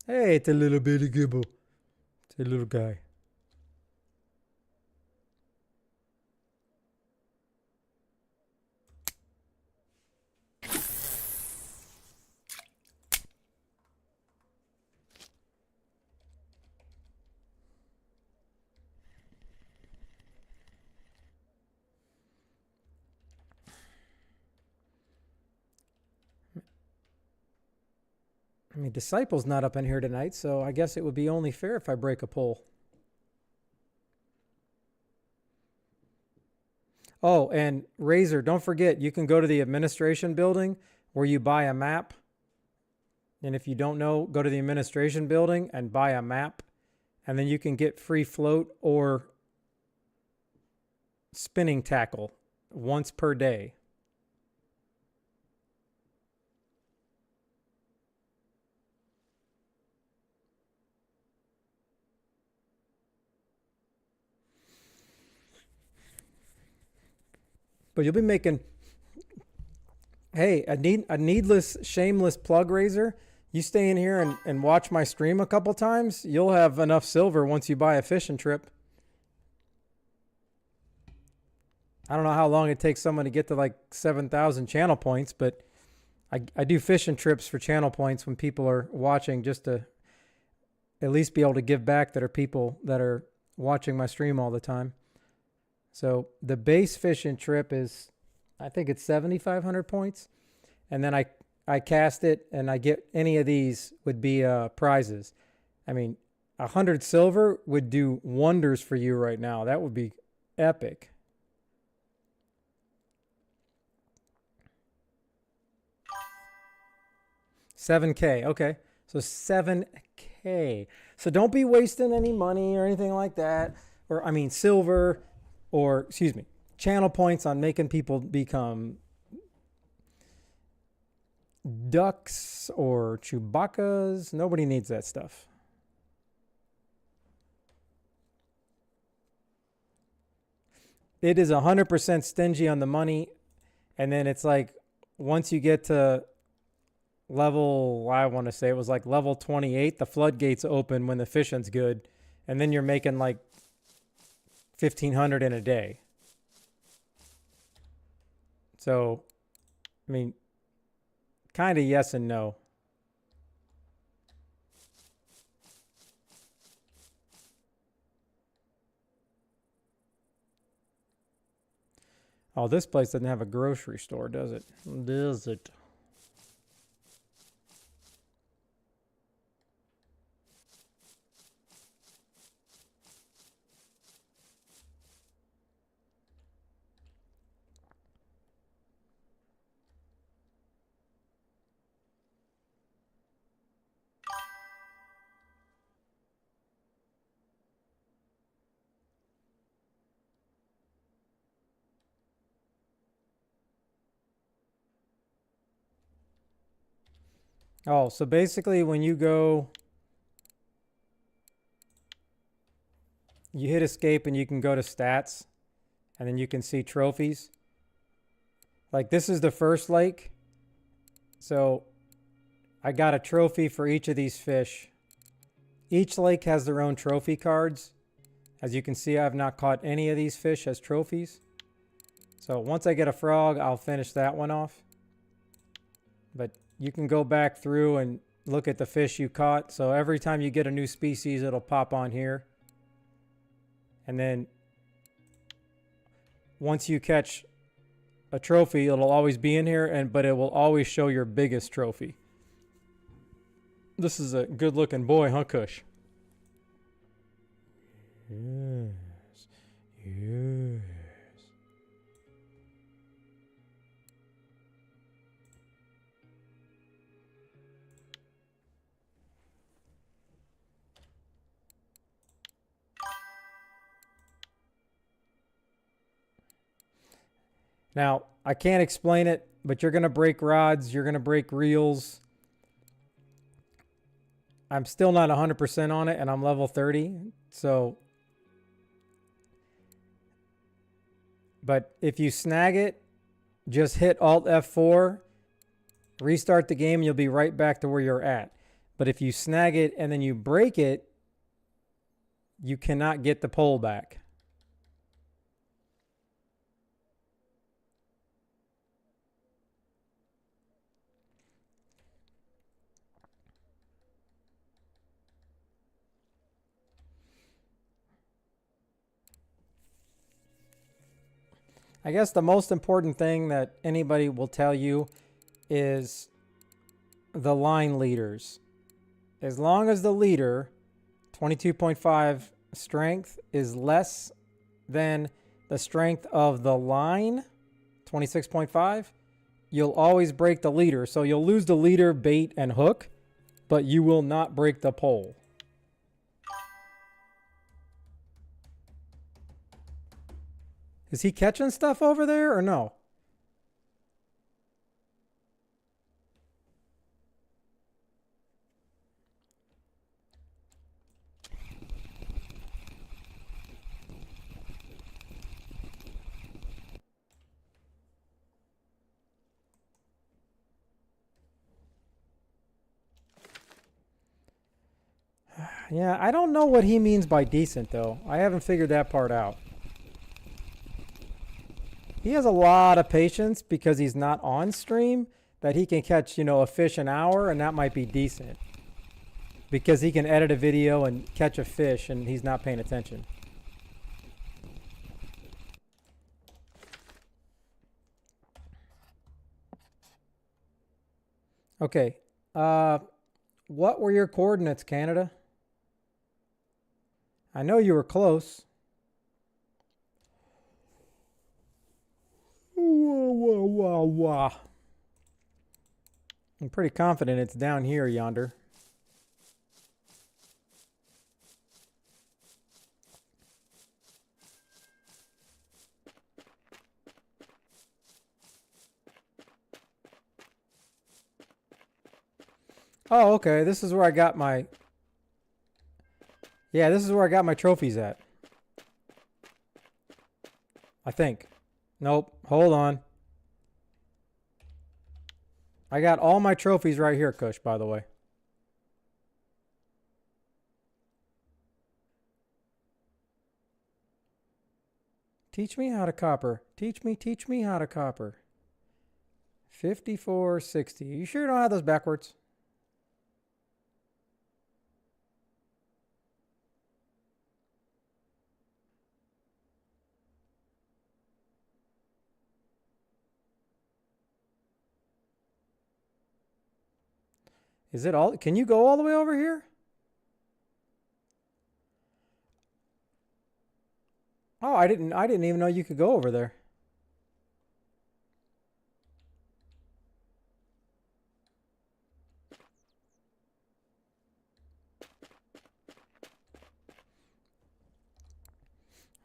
Hey, it's a little bitty gibble. It's a little guy. I mean, Disciple's not up in here tonight, so I guess it would be only fair if I break a pole. Oh, and Razor, don't forget, you can go to the administration building where you buy a map. And if you don't know, go to the administration building and buy a map. And then you can get free float or spinning tackle once per day. But you'll be making, hey, a needless, shameless plug, Razor. You stay in here and watch my stream a couple times, you'll have enough silver once you buy a fishing trip. I don't know how long it takes someone to get to like 7,000 channel points, but I do fishing trips for channel points when people are watching, just to at least be able to give back that are people that are watching my stream all the time. So the base fishing trip is, I think it's 7,500 points. And then I cast it and I get any of these would be prizes. I mean, 100 silver would do wonders for you right now. That would be epic. $7K. Okay. So $7K. So don't be wasting any money or anything like that. Or, I mean, silver. Or, excuse me, channel points on making people become ducks or Chewbacca's. Nobody needs that stuff. It is 100% stingy on the money. And then it's like, once you get to level, I want to say it was like level 28, the floodgates open when the fishing's good. And then you're making like 1,500 in a day. So, I mean, kind of yes and no. Oh, this place doesn't have a grocery store, does it? Does it? Oh, so basically when you go, you hit escape and you can go to stats and then you can see trophies. Like this is the first lake. So I got a trophy for each of these fish. Each lake has their own trophy cards. As you can see, I have not caught any of these fish as trophies. So once I get a frog, I'll finish that one off. But you can go back through and look at the fish you caught. So every time you get a new species, it'll pop on here. And then once you catch a trophy, it'll always be in here, but it will always show your biggest trophy. This is a good looking boy, huh, Kush? Yes. Yes. Now, I can't explain it, but you're going to break rods, you're going to break reels. I'm still not 100% on it, and I'm level 30. So, but if you snag it, just hit Alt F4, restart the game, and you'll be right back to where you're at. But if you snag it and then you break it, you cannot get the pole back. I guess the most important thing that anybody will tell you is the line leaders. As long as the leader, 22.5 strength, is less than the strength of the line, 26.5, you'll always break the leader. So you'll lose the leader, bait, and hook, but you will not break the pole. Is he catching stuff over there or no? Yeah, I don't know what he means by decent though. I haven't figured that part out. He has a lot of patience because he's not on stream, that he can catch, you know, a fish an hour, and that might be decent. Because he can edit a video and catch a fish and he's not paying attention. Okay. What were your coordinates, Canada? I know you were close. I'm pretty confident it's down here yonder. Oh, okay. This is where I got my... Yeah, this is where I got my trophies at. I think. Nope. Hold on. I got all my trophies right here, Kush, by the way. Teach me how to copper. Teach me how to copper. 5460. You sure you don't have those backwards? Is it all? Can you go all the way over here? Oh, I didn't even know you could go over there.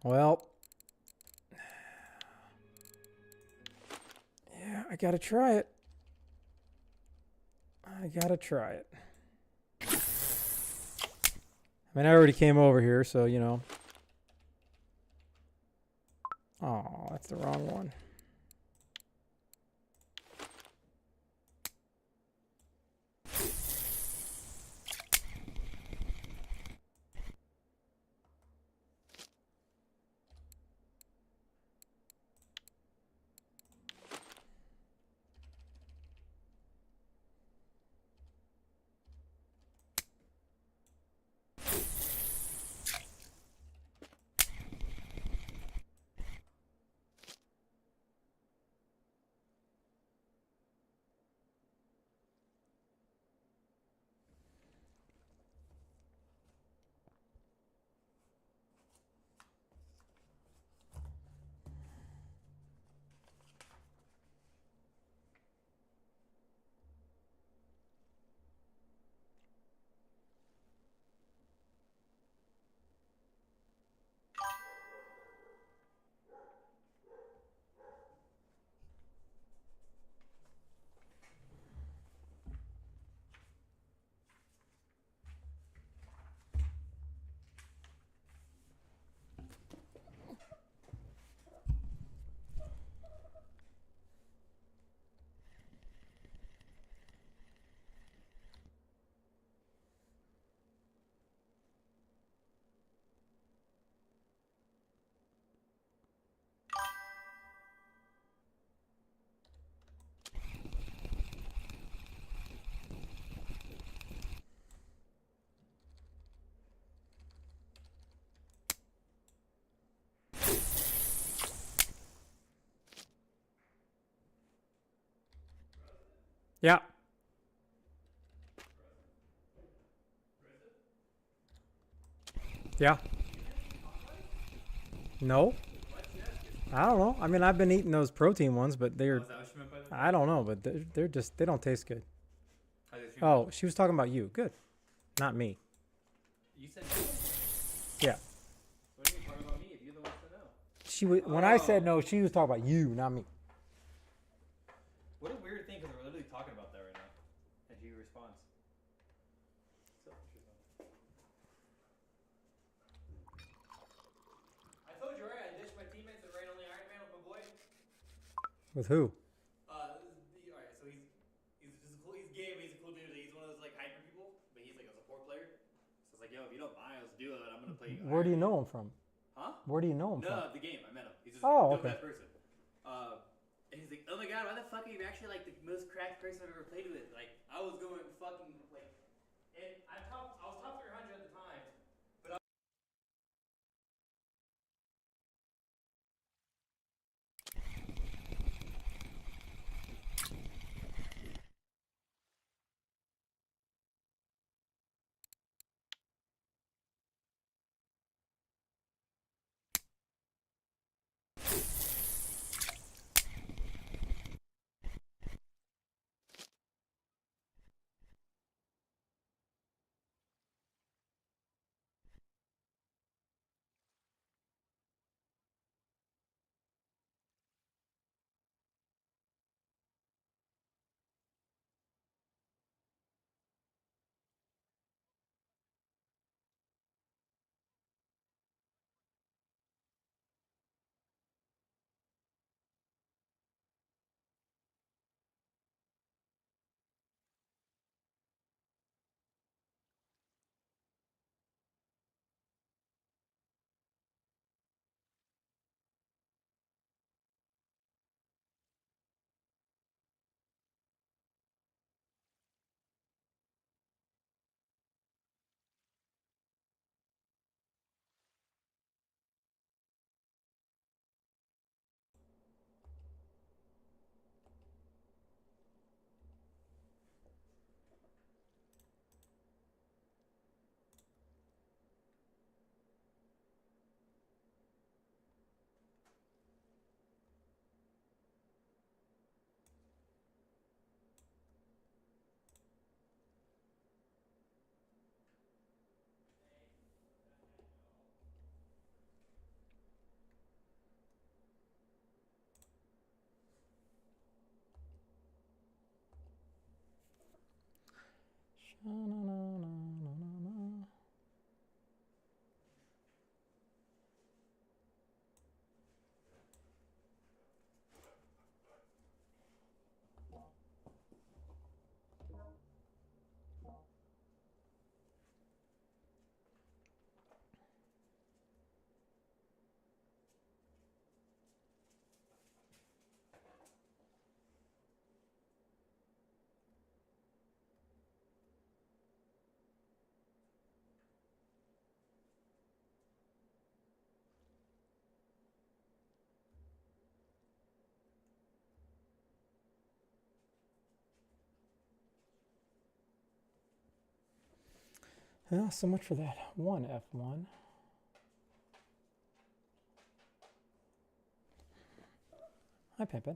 Well, yeah, I gotta try it. I gotta try it. I mean, I already came over here, so, you know. Oh, that's the wrong one. Yeah. Yeah. No. I don't know. I mean, I've been eating those protein ones, but they're... I don't know, but they're just... They don't taste good. Oh, she was talking about you. Good. Not me. You said Yeah. what are you talking about me if you're the one to know? She was, when I said no, she was talking about you, not me. What a weird thing because we're literally talking about that right now. And she responds. I told you right, I ditched my teammates and ran only Iron Man with my boy. With who? Alright, so he's gay, but he's a cool dude. He's one of those like hyper people, but he's like a support player. So it's like, yo, if you don't mind, let's do it. I'm gonna play. Where do you know him from? Huh? Where do you know him from? No, the game. I met him. He's just Oh, a okay. dope ass person. And he's like, oh my god, why the fuck are you actually like the most cracked person I've ever played with? Like, I was going fucking like, and I was top 300 at the time. Na, na, na, na, na, na, na. Well, so much for that one F1. Hi, Pimpin.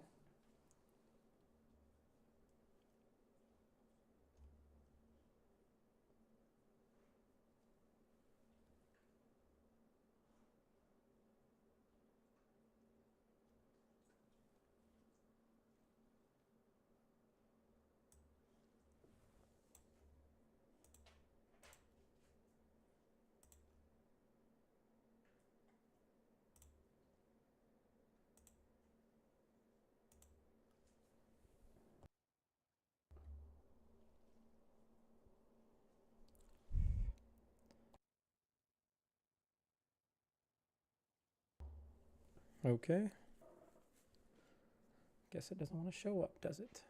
Okay. Guess it doesn't want to show up, does it?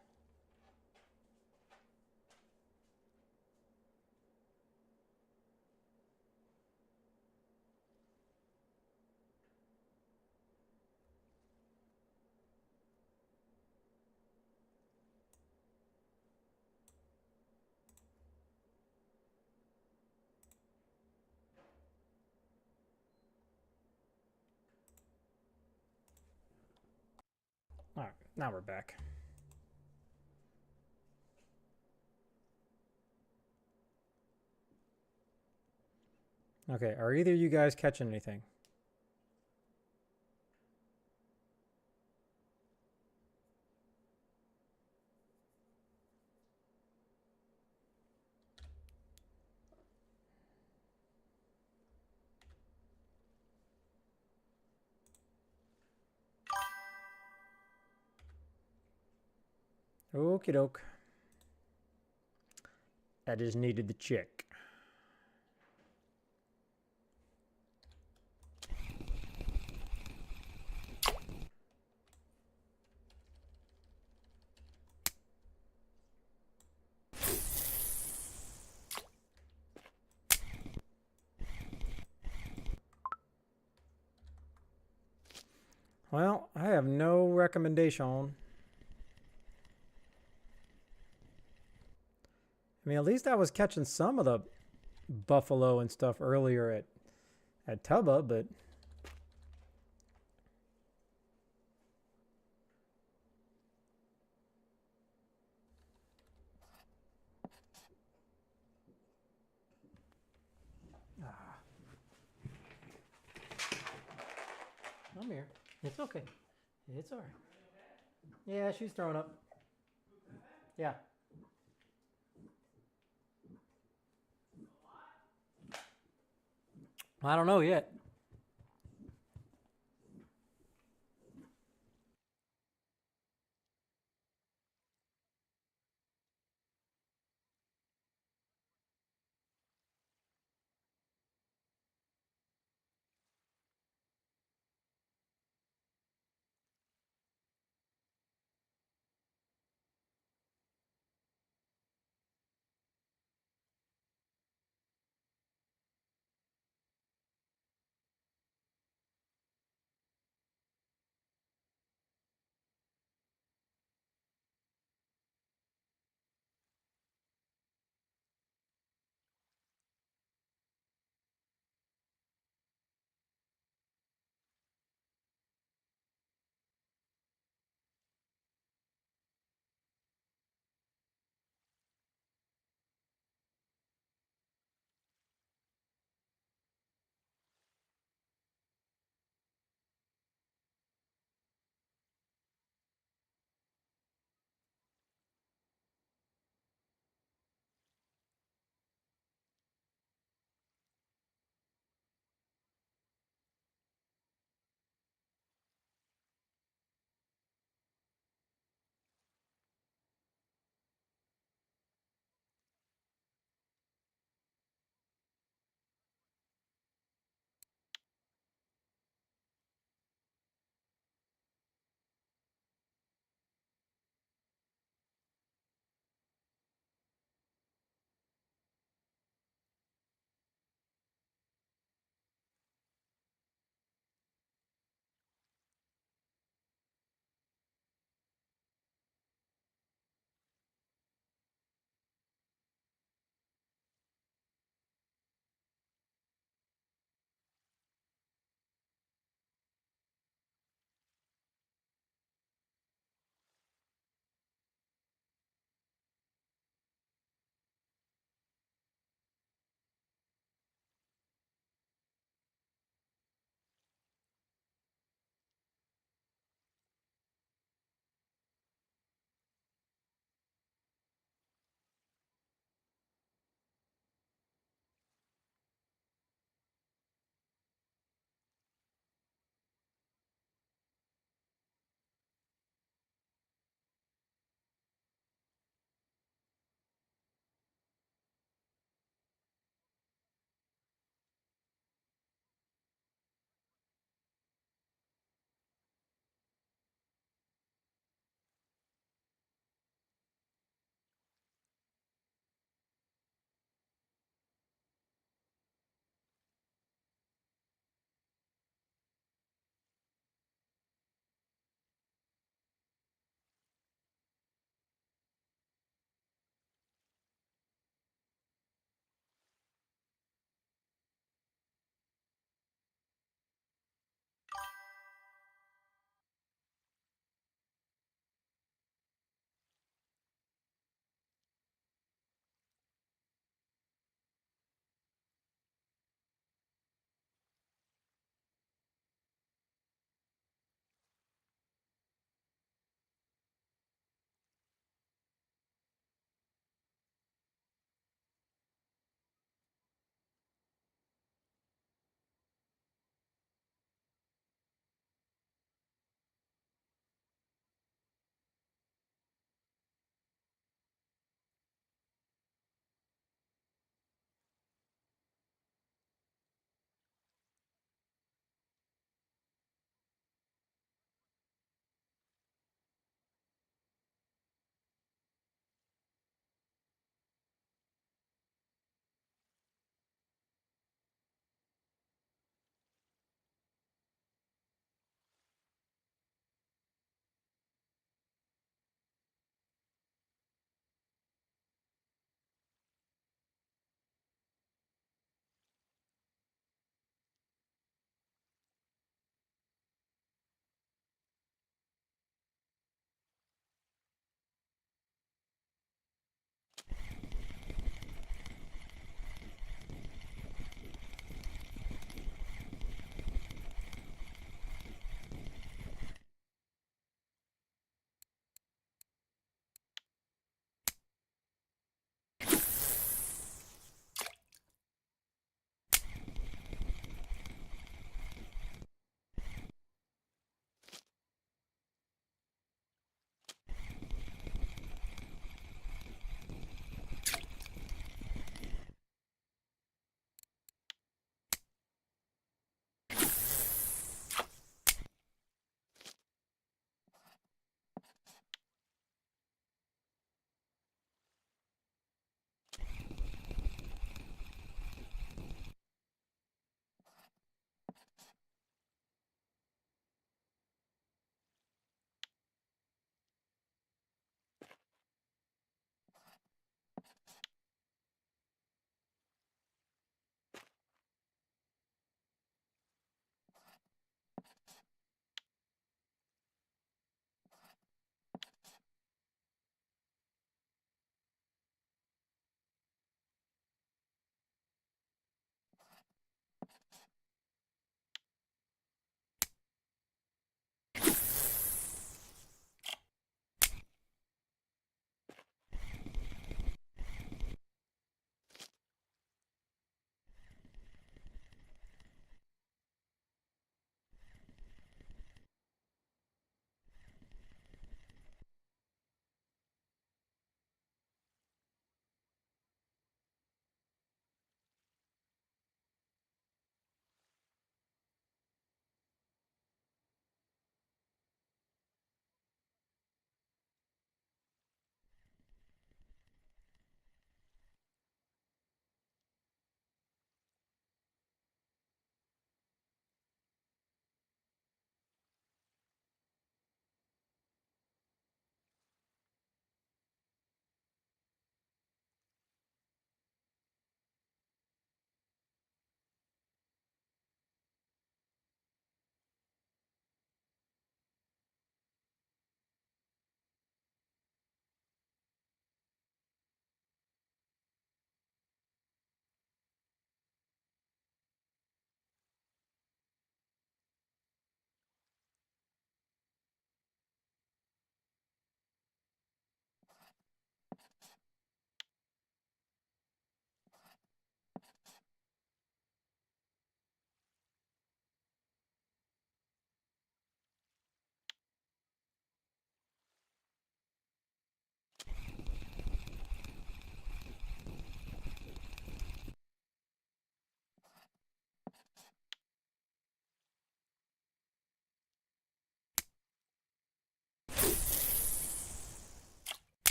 All right, now we're back. Okay, are either of you guys catching anything? Okie doke. I just needed to check. Well, I have no recommendation. I mean, at least I was catching some of the buffalo and stuff earlier at Tubba, but I'm here. It's okay. It's all right. Yeah, she's throwing up. Yeah. I don't know yet.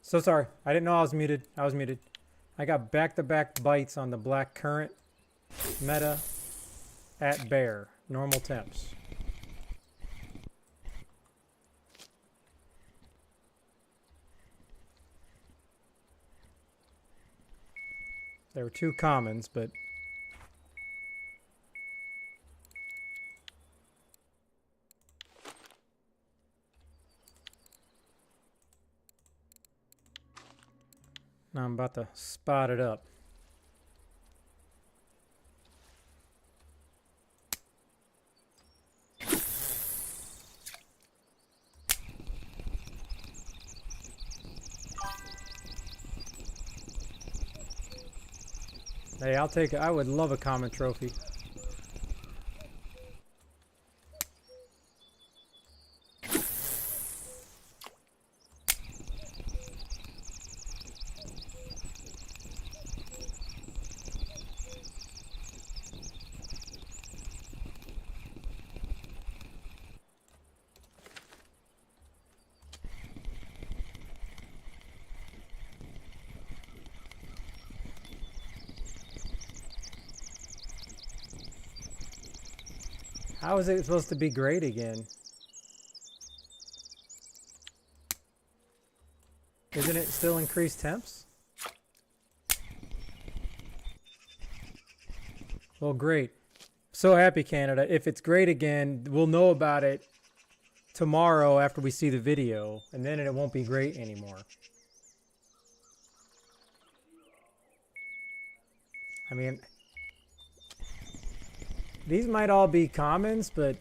So sorry. I didn't know I was muted. I was muted. I got back-to-back bites on the black current meta at bear. Normal temps. There were two commons, but now I'm about to spot it up. Hey, I'll take it. I would love a common trophy. How is it supposed to be great again? Isn't it still increased temps? Well, great. So happy, Canada. If it's great again, we'll know about it tomorrow after we see the video, and then it won't be great anymore. I mean, these might all be commons, but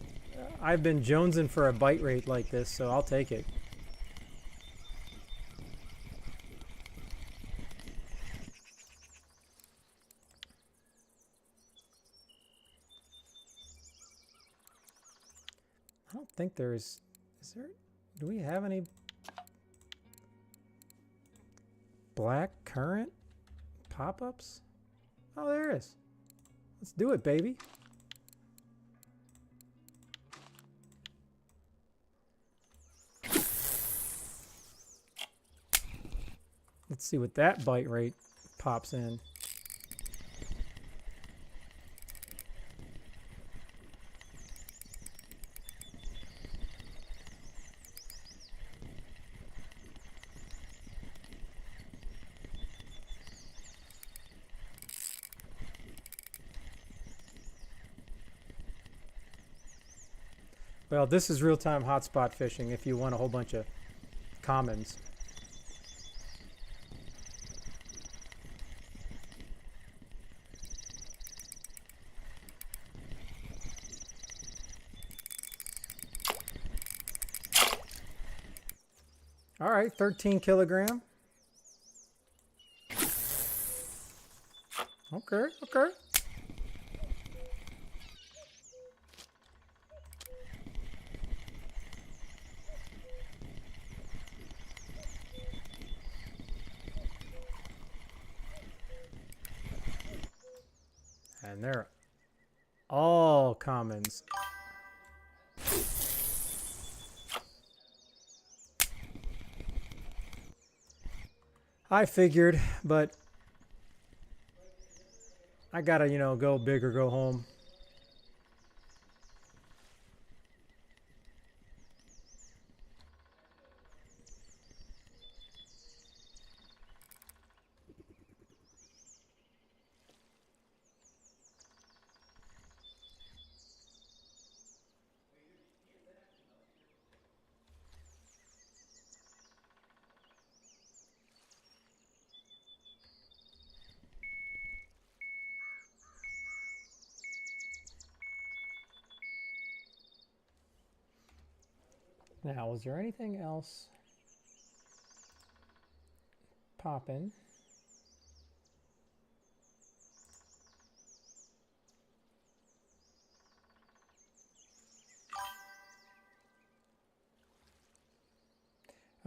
I've been jonesing for a bite rate like this, so I'll take it. I don't think is there, do we have any black current pop-ups? Oh, there is. Let's do it, baby. Let's see what that bite rate pops in. Well, this is real-time hotspot fishing if you want a whole bunch of commons. All right, 13 kilogram. Okay, okay. And they're all commons. I figured, but I gotta, you know, go big or go home. Now, was there anything else popping?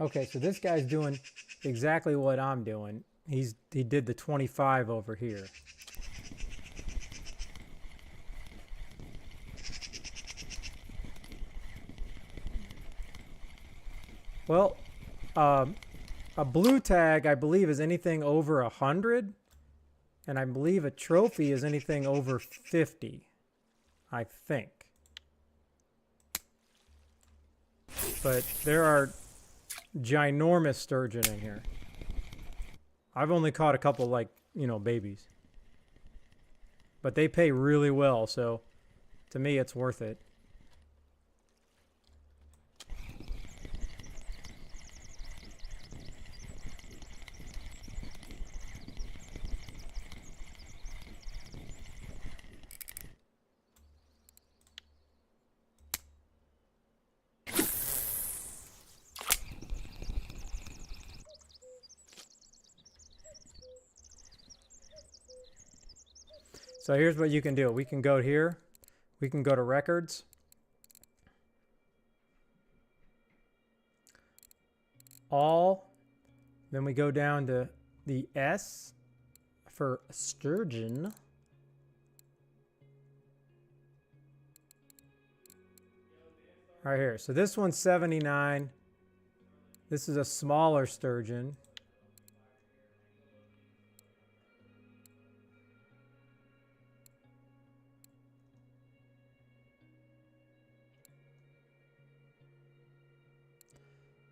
Okay, so this guy's doing exactly what I'm doing. He did the 25 over here. Well, a blue tag, I believe, is anything over 100. And I believe a trophy is anything over 50. I think. But there are ginormous sturgeon in here. I've only caught a couple, like, you know, babies. But they pay really well, so to me it's worth it. So here's what you can do. We can go here. We can go to records. All. Then we go down to the S for sturgeon. Right here. So this one's 79. This is a smaller sturgeon.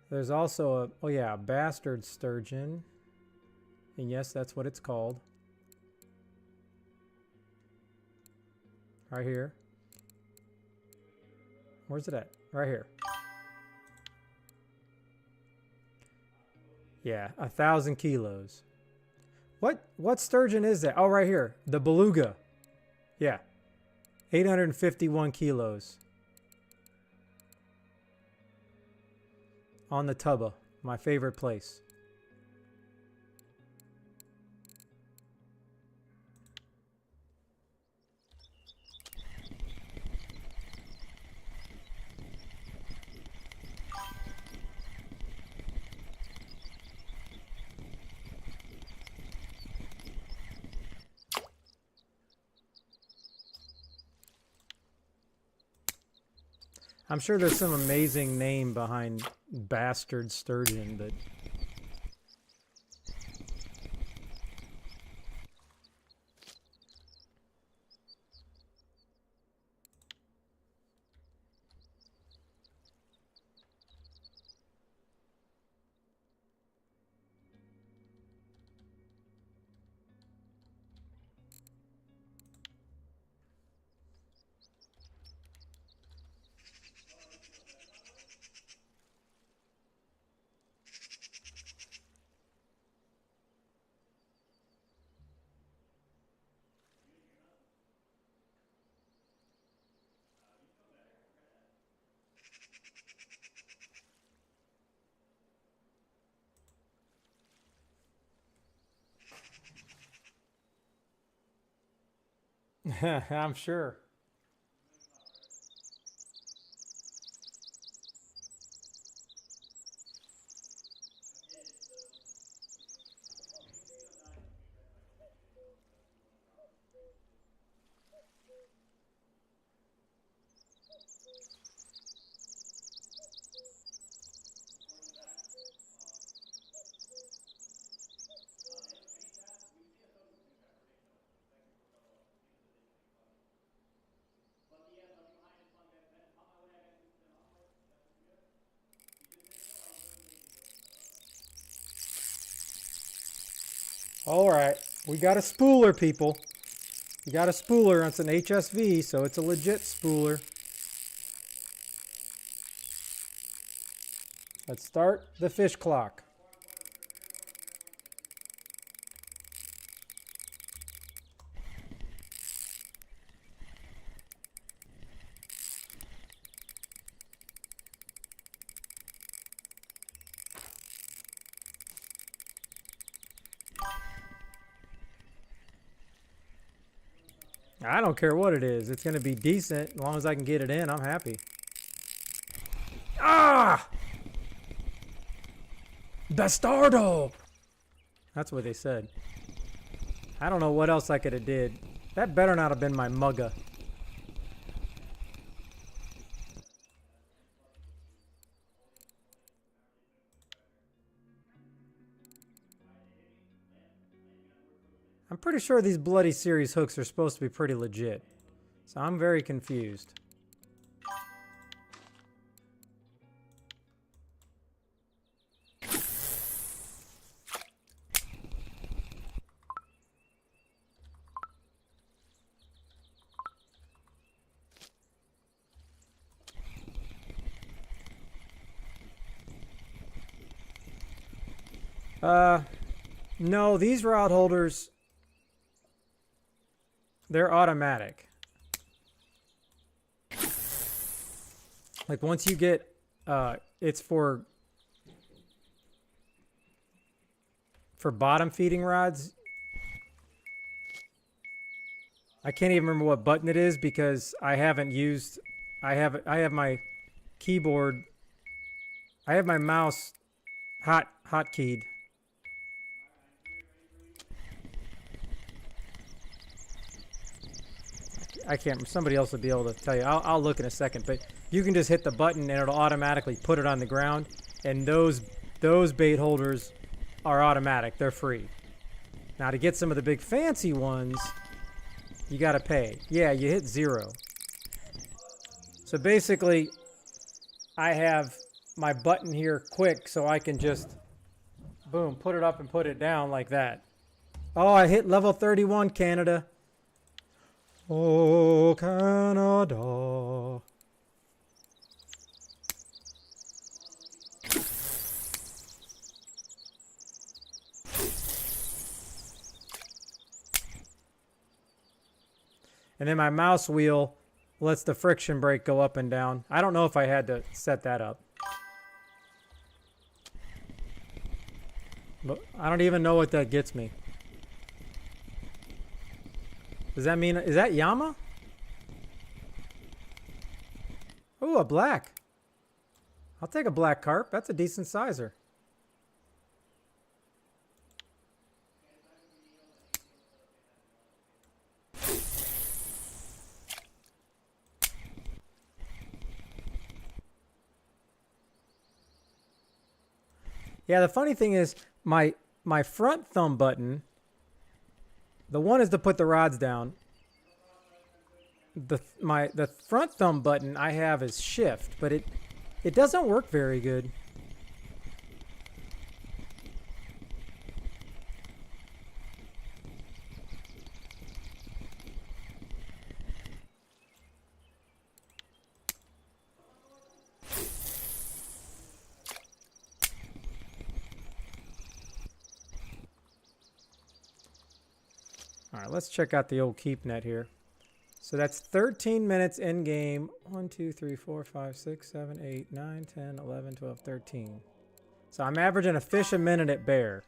There's also a, oh yeah, a bastard sturgeon. And yes, that's what it's called. Right here. Where's it at? Right here. Yeah, 1,000 kilos. What sturgeon is that? Oh, right here. The beluga. Yeah. 851 kilos. On the Tubba, my favorite place. I'm sure there's some amazing name behind bastard sturgeon, but I'm sure. All right, we got a spooler, people. We got a spooler. It's an HSV, so it's a legit spooler. Let's start the fish clock. I don't care what it is. It's going to be decent. As long as I can get it in, I'm happy. Ah! Bastardo! That's what they said. I don't know what else I could have did. That better not have been my mugga. I'm pretty sure these Bloody Series hooks are supposed to be pretty legit. So I'm very confused. No, these rod holders, they're automatic. Like once you get, it's for bottom feeding rods. I can't even remember what button it is because I haven't used, I have my keyboard, I have my mouse hotkeyed. I can't. Somebody else will be able to tell you. I'll look in a second, but you can just hit the button and it'll automatically put it on the ground. And those bait holders are automatic. They're free. Now to get some of the big fancy ones, you gotta pay. Yeah, you hit 0. So basically, I have my button here quick, so I can just boom, put it up and put it down like that. Oh, I hit level 31, Canada. Oh, Canada. And then my mouse wheel lets the friction brake go up and down. I don't know if I had to set that up. But I don't even know what that gets me. Does that mean, is that Yama? Ooh, a black. I'll take a black carp. That's a decent sizer. Yeah, the funny thing is my front thumb button, the one is to put the rods down. The front thumb button I have is shift, but it doesn't work very good. All right, let's check out the old keep net here. So that's 13 minutes in game. 1, 2, 3, 4, 5, 6, 7, 8, 9, 10, 11, 12, 13. So I'm averaging a fish a minute at bear.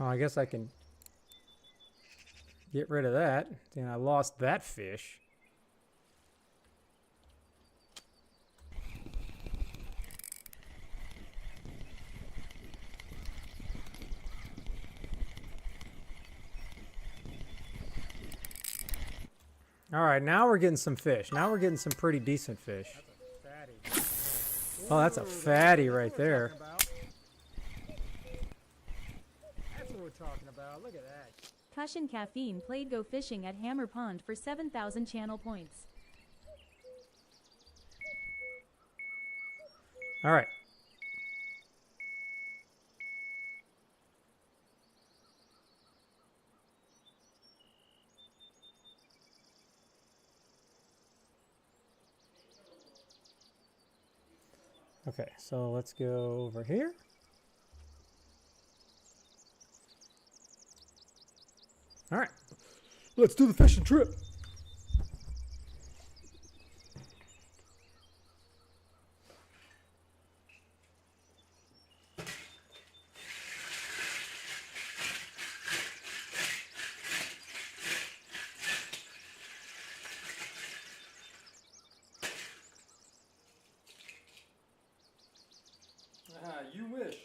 Oh, I guess I can get rid of that. And I lost that fish. All right, now we're getting some fish. Now we're getting some pretty decent fish. Oh, that's a fatty right there. Talking about. Look at that. Cushion Caffeine played Go Fishing at Hammer Pond for 7,000 channel points. All right. Okay, so let's go over here. All right, let's do the fishing trip. You wish.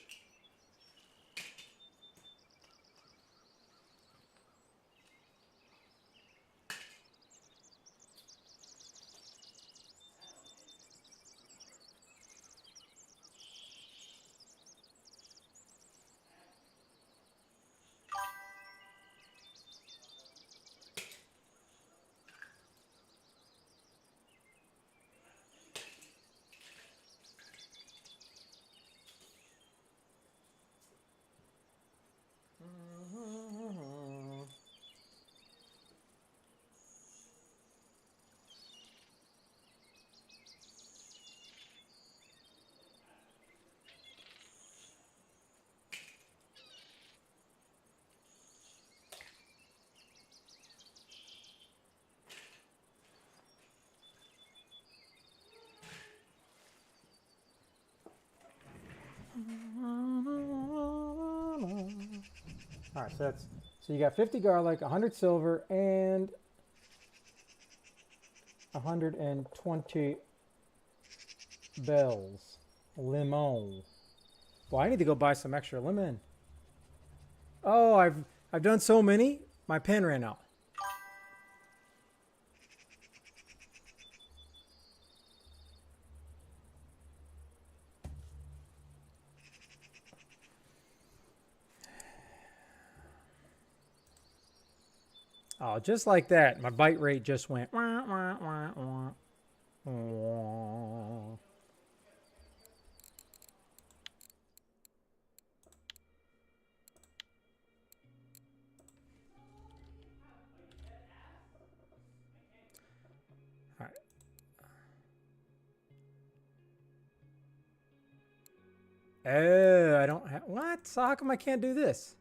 All right, so you got 50 garlic, 100 silver, and 120 bells. Limon. Well, I need to go buy some extra lemon. Oh, I've done so many. My pen ran out. Oh, just like that, my bite rate just went. Wah, wah, wah, wah, wah. All right. Oh, I don't have what? So how come I can't do this?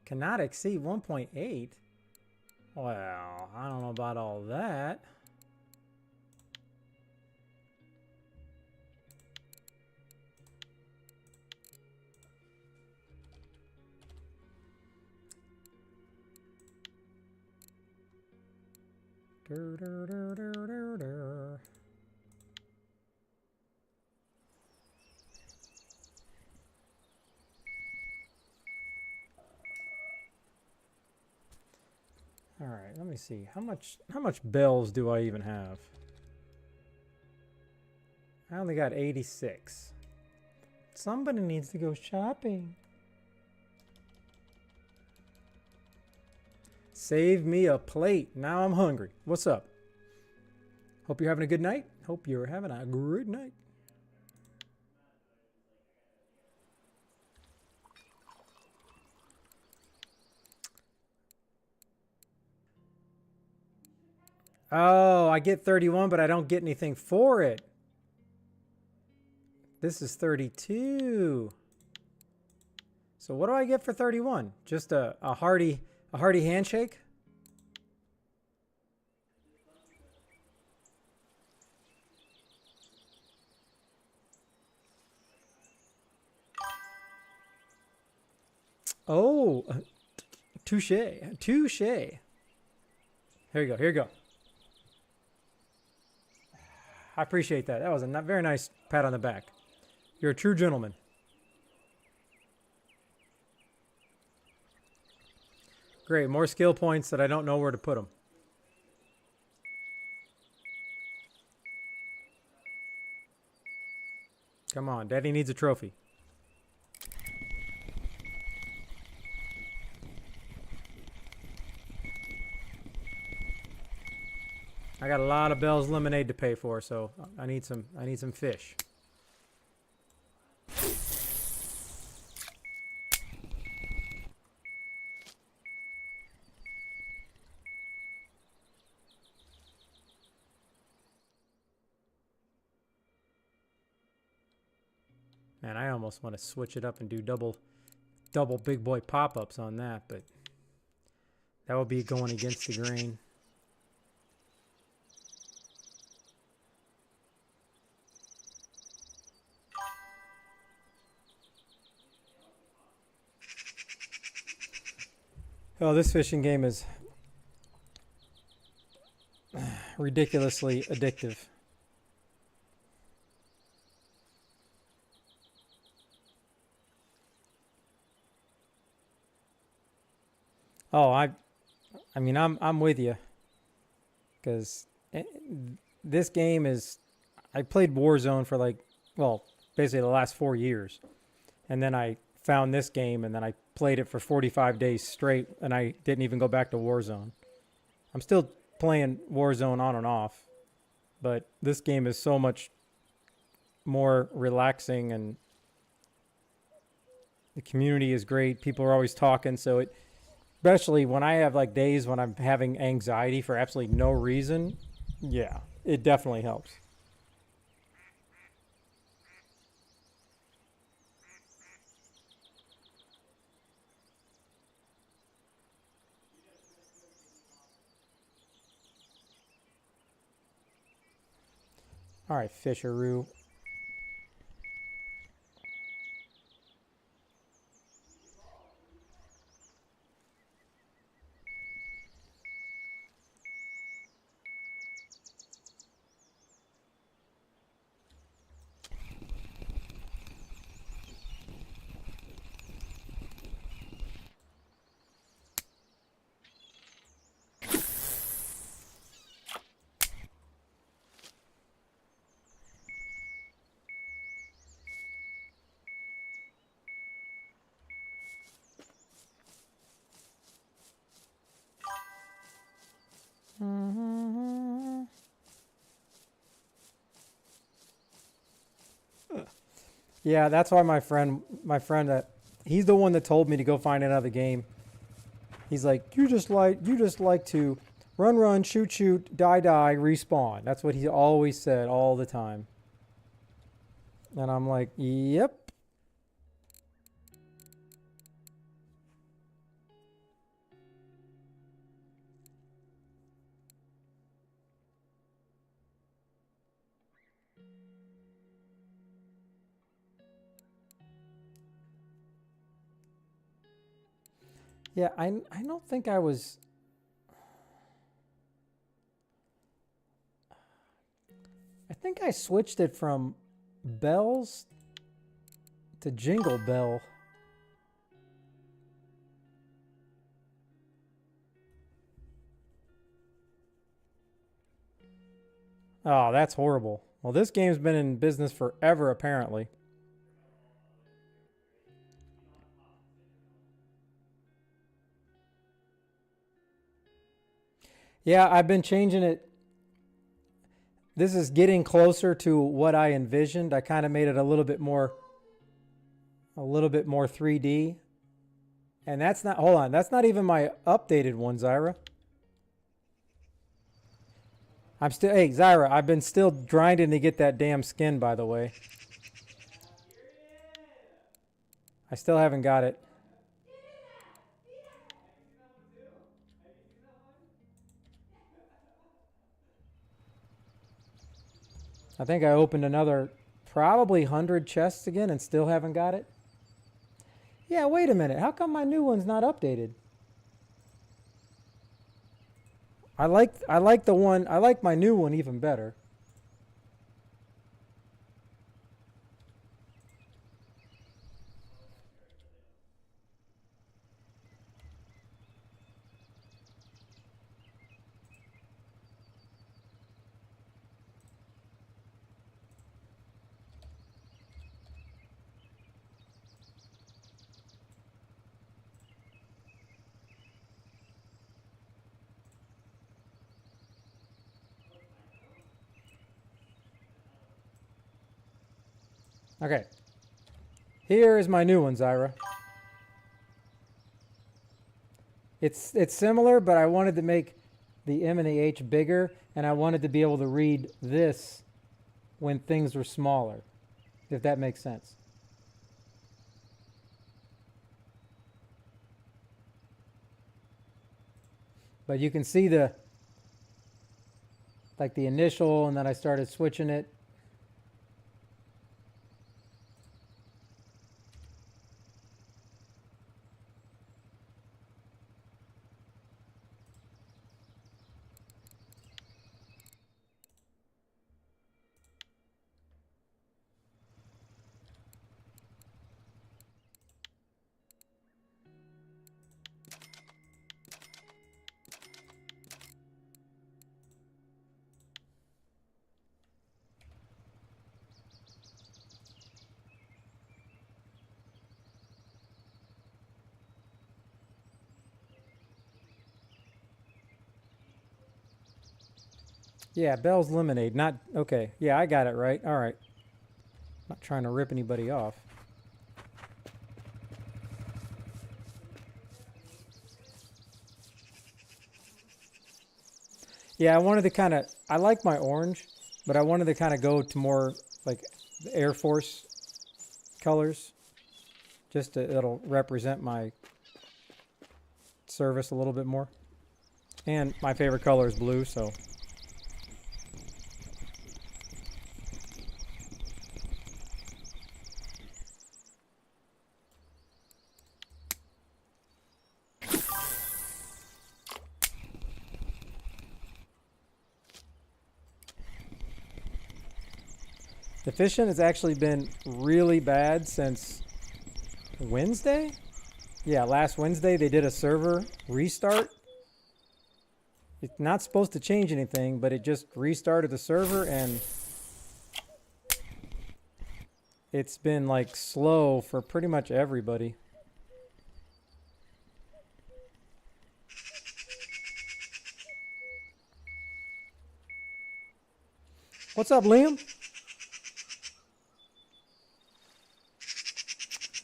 Cannot exceed 1.8. Well, I don't know about all that. Dur, dur, dur, dur, dur, dur. All right, let me see. How much bells do I even have? I only got 86. Somebody needs to go shopping. Save me a plate. Now I'm hungry. What's up? Hope you're having a good night. Hope you're having a great night. Oh, I get 31, but I don't get anything for it. This is 32. So what do I get for 31? Just a hearty handshake? Oh, touche. Touche. Here you go. Here you go. I appreciate that. That was a very nice pat on the back. You're a true gentleman. Great. More skill points that I don't know where to put them. Come on. Daddy needs a trophy. I got a lot of Bell's lemonade to pay for, so I need some fish. Man, I almost want to switch it up and do double big boy pop-ups on that, but that would be going against the grain. Oh, this fishing game is ridiculously addictive. Oh, I mean, I'm with you, because this game is. I played Warzone for basically the last 4 years, and then I found this game, and then I played it for 45 days straight, and I didn't even go back to Warzone. I'm still playing Warzone on and off, but this game is so much more relaxing, and the community is great. People are always talking, so it, especially when I have like days when I'm having anxiety for absolutely no reason, yeah, it definitely helps. All right, Fisheroo. Yeah, that's why my friend, he's the one that told me to go find another game. He's like, you just like to run, shoot, die, respawn. That's what he always said all the time. And I'm like, yep. Yeah, I don't think I was. I think I switched it from bells to Jingle Bell. Oh, that's horrible. Well, this game's been in business forever, apparently. Yeah, I've been changing it. This is getting closer to what I envisioned. I kind of made it a little bit more 3D. And that's not, hold on, that's not even my updated one, Zyra. I'm still, hey, Zyra, I've been still grinding to get that damn skin, by the way. I still haven't got it. I think I opened another probably 100 chests again and still haven't got it. Yeah, wait a minute. How come my new one's not updated? I like my new one even better. Okay. Here is my new one, Zyra. It's similar, but I wanted to make the M and the H bigger, and I wanted to be able to read this when things were smaller, if that makes sense. But you can see the initial, and then I started switching it. Yeah, Bell's Lemonade. Not, okay. Yeah, I got it right. All right. Not trying to rip anybody off. Yeah, I wanted to kind of, I like my orange, but I wanted to kind of go to more like the Air Force colors. Just to, it'll represent my service a little bit more. And my favorite color is blue, so. The fishing has actually been really bad since Wednesday? Yeah, last Wednesday they did a server restart. It's not supposed to change anything, but it just restarted the server and it's been like slow for pretty much everybody. What's up, Liam?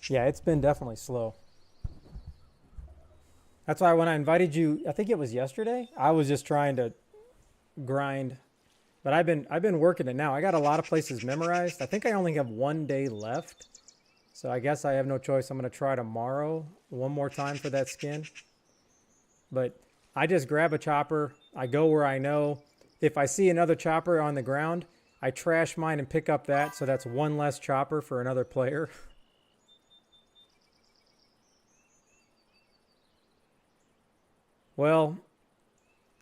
Yeah, it's been definitely slow. That's why when I invited you, I think it was yesterday, I was just trying to grind. But I've been working it now. I got a lot of places memorized. I think I only have 1 day left. So I guess I have no choice. I'm going to try tomorrow one more time for that skin. But I just grab a chopper. I go where I know. If I see another chopper on the ground, I trash mine and pick up that. So that's one less chopper for another player. Well,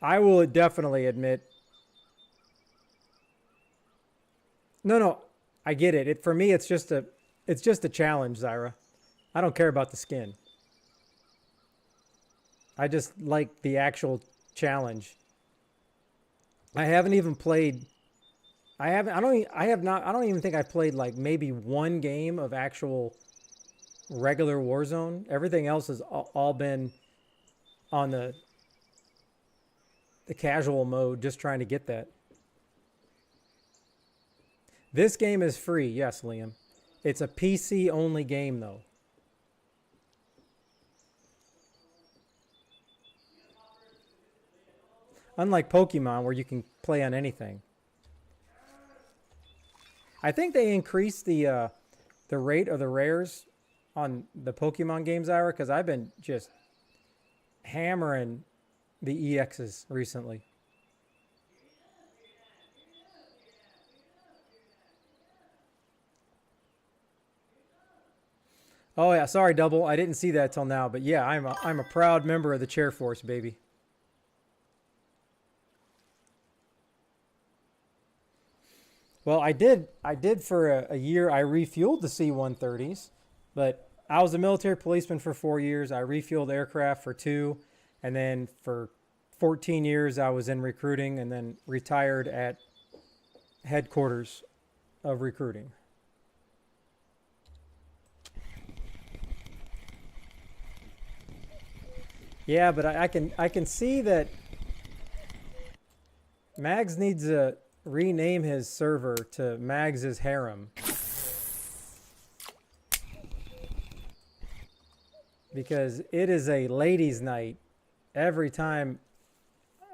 I will definitely admit. No, I get it. For me, it's just a challenge, Zyra. I don't care about the skin. I just like the actual challenge. I haven't even played. I don't even think I've played like maybe one game of actual regular Warzone. Everything else has all been on the casual mode, just trying to get that. This game is free, yes, Liam. It's a PC only game though. Unlike Pokemon where you can play on anything. I think they increased the rate of the rares on the Pokemon games, Ira, because I've been just hammering the EXs recently. Oh yeah, sorry, Double. I didn't see that till now, but yeah, I'm a proud member of the Chair Force, baby. Well, I did for a year. I refueled the C-130s, but I was a military policeman for 4 years. I refueled aircraft for 2, and then for 14 years I was in recruiting, and then retired at headquarters of recruiting. Yeah, but I can see that Mags needs to rename his server to Mags's Harem. Because it is a ladies' night every time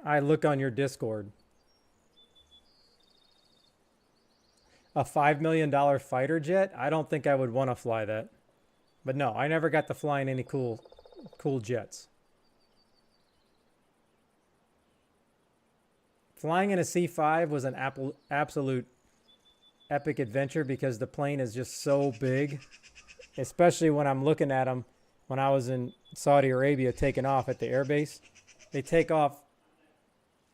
I look on your Discord. A $5 million fighter jet? I don't think I would want to fly that. But no, I never got to fly in any cool jets. Flying in a C5 was an absolute epic adventure because the plane is just so big, especially when I'm looking at them when I was in Saudi Arabia taking off at the airbase. They take off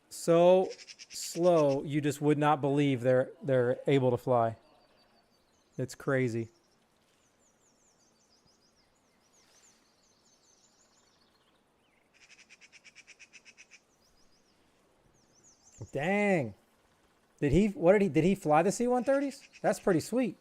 so slow you just would not believe they're able to fly. It's crazy. Dang. Did he fly the C-130s? That's pretty sweet.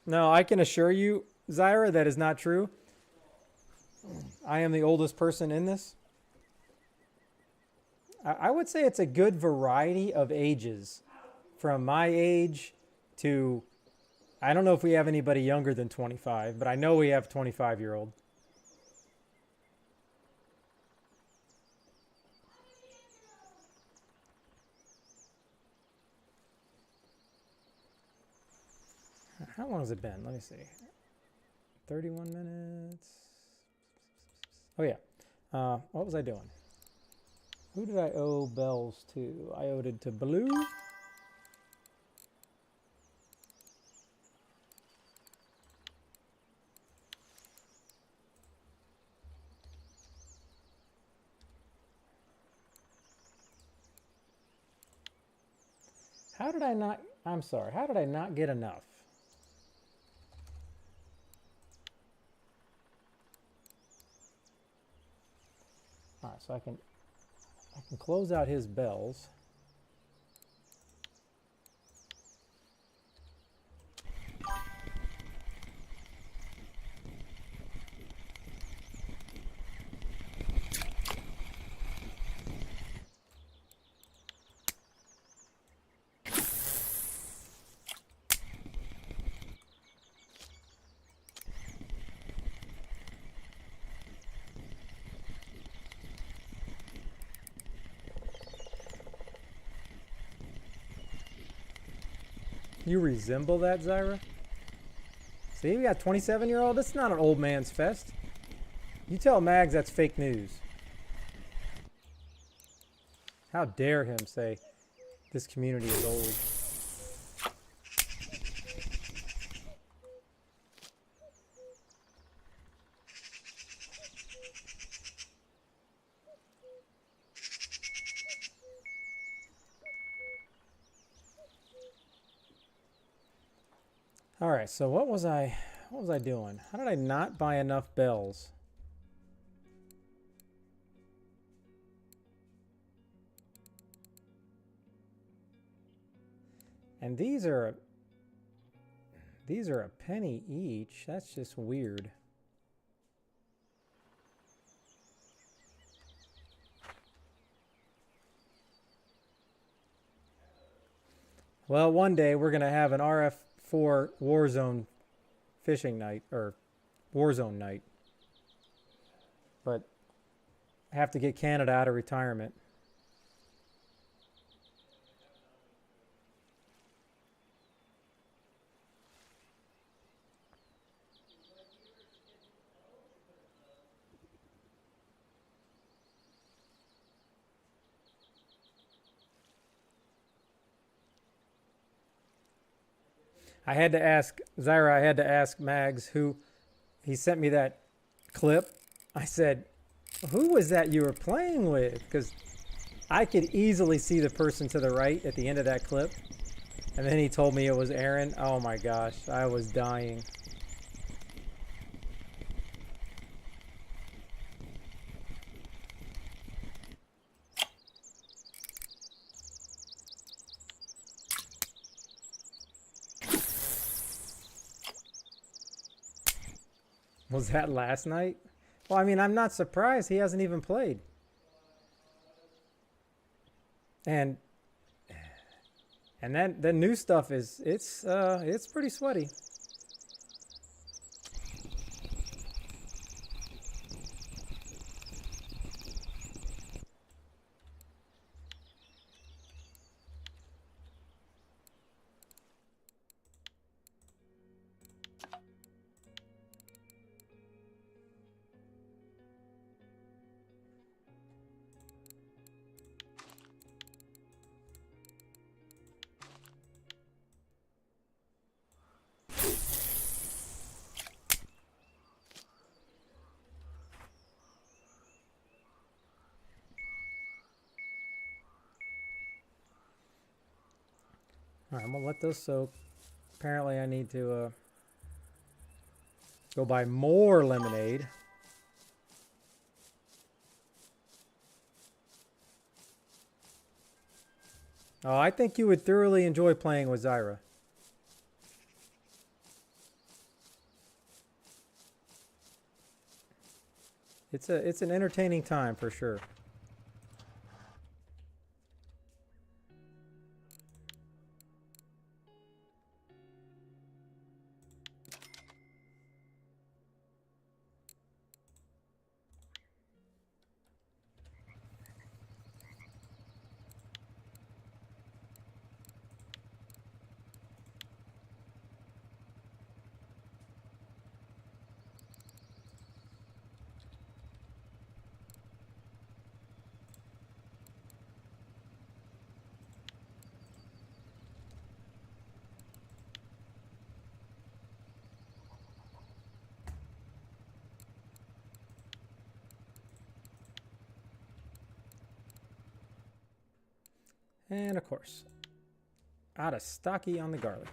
No, I can assure you, Zyra, that is not true. I am the oldest person in this. I would say it's a good variety of ages. From my age to, I don't know if we have anybody younger than 25, but I know we have 25-year-old. How long has it been? Let me see. 31 minutes. Oh, yeah. What was I doing? Who did I owe bells to? I owed it to Blue. How did I not, I'm sorry, how did I not get enough? All right, so I can close out his bells. You resemble that, Zyra? See, we got 27-year-old. That's not an old man's fest. You tell Mags that's fake news. How dare him say this community is old. All right, so what was I doing? How did I not buy enough bells? And these are a penny each. That's just weird. Well, one day we're going to have an RF4 Warzone fishing night, or Warzone night. But I have to get Canada out of retirement. I had to ask Zyra, I had to ask Mags who he sent me that clip. I said, who was that you were playing with? Because I could easily see the person to the right at the end of that clip. And then he told me it was Aaron. Oh my gosh, I was dying. Was that last night? Well, I mean, I'm not surprised he hasn't even played. And that the new stuff is it's pretty sweaty. All right, I'm gonna let those soak. Apparently I need to go buy more lemonade. Oh, I think you would thoroughly enjoy playing with Zyra. It's an entertaining time for sure. And of course, out of stocky on the garlic.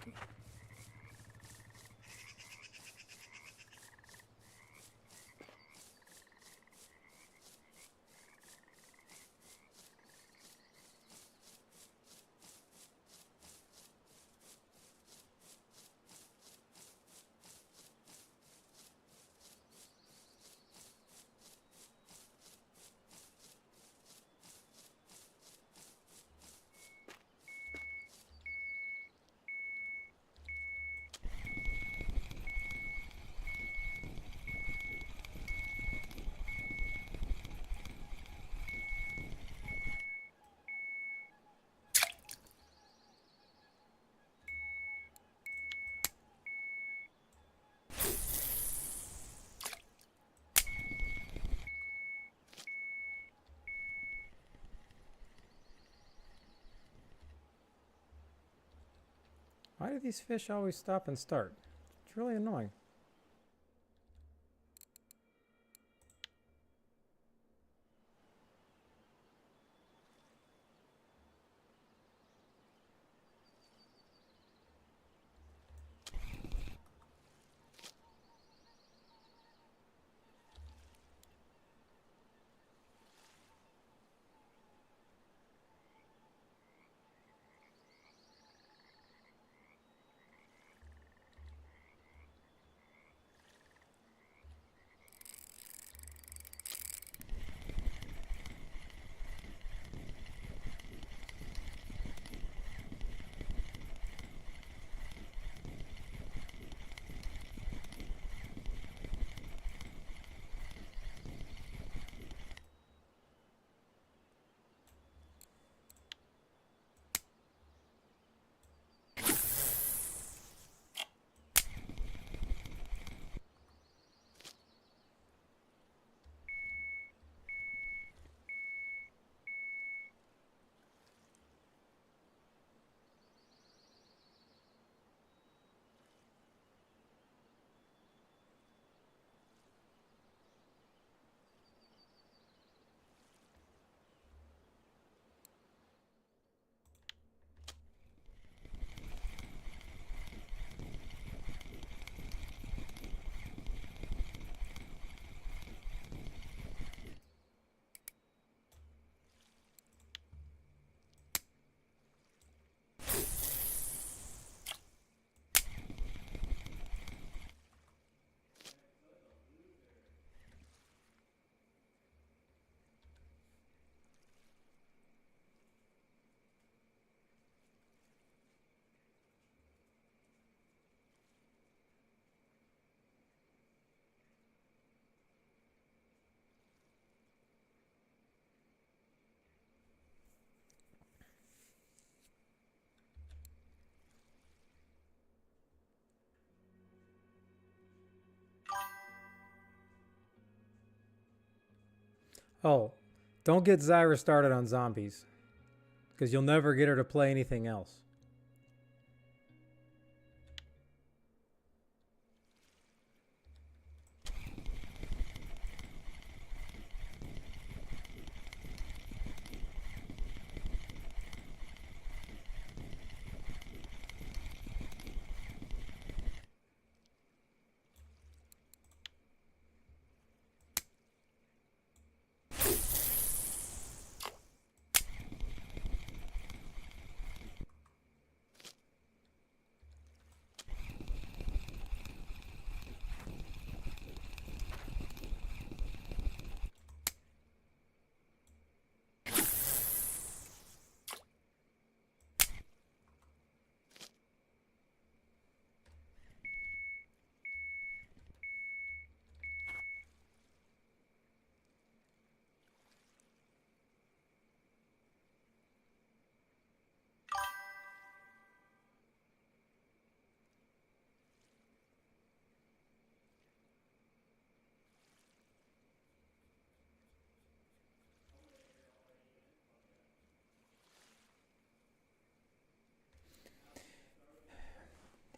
Why do these fish always stop and start? It's really annoying. Oh, don't get Zyra started on zombies, because you'll never get her to play anything else.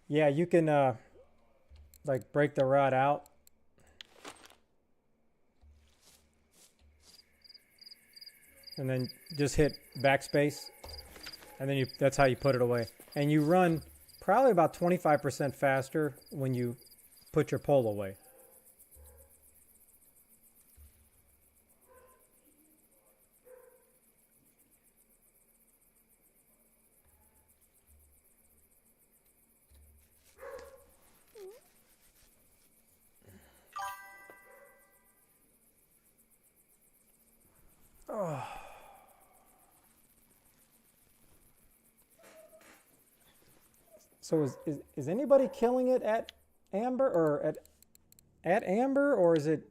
Yeah, you can like break the rod out. And then just hit backspace. And then that's how you put it away. And you run probably about 25% faster when you put your pole away. Oh. So is anybody killing it at Amber or at Amber, or is it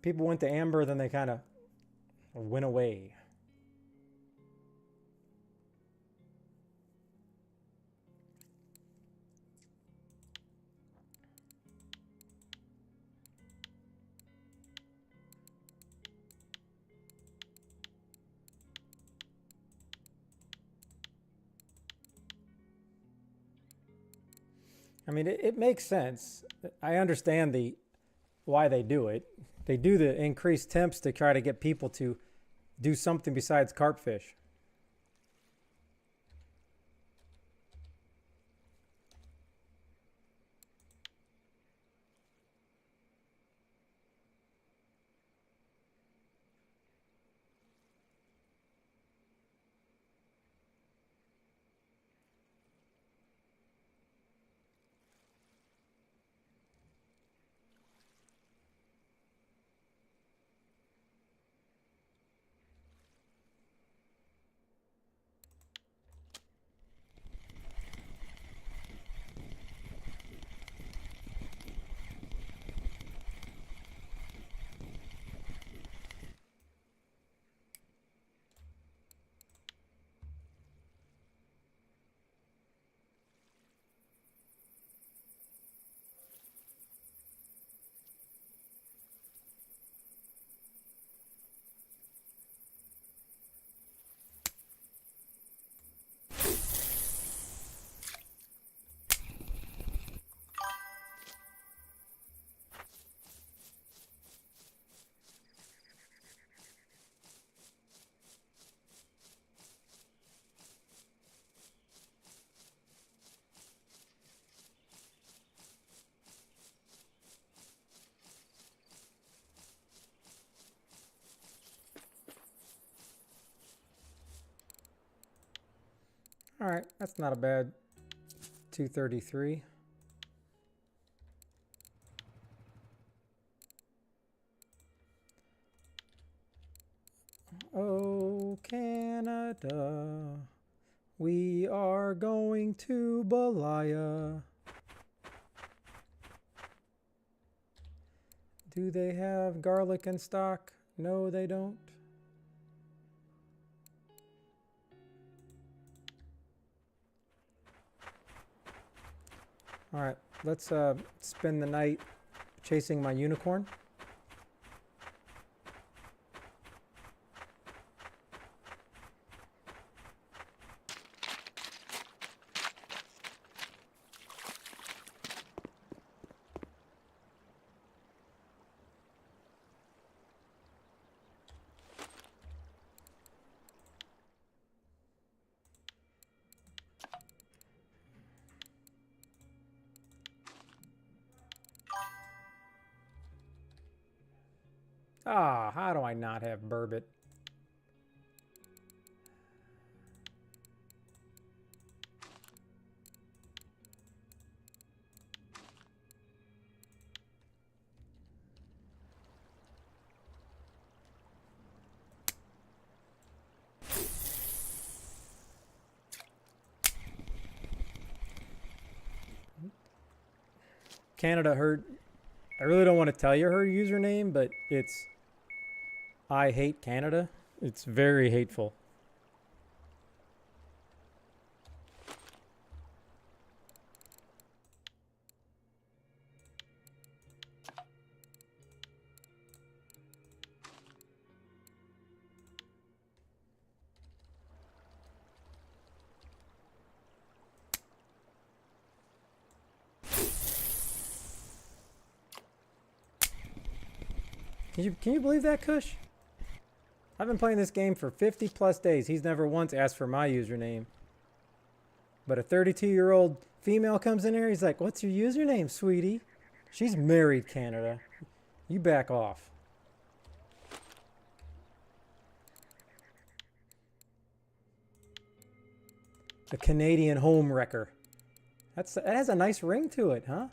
people went to Amber then they kind of went away? I mean, it makes sense. I understand why they do it. They do the increased temps to try to get people to do something besides carp fish. All right, that's not a bad 233. Oh, Canada, we are going to Balaya. Do they have garlic in stock? No, they don't. All right, let's spend the night chasing my unicorn. Ah, how do I not have burbot? Canada heard. I really don't want to tell you her username, but it's I hate Canada. It's very hateful. Can you believe that, Kush? I've been playing this game for 50 plus days. He's never once asked for my username. But a 32-year-old female comes in here, he's like, "What's your username, sweetie?" She's married, Canada. You back off. The Canadian home wrecker. That has a nice ring to it, huh?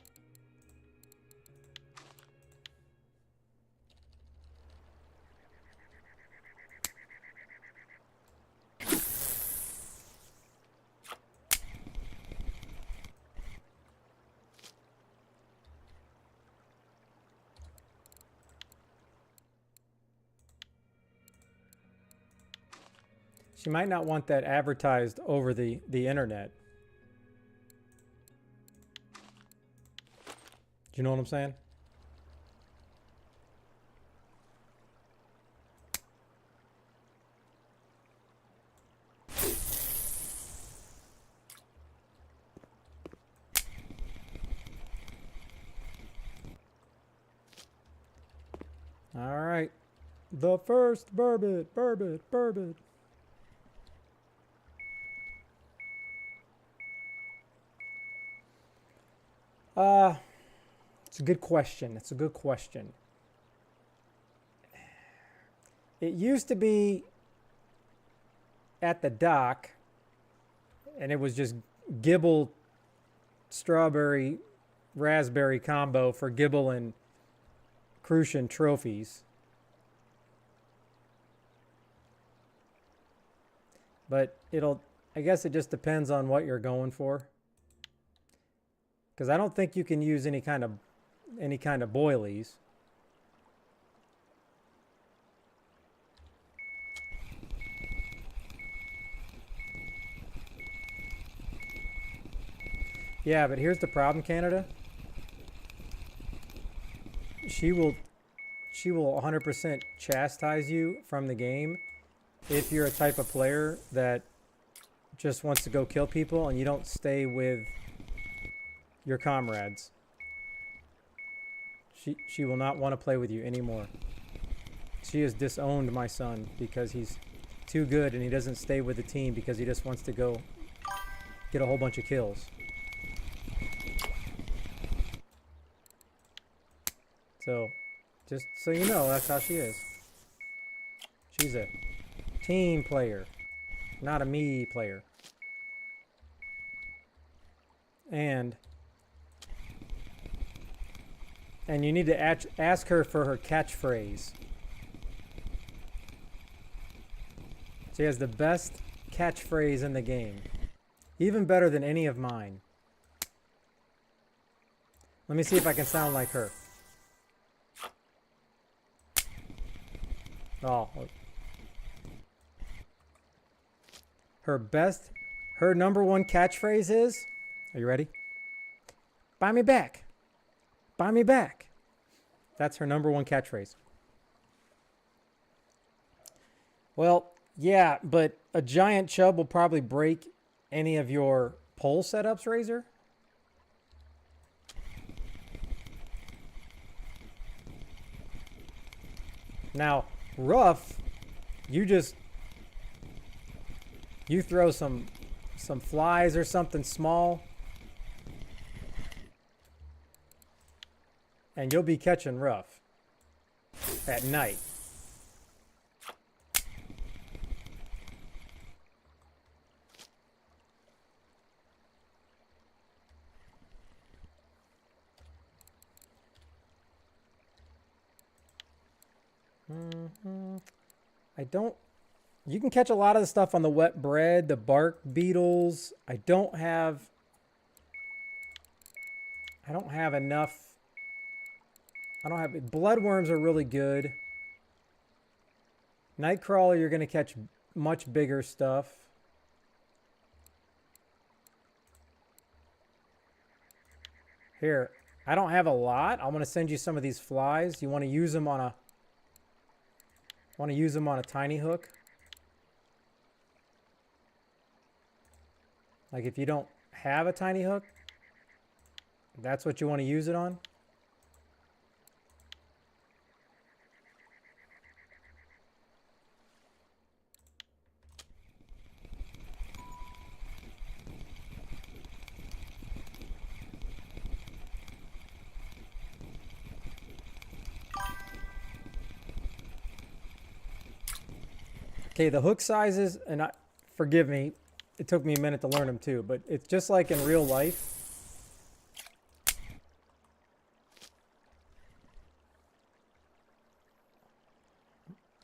She might not want that advertised over the internet. Do you know what I'm saying? All right. The first burbot, burbot, burbot. It's a good question. It's a good question. It used to be at the dock, and it was just Gibble strawberry raspberry combo for Gibble and Crucian trophies. But I guess it just depends on what you're going for. Because I don't think you can use any kind of boilies. Yeah, but here's the problem, Canada. She will 100% chastise you from the game if you're a type of player that just wants to go kill people and you don't stay with your comrades. She will not want to play with you anymore. She has disowned my son because he's too good and he doesn't stay with the team because he just wants to go get a whole bunch of kills. So, just so you know, that's how she is. She's a team player, not a me player. And you need to ask her for her catchphrase. She has the best catchphrase in the game. Even better than any of mine. Let me see if I can sound like her. Oh. Her number one catchphrase is, are you ready? Buy me back. Buy me back. That's her number one catchphrase. Well, yeah, but a giant chub will probably break any of your pole setups, Razor. Now, rough, you throw some flies or something small, and you'll be catching rough at night. You can catch a lot of the stuff on the wet bread, the bark beetles. I don't have enough. Bloodworms are really good. Nightcrawler, you're going to catch much bigger stuff. Here, I don't have a lot. I'm going to send you some of these flies. You want to use them on a tiny hook. Like if you don't have a tiny hook, that's what you want to use it on. Okay, the hook sizes, and forgive me, it took me a minute to learn them too, but it's just like in real life.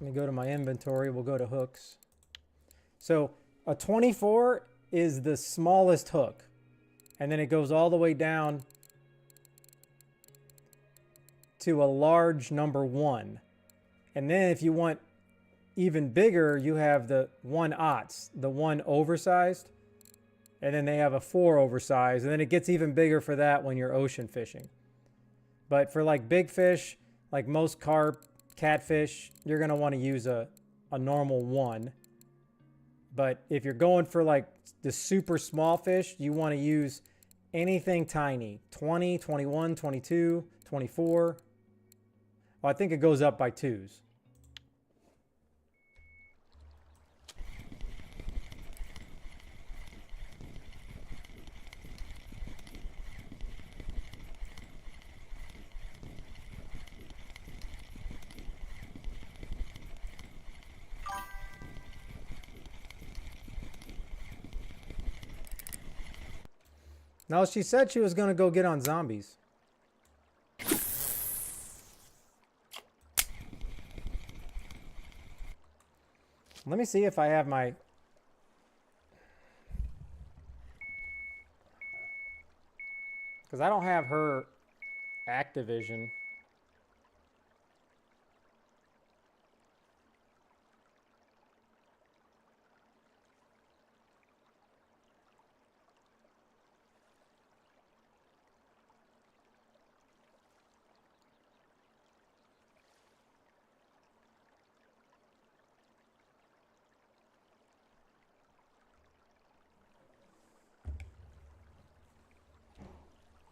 Let me go to my inventory. We'll go to hooks. So a 24 is the smallest hook, and then it goes all the way down to a large number 1. And then if you want even bigger, you have the 1/0, the 1 oversized, and then they have a 4 oversized, and then it gets even bigger for that when you're ocean fishing. But for like big fish, like most carp, catfish, you're going to want to use a normal 1. But if you're going for like the super small fish, you want to use anything tiny, 20, 21, 22, 24. Well, I think it goes up by 2s. No, she said she was going to go get on zombies. Let me see if I have my... Because I don't have her Activision.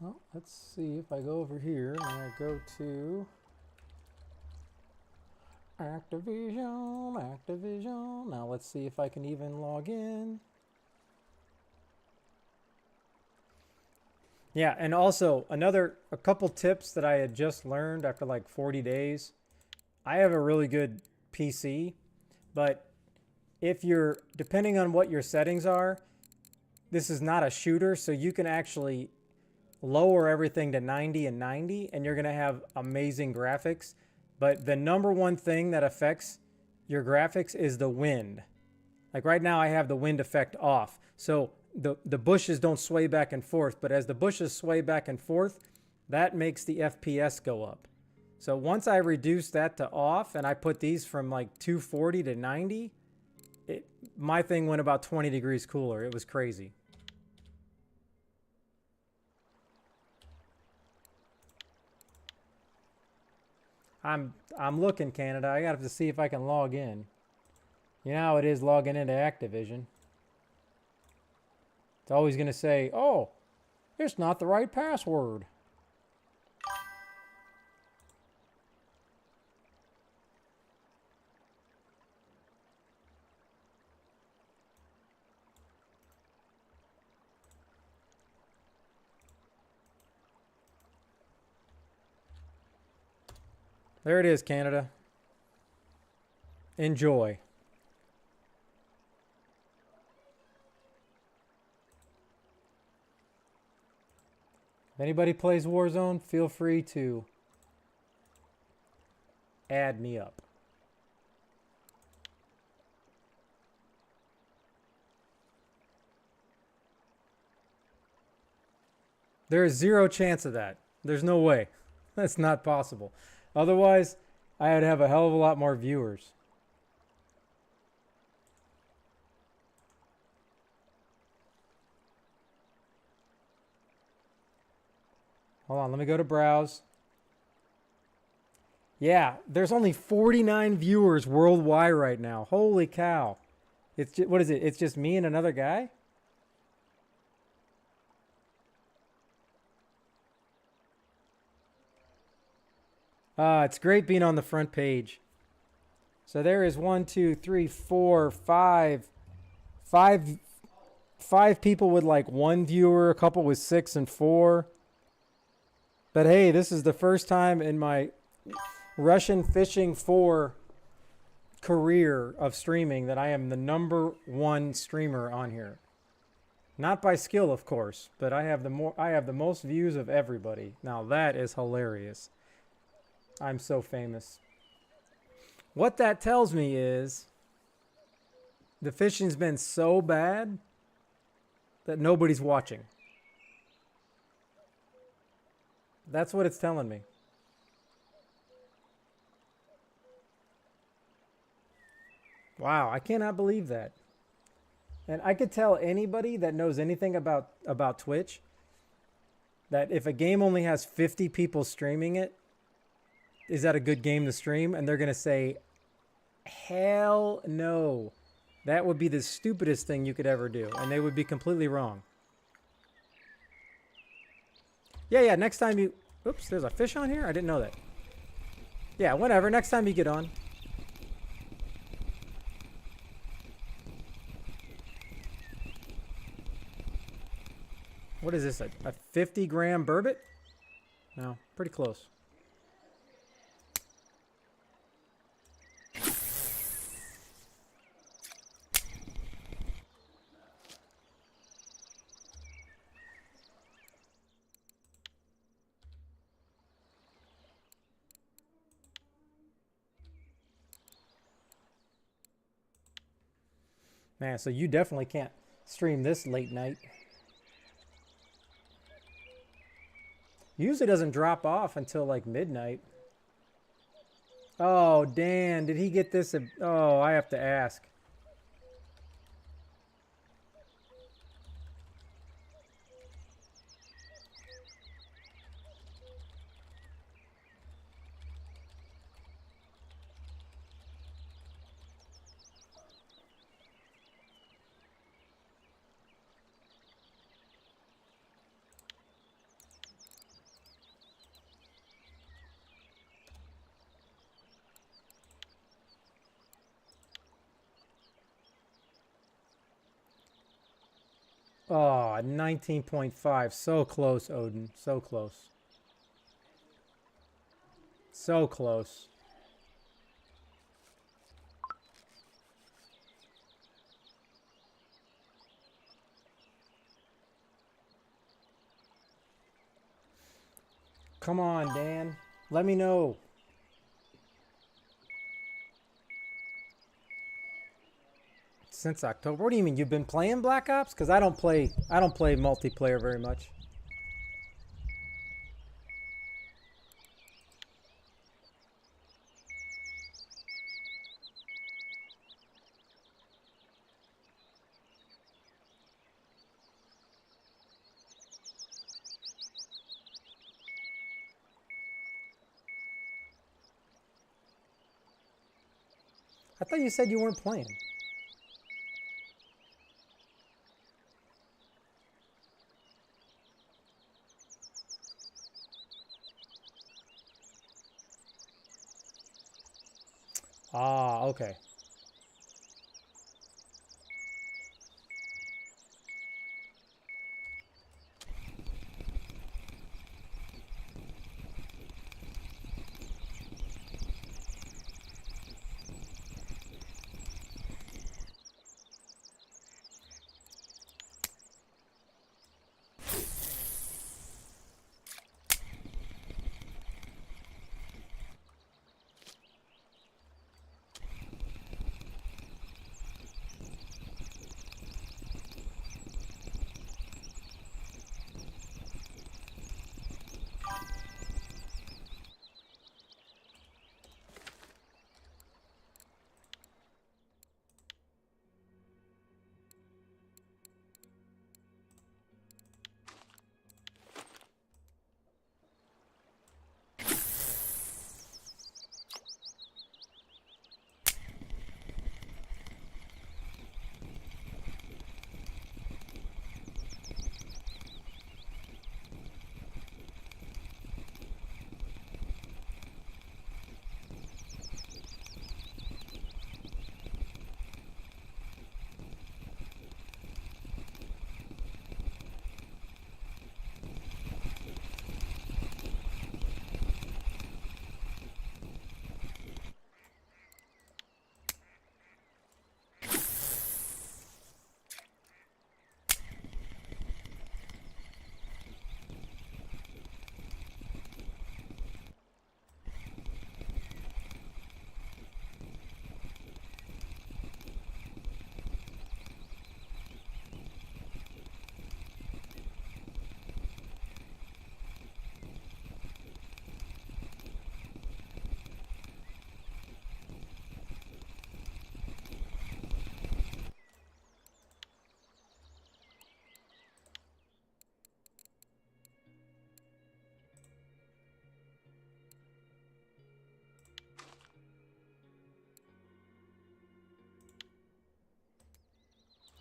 Well, let's see if I go over here and I go to Activision. Now let's see if I can even log in. Yeah, and also a couple tips that I had just learned after like 40 days. I have a really good PC, but if you're, depending on what your settings are, this is not a shooter, so you can actually lower everything to 90 and 90 and you're going to have amazing graphics. But the number one thing that affects your graphics is the wind. Like right now I have the wind effect off. So the bushes don't sway back and forth, but as the bushes sway back and forth, that makes the FPS go up. So once I reduce that to off and I put these from like 240 to 90, my thing went about 20 degrees cooler. It was crazy. I'm looking, Canada. I got to see if I can log in. You know how it is logging into Activision. It's always going to say, oh, it's not the right password. There it is, Canada. Enjoy. If anybody plays Warzone, feel free to add me up. There is zero chance of that. There's no way. That's not possible. Otherwise, I would have a hell of a lot more viewers. Hold on, let me go to browse. Yeah, there's only 49 viewers worldwide right now. Holy cow. It's just, what is it? It's just me and another guy? It's great being on the front page. So there is 1, 2, 3, 4, 5 people with like 1 viewer, a couple with 6 and 4. But hey, this is the first time in my Russian Fishing 4 career of streaming that I am the #1 streamer on here. Not by skill, of course, but I have the most views of everybody. Now that is hilarious. I'm so famous. What that tells me is the fishing's been so bad that nobody's watching. That's what it's telling me. Wow, I cannot believe that. And I could tell anybody that knows anything about Twitch that if a game only has 50 people streaming it, is that a good game to stream? And they're going to say, hell no. That would be the stupidest thing you could ever do. And they would be completely wrong. Yeah, next time you... Oops, there's a fish on here? I didn't know that. Yeah, whatever. Next time you get on. What is this? A 50-gram burbot? No, pretty close. Man, so you definitely can't stream this late night. Usually doesn't drop off until like midnight. Oh, Dan, did he get this? Oh, I have to ask. Oh, 19.5. So close, Odin. So close. So close. Come on, Dan. Let me know. Since October. What do you mean? You've been playing Black Ops? Because I don't play multiplayer very much. I thought you said you weren't playing. Ah, okay.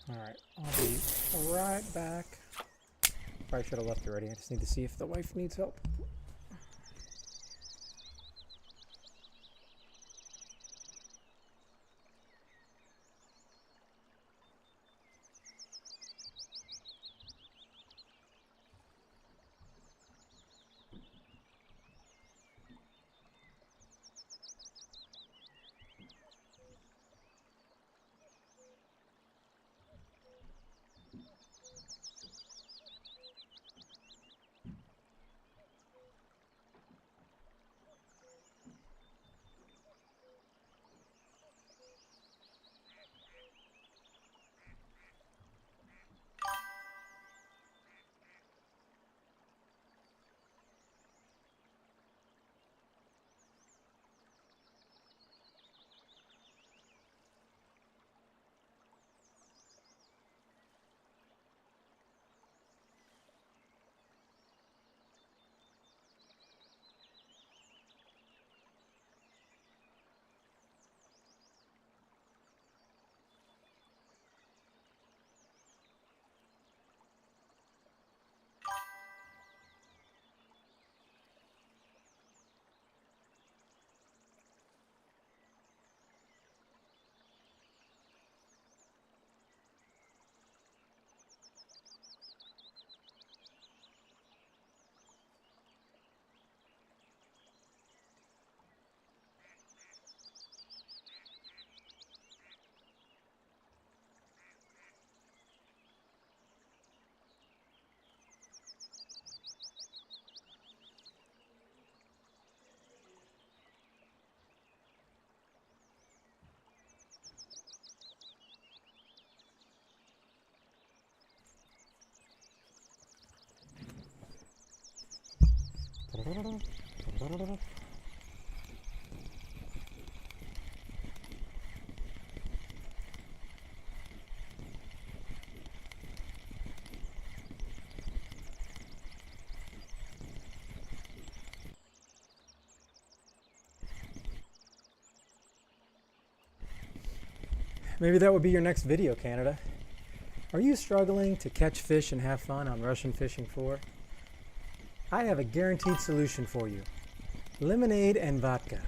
Alright, I'll be right back. Probably should have left already. I just need to see if the wife needs help. Maybe that would be your next video, Canada. Are you struggling to catch fish and have fun on Russian Fishing 4? I have a guaranteed solution for you. Lemonade and vodka.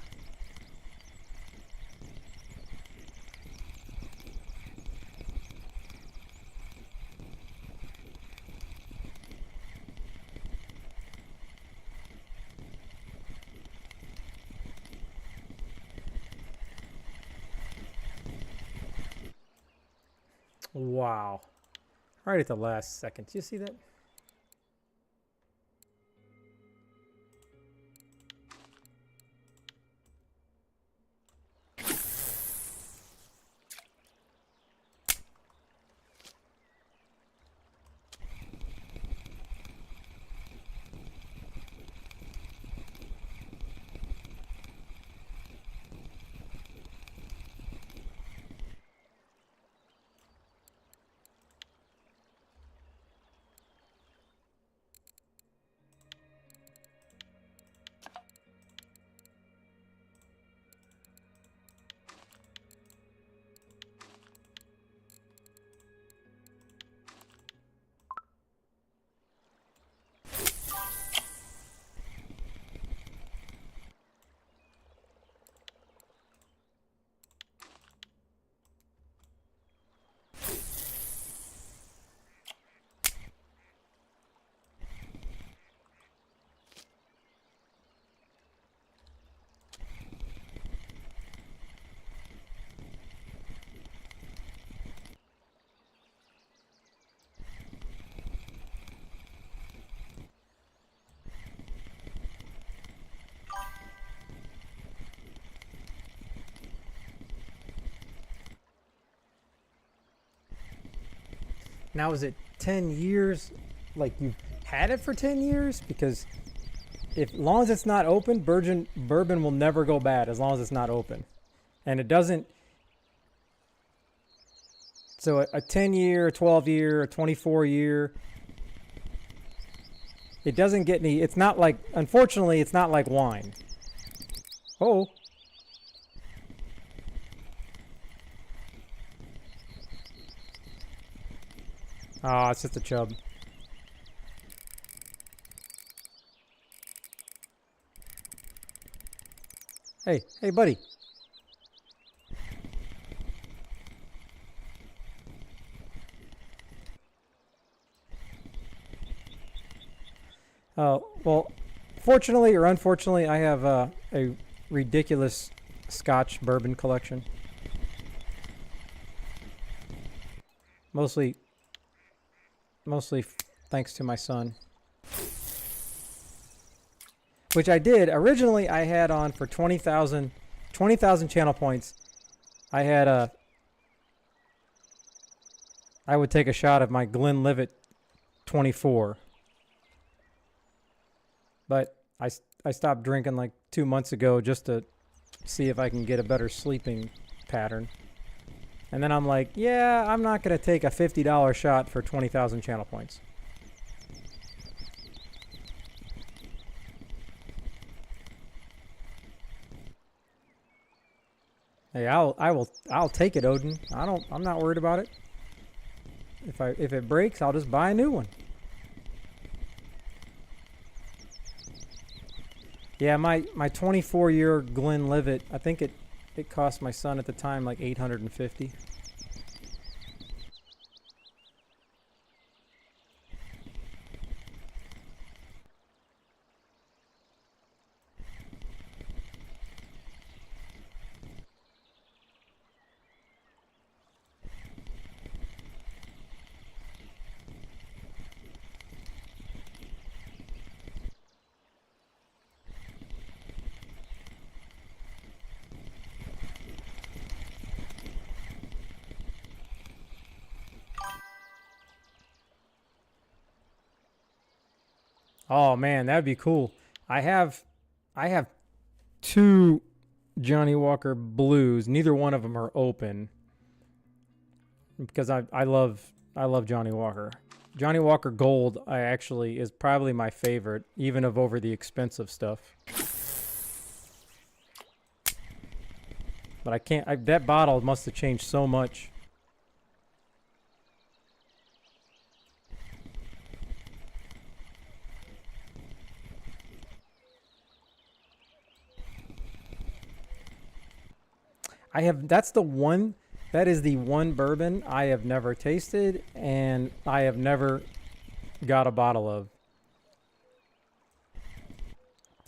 Wow. Right at the last second. Do you see that? Now, is it 10 years? Like you've had it for 10 years? Because if long as it's not open, bourbon will never go bad as long as it's not open. And it doesn't. So a 10-year, a 12-year, a 24-year, it doesn't get any. It's not like, unfortunately, it's not like wine. Oh. Ah, it's just a chub. Hey, hey, buddy. Well, fortunately or unfortunately, I have a ridiculous Scotch bourbon collection. Mostly thanks to my son. Which I did. Originally, I had on for 20,000 channel points. I would take a shot of my Glenlivet 24. But I stopped drinking like 2 months ago just to see if I can get a better sleeping pattern. And then I'm like, yeah, I'm not going to take a $50 shot for 20,000 channel points. Hey, I'll take it, Odin. I'm not worried about it. If it breaks, I'll just buy a new one. Yeah, my 24-year Glenlivet, I think it cost my son at the time like $850. Oh man, that'd be cool. I have 2 Johnny Walker Blues. Neither one of them are open because I love Johnny Walker. Johnny Walker Gold I actually is probably my favorite, even of over the expensive stuff. But I can't. That bottle must have changed so much. That is the one bourbon I have never tasted and I have never got a bottle of.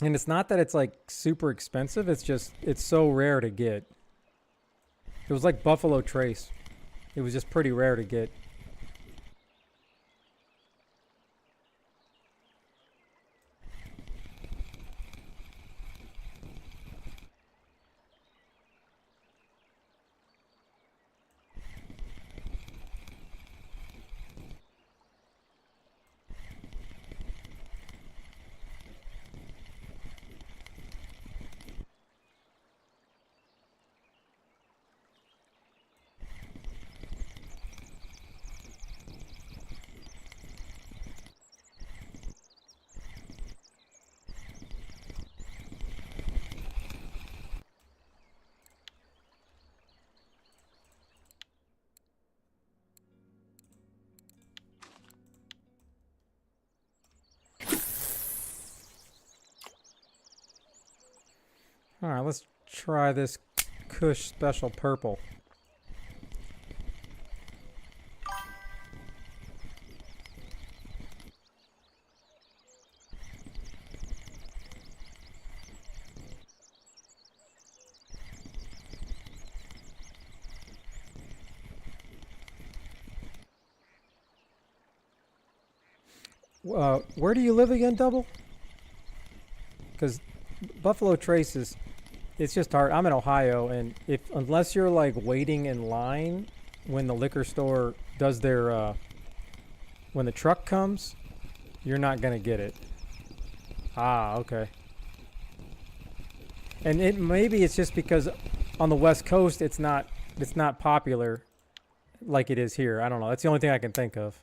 And it's not that it's like super expensive, it's just, it's so rare to get. It was like Buffalo Trace. It was just pretty rare to get. All right, let's try this Kush Special Purple. Where do you live again, Double? Because Buffalo Trace is, it's just hard. I'm in Ohio, and unless you're like waiting in line when the liquor store does their, when the truck comes, you're not gonna get it. Ah, okay. And maybe it's just because on the West Coast it's not popular like it is here. I don't know. That's the only thing I can think of.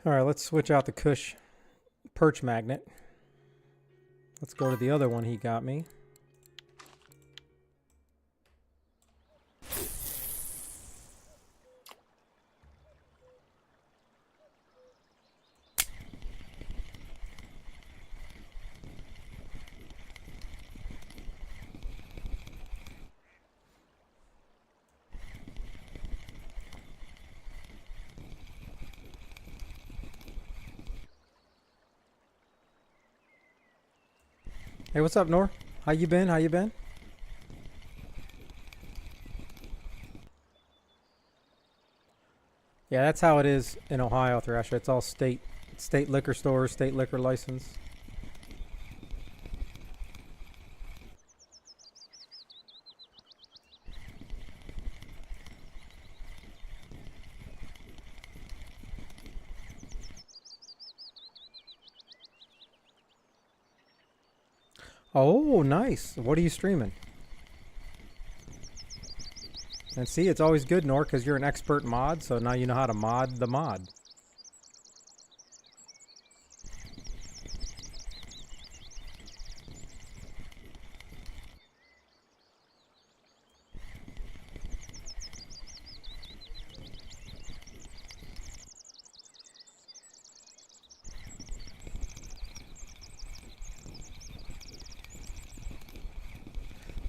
All right, let's switch out the Kush perch magnet. Let's go to the other one he got me. Hey, what's up, Nor? How you been? How you been? Yeah, that's how it is in Ohio, Thrasher. It's all state liquor stores, state liquor license. Oh, nice. What are you streaming? And see, it's always good, Nor, because you're an expert mod, so now you know how to mod the mod.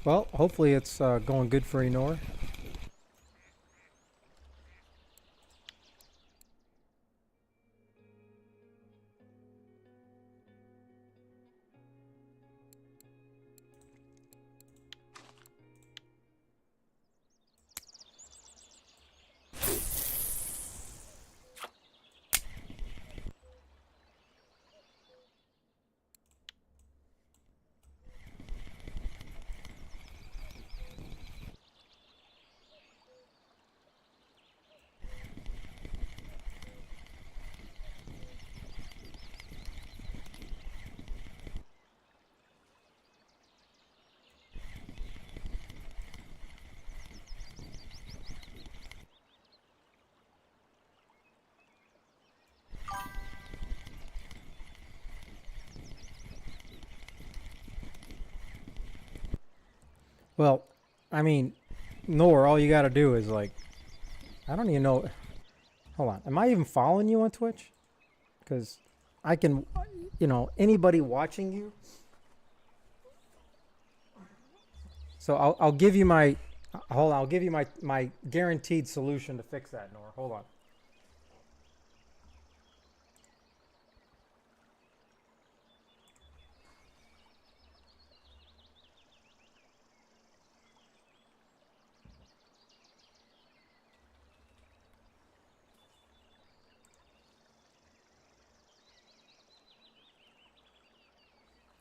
Well, hopefully it's going good for you, Nor. Well, I mean, Nor, all you gotta do is like, I don't even know. Hold on, am I even following you on Twitch? Because I can, you know, anybody watching you. So I'll give you my, hold on, I'll give you my guaranteed solution to fix that, Nor. Hold on.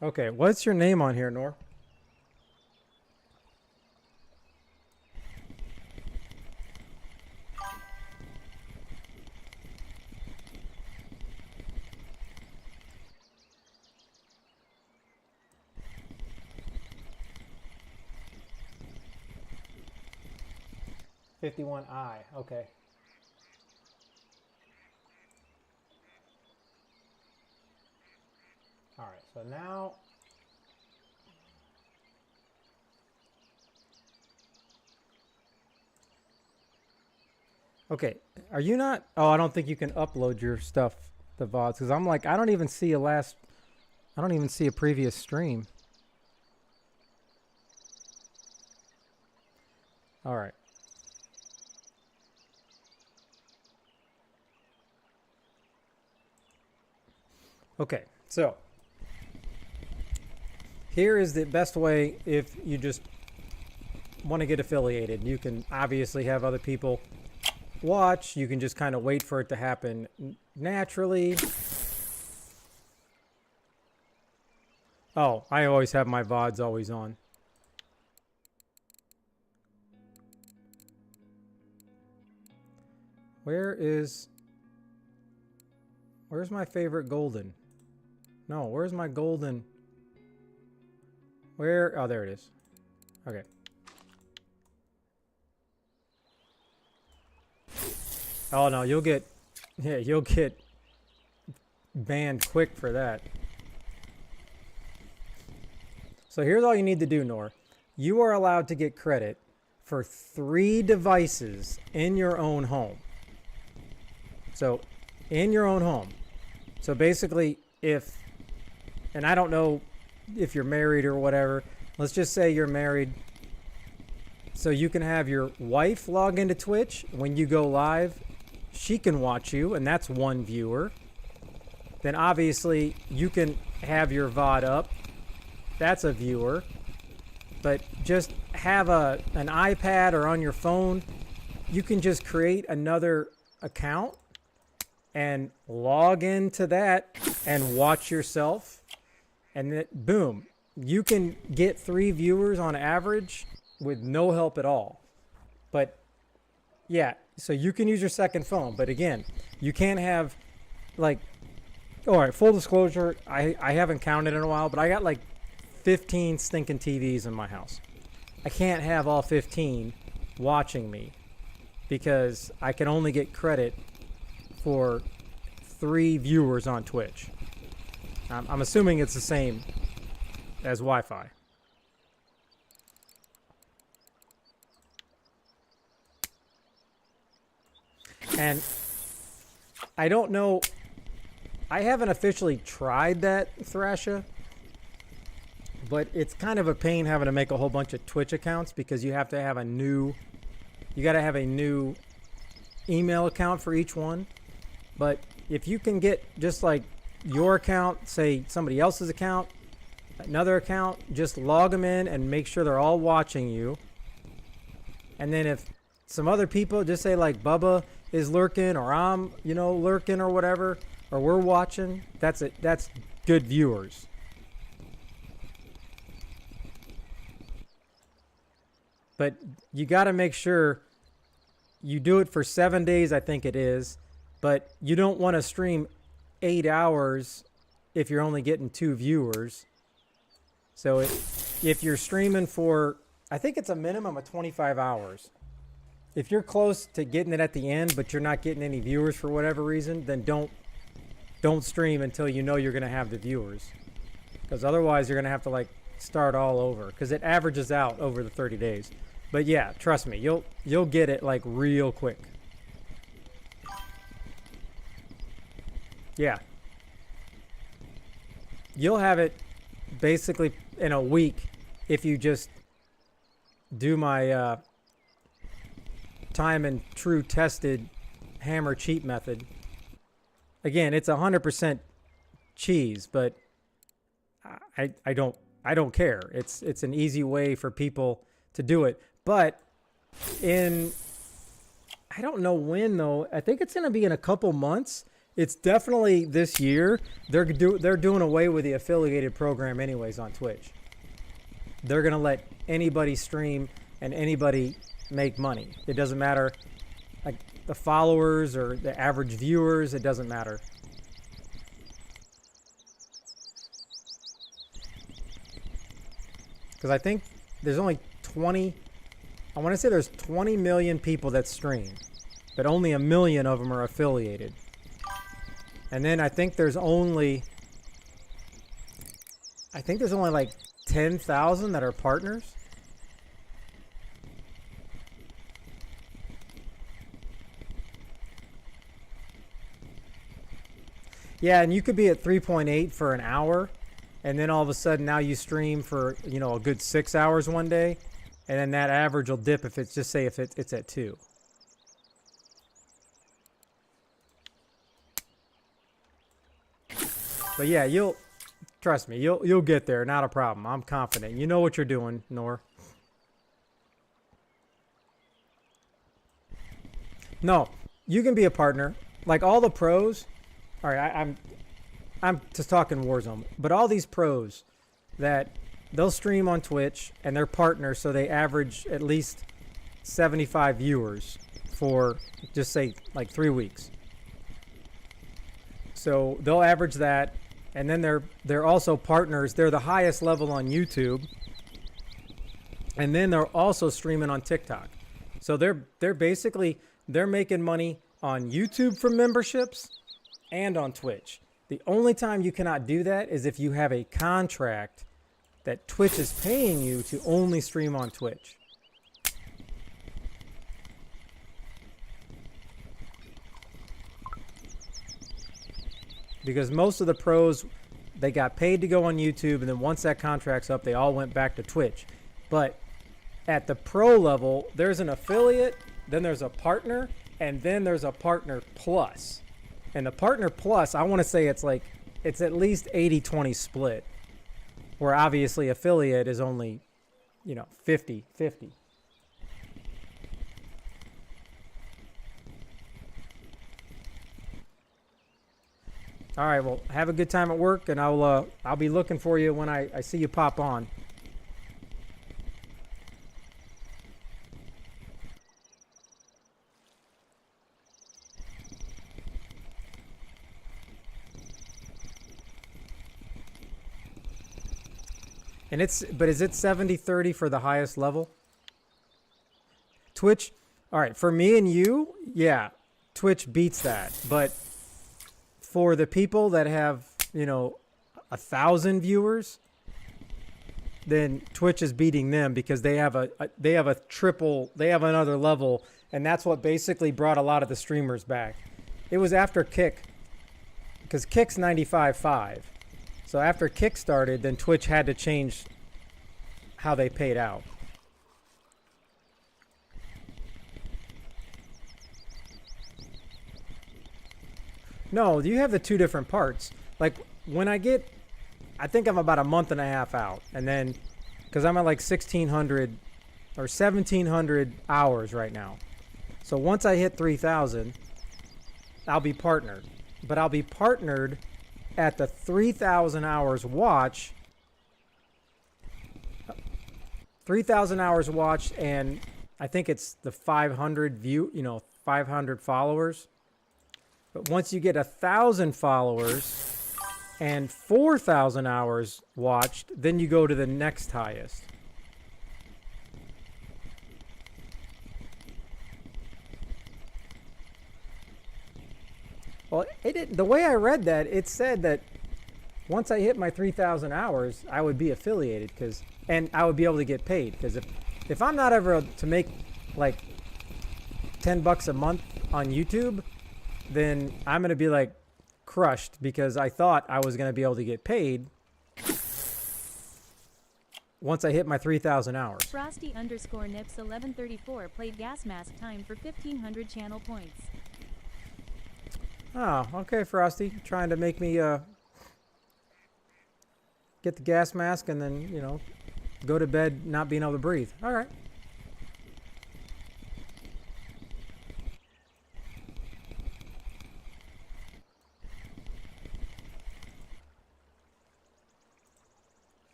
Okay, what's your name on here, Nor? "51I", okay. All right, so now okay, are you not? Oh, I don't think you can upload your stuff to VODs because I'm like, I don't even see a previous stream. All right. Okay, so here is the best way if you just want to get affiliated. You can obviously have other people watch. You can just kind of wait for it to happen naturally. Oh, I always have my VODs always on. Where's my favorite golden? No, where's my golden? Oh, there it is. Okay. Oh no, you'll get banned quick for that. So here's all you need to do, Nor. You are allowed to get credit for 3 devices in your own home. So in your own home. So basically, and I don't know if you're married or whatever, let's just say you're married. So you can have your wife log into Twitch. When you go live, she can watch you, and that's 1 viewer. Then obviously you can have your VOD up. That's a viewer. But just have an iPad or on your phone. You can just create another account and log into that and watch yourself. And then, boom, you can get 3 viewers on average with no help at all. But yeah, so you can use your second phone. But again, you can't have like, all right, full disclosure, I haven't counted in a while, but I got like 15 stinking TVs in my house. I can't have all 15 watching me because I can only get credit for 3 viewers on Twitch. I'm assuming it's the same as Wi-Fi. And I don't know, I haven't officially tried that, Thrasha, but it's kind of a pain having to make a whole bunch of Twitch accounts because you have to have you gotta have a new email account for each one. But if you can get just like your account, say somebody else's account, another account, just log them in and make sure they're all watching you. And then if some other people, just say like Bubba is lurking or I'm, lurking or whatever, or we're watching, that's it. That's good viewers. But you got to make sure you do it for 7 days, I think it is. But you don't want to stream 8 hours if you're only getting 2 viewers. So if you're streaming for, I think it's a minimum of 25 hours. If you're close to getting it at the end, but you're not getting any viewers for whatever reason, then don't stream until you know you're going to have the viewers. Because otherwise you're going to have to like start all over. Because it averages out over the 30 days. But yeah, trust me, you'll get it like real quick. Yeah. You'll have it basically in a week if you just do my time and true tested hammer cheat method. Again, it's 100% cheese, but I don't care. It's an easy way for people to do it. But I don't know when though. I think it's going to be in a couple months. It's definitely this year. They're doing away with the affiliated program anyways on Twitch. They're going to let anybody stream and anybody make money. It doesn't matter like the followers or the average viewers. It doesn't matter. Because I think there's only 20, I want to say there's 20 million people that stream, but only 1 million of them are affiliated. And then I think there's only like 10,000 that are partners. Yeah, and you could be at 3.8 for an hour, and then all of a sudden now you stream for, a good 6 hours one day, and then that average will dip if it's just say if it's at 2. But yeah, trust me, you'll get there, not a problem. I'm confident. You know what you're doing, Nor. No, you can be a partner. Like all the pros. All right, I'm just talking Warzone, but all these pros that they'll stream on Twitch and they're partners, so they average at least 75 viewers for just say like 3 weeks. So they'll average that, and then they're also partners. They're the highest level on YouTube, and then they're also streaming on TikTok. So they're basically making money on YouTube from memberships and on Twitch. The only time you cannot do that is if you have a contract that Twitch is paying you to only stream on Twitch. Because most of the pros, they got paid to go on YouTube, and then once that contract's up, they all went back to Twitch. But at the pro level, there's an affiliate, then there's a partner, and then there's a partner plus. And the partner plus, I want to say it's at least 80-20 split, where obviously affiliate is only, 50-50. All right, well, have a good time at work, and I'll be looking for you when I see you pop on. And but is it 70-30 for the highest level? Twitch, all right, for me and you, yeah, Twitch beats that. But for the people that have, 1,000 viewers, then Twitch is beating them because they have they have another level, and that's what basically brought a lot of the streamers back. It was after Kick, because Kick's 95.5. So after Kick started, then Twitch had to change how they paid out. No, you have the two different parts. Like when I think I'm about a month and a half out, and then because I'm at like 1,600 or 1,700 hours right now. So once I hit 3,000, I'll be partnered. But I'll be partnered at the 3,000 hours watch. 3,000 hours watched, and I think it's the 500 500 followers. But once you get 1,000 followers and 4,000 hours watched, then you go to the next highest. Well, the way I read that, it said that once I hit my 3,000 hours, I would be affiliated and I would be able to get paid. Because if I'm not ever to make like $10 a month on YouTube, then I'm going to be like crushed because I thought I was going to be able to get paid once I hit my 3,000 hours. Frosty_Nips1134 played Gas Mask time for 1,500 channel points. Oh, okay, Frosty. Trying to make me get the gas mask and then, go to bed not being able to breathe. All right.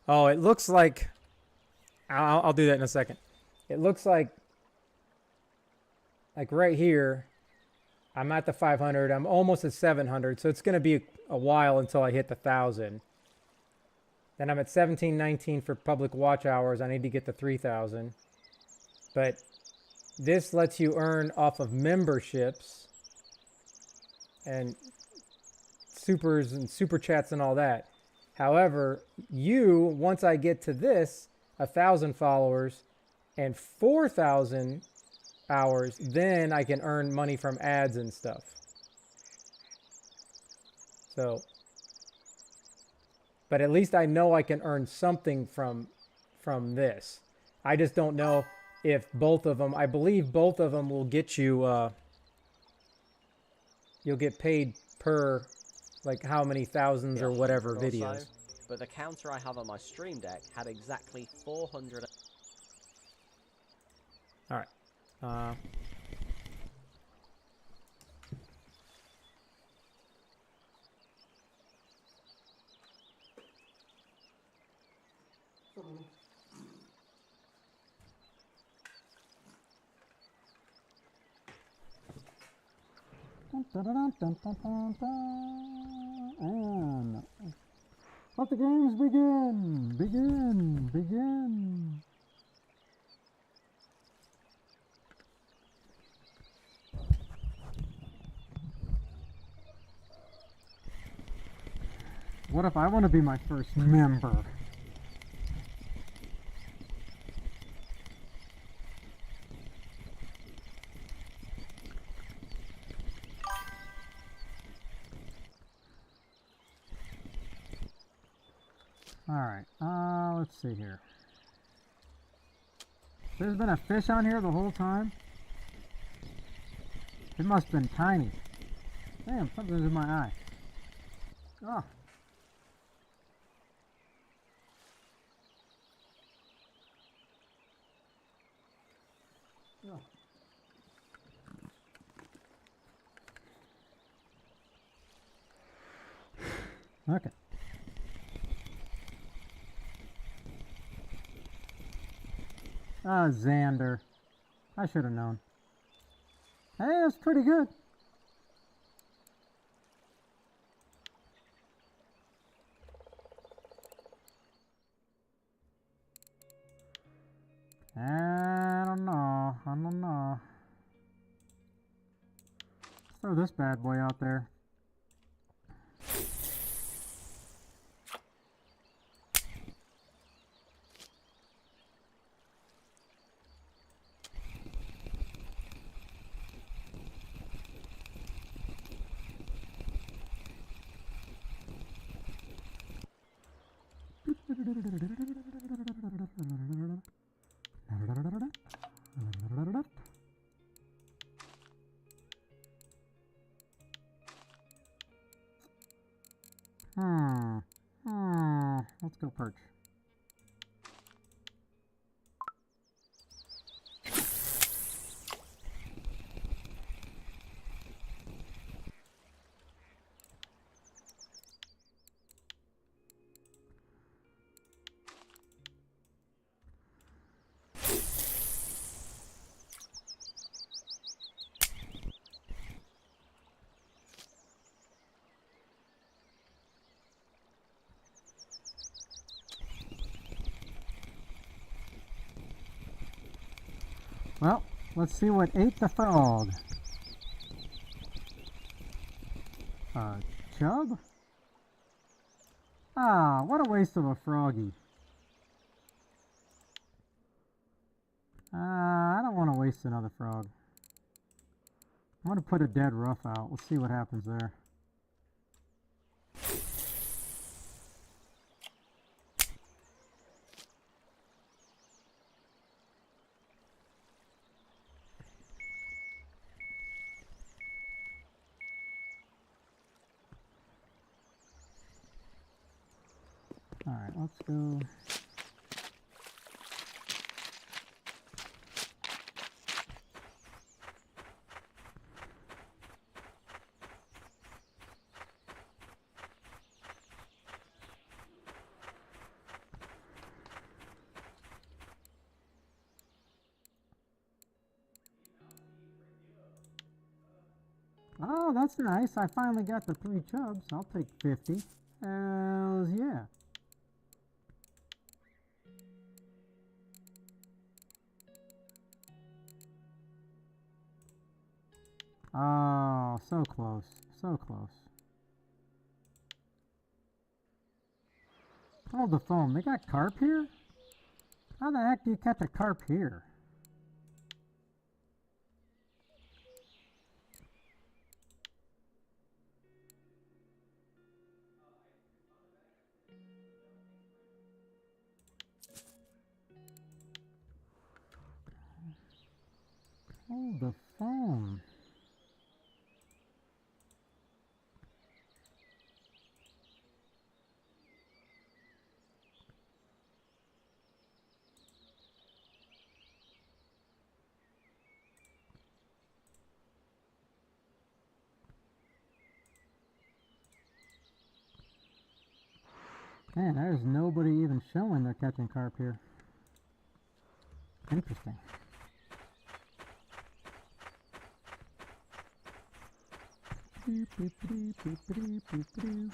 Oh, it looks like... I'll do that in a second. It looks like right here, I'm at the 500. I'm almost at 700, so it's going to be a while until I hit the 1,000. Then I'm at 1719 for public watch hours. I need to get to 3,000. But this lets you earn off of memberships and supers and super chats and all that. However, once I get to this, 1,000 followers and 4,000 hours, then I can earn money from ads and stuff. So, but at least I know I can earn something from this. I just don't know if both of them, I believe both of them will get you, you'll get paid per, like how many thousands or whatever videos. But the counter I have on my Stream Deck had exactly 400. All right. And let the games begin! Begin! What if I want to be my first member? Alright, let's see here. There's been a fish on here the whole time? It must have been tiny. Damn, something's in my eye. Oh. Oh. Okay. Ah, Xander. I should have known. Hey, that's pretty good. I don't know. I don't know. Let's throw this bad boy out there. Let's go perch. Well, let's see what ate the frog. Chub? Ah, what a waste of a froggy. I don't want to waste another frog. I'm going to put a dead rough out. Let's see what happens there. Alright, let's go. Oh, that's nice. I finally got the 3 chubs. I'll take 50. Hells yeah. Oh, so close. So close. Hold the phone. They got carp here? How the heck do you catch a carp here? Hold the phone. Man, there's nobody even showing they're catching carp here. Interesting. Boop, boop, boop, boop, boop, boop, boop.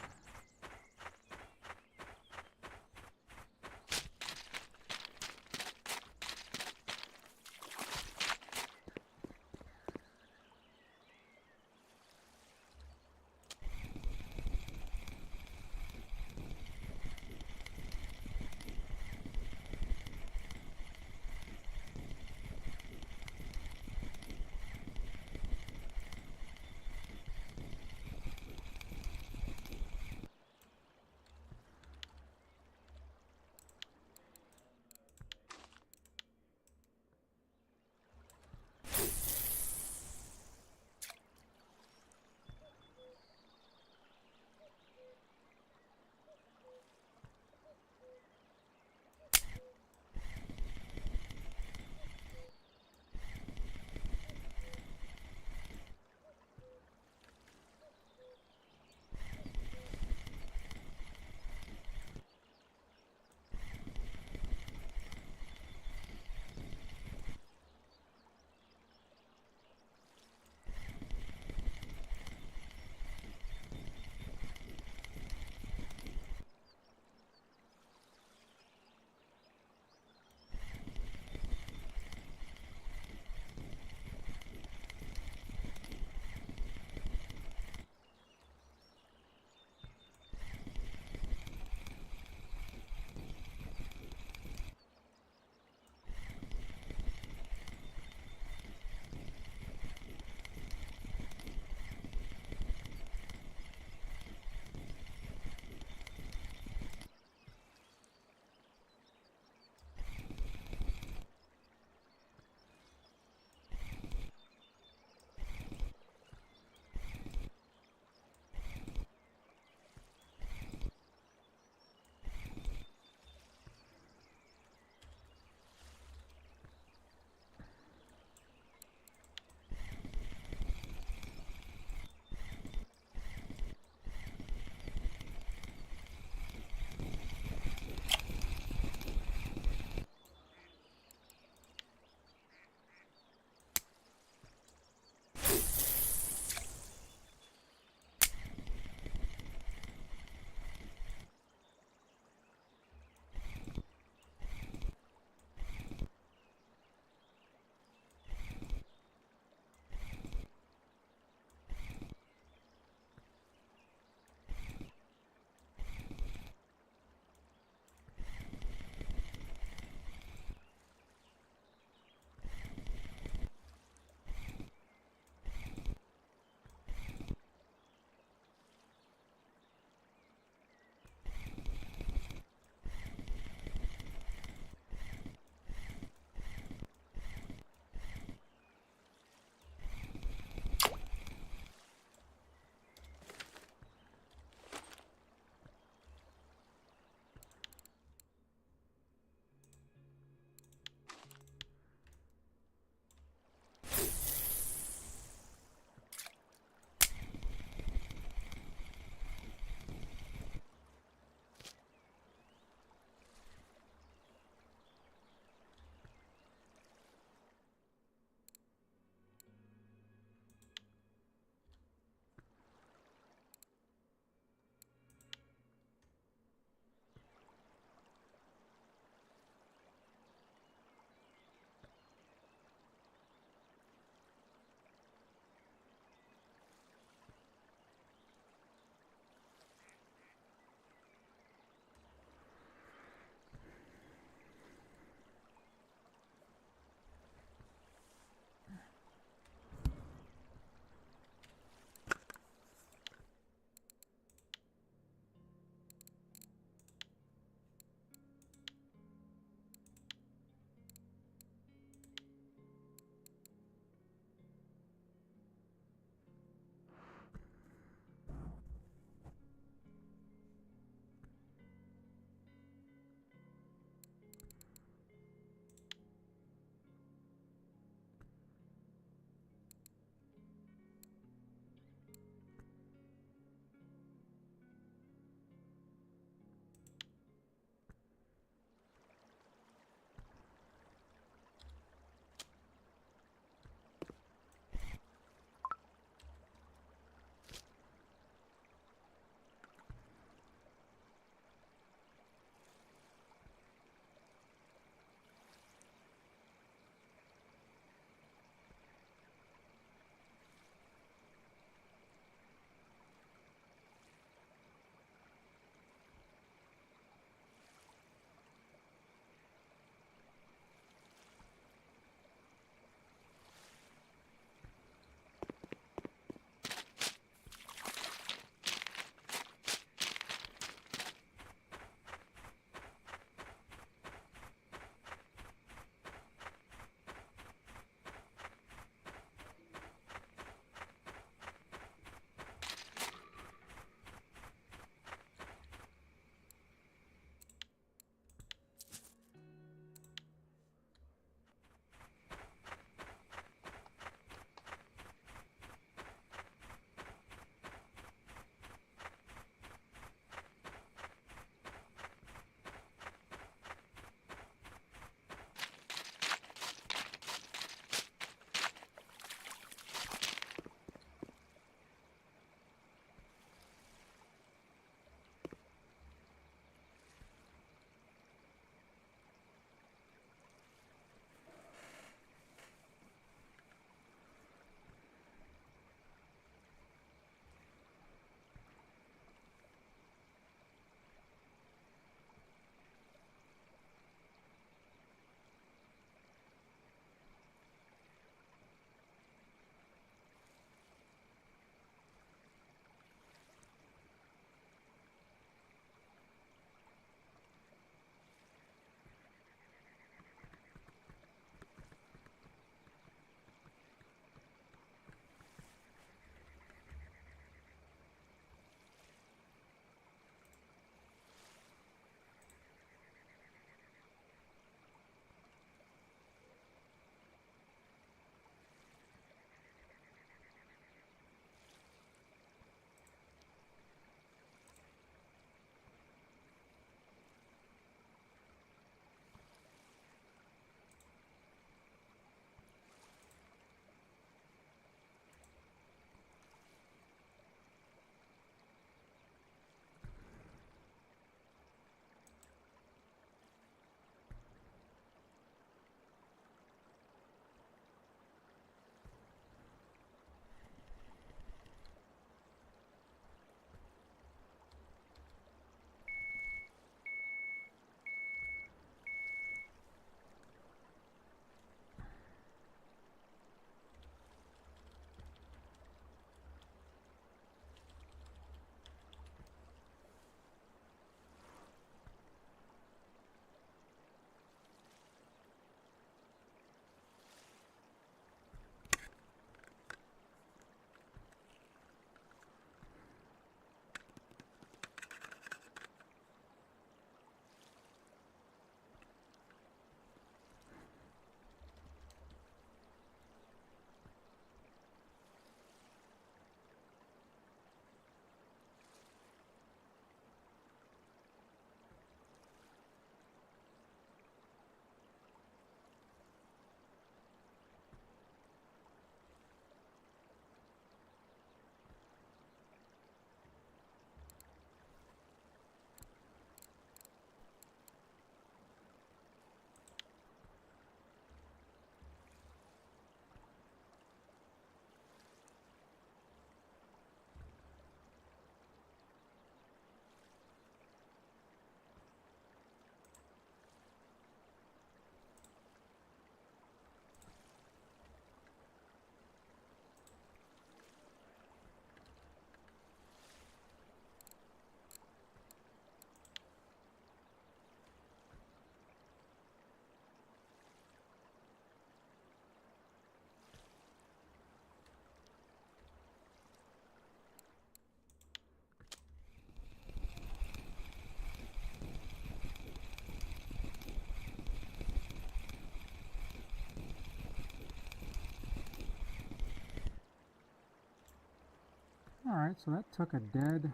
Alright, so that took a dead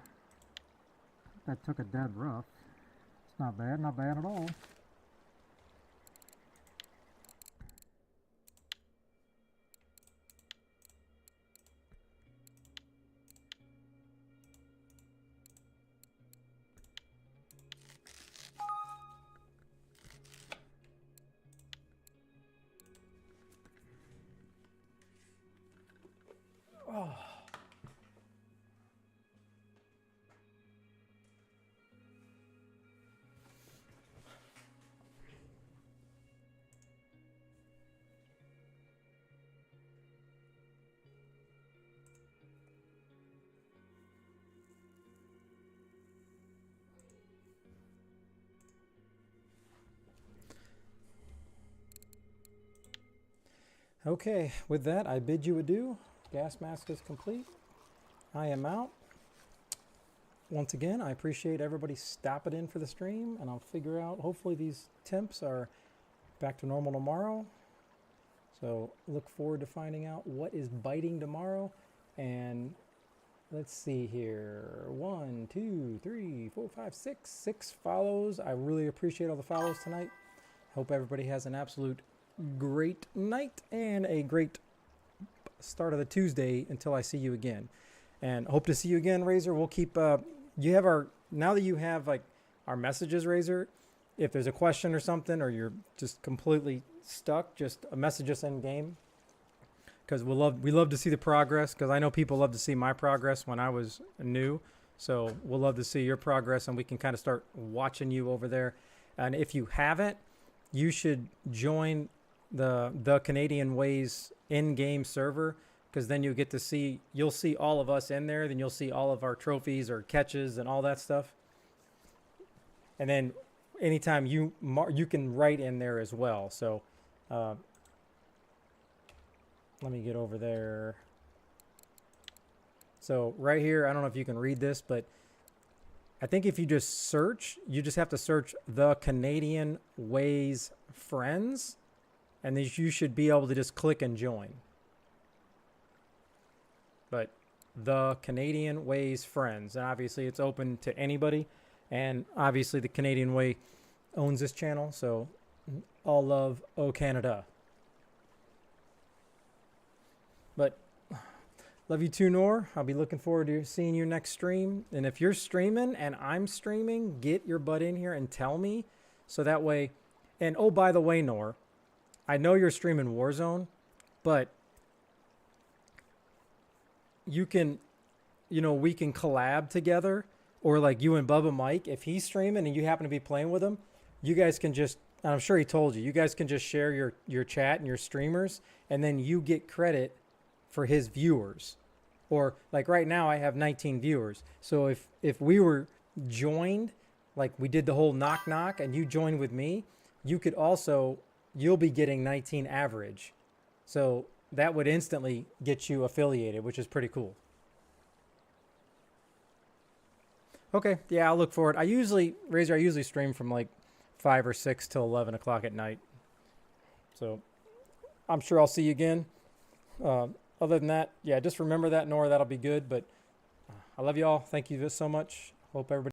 rough. It's not bad at all. Okay, with that, I bid you adieu. Gas mask is complete. I am out. Once again, I appreciate everybody stopping in for the stream, and I'll figure out, hopefully these temps are back to normal tomorrow. So look forward to finding out what is biting tomorrow. And let's see here. 1, 2, 3, 4, 5, 6. 6 follows. I really appreciate all the follows tonight. Hope everybody has an absolute great night and a great start of the Tuesday until I see you again. And hope to see you again, Razor. We'll keep you have our, now that you have like our messages, Razor, if there's a question or something, or you're just completely stuck, just message us in game, because we love to see the progress, because I know people love to see my progress when I was new. So we'll love to see your progress, and we can kind of start watching you over there. And if you haven't, you should join the Canadian Ways in-game server, because then you'll get to see, you'll see all of us in there, then you'll see all of our trophies or catches and all that stuff. And then anytime you can write in there as well. So let me get over there. So right here, I don't know if you can read this, but I think if you just search, you just have to search the Canadian Ways Friends, and then you should be able to just click and join. But the Canadian Ways Friends, and obviously it's open to anybody, and obviously the Canadian Way owns this channel, so all love, O Canada. But love you too, Nor. I'll be looking forward to seeing you next stream. And if you're streaming and I'm streaming, get your butt in here and tell me, so that way. And oh, by the way, Nor, I know you're streaming Warzone, but you can, we can collab together, or like you and Bubba Mike, if he's streaming and you happen to be playing with him, you guys can just, and I'm sure he told you, you guys can just share your chat and your streamers, and then you get credit for his viewers. Or like right now I have 19 viewers. So if we were joined, like we did the whole knock knock and you joined with me, you could also, you'll be getting 19 average. So that would instantly get you affiliated, which is pretty cool. Okay, yeah, I'll look for it. Razor, I usually stream from like 5 or 6 till 11 o'clock at night. So I'm sure I'll see you again. Other than that, yeah, just remember that, Nora, that'll be good. But I love you all. Thank you so much. Hope everybody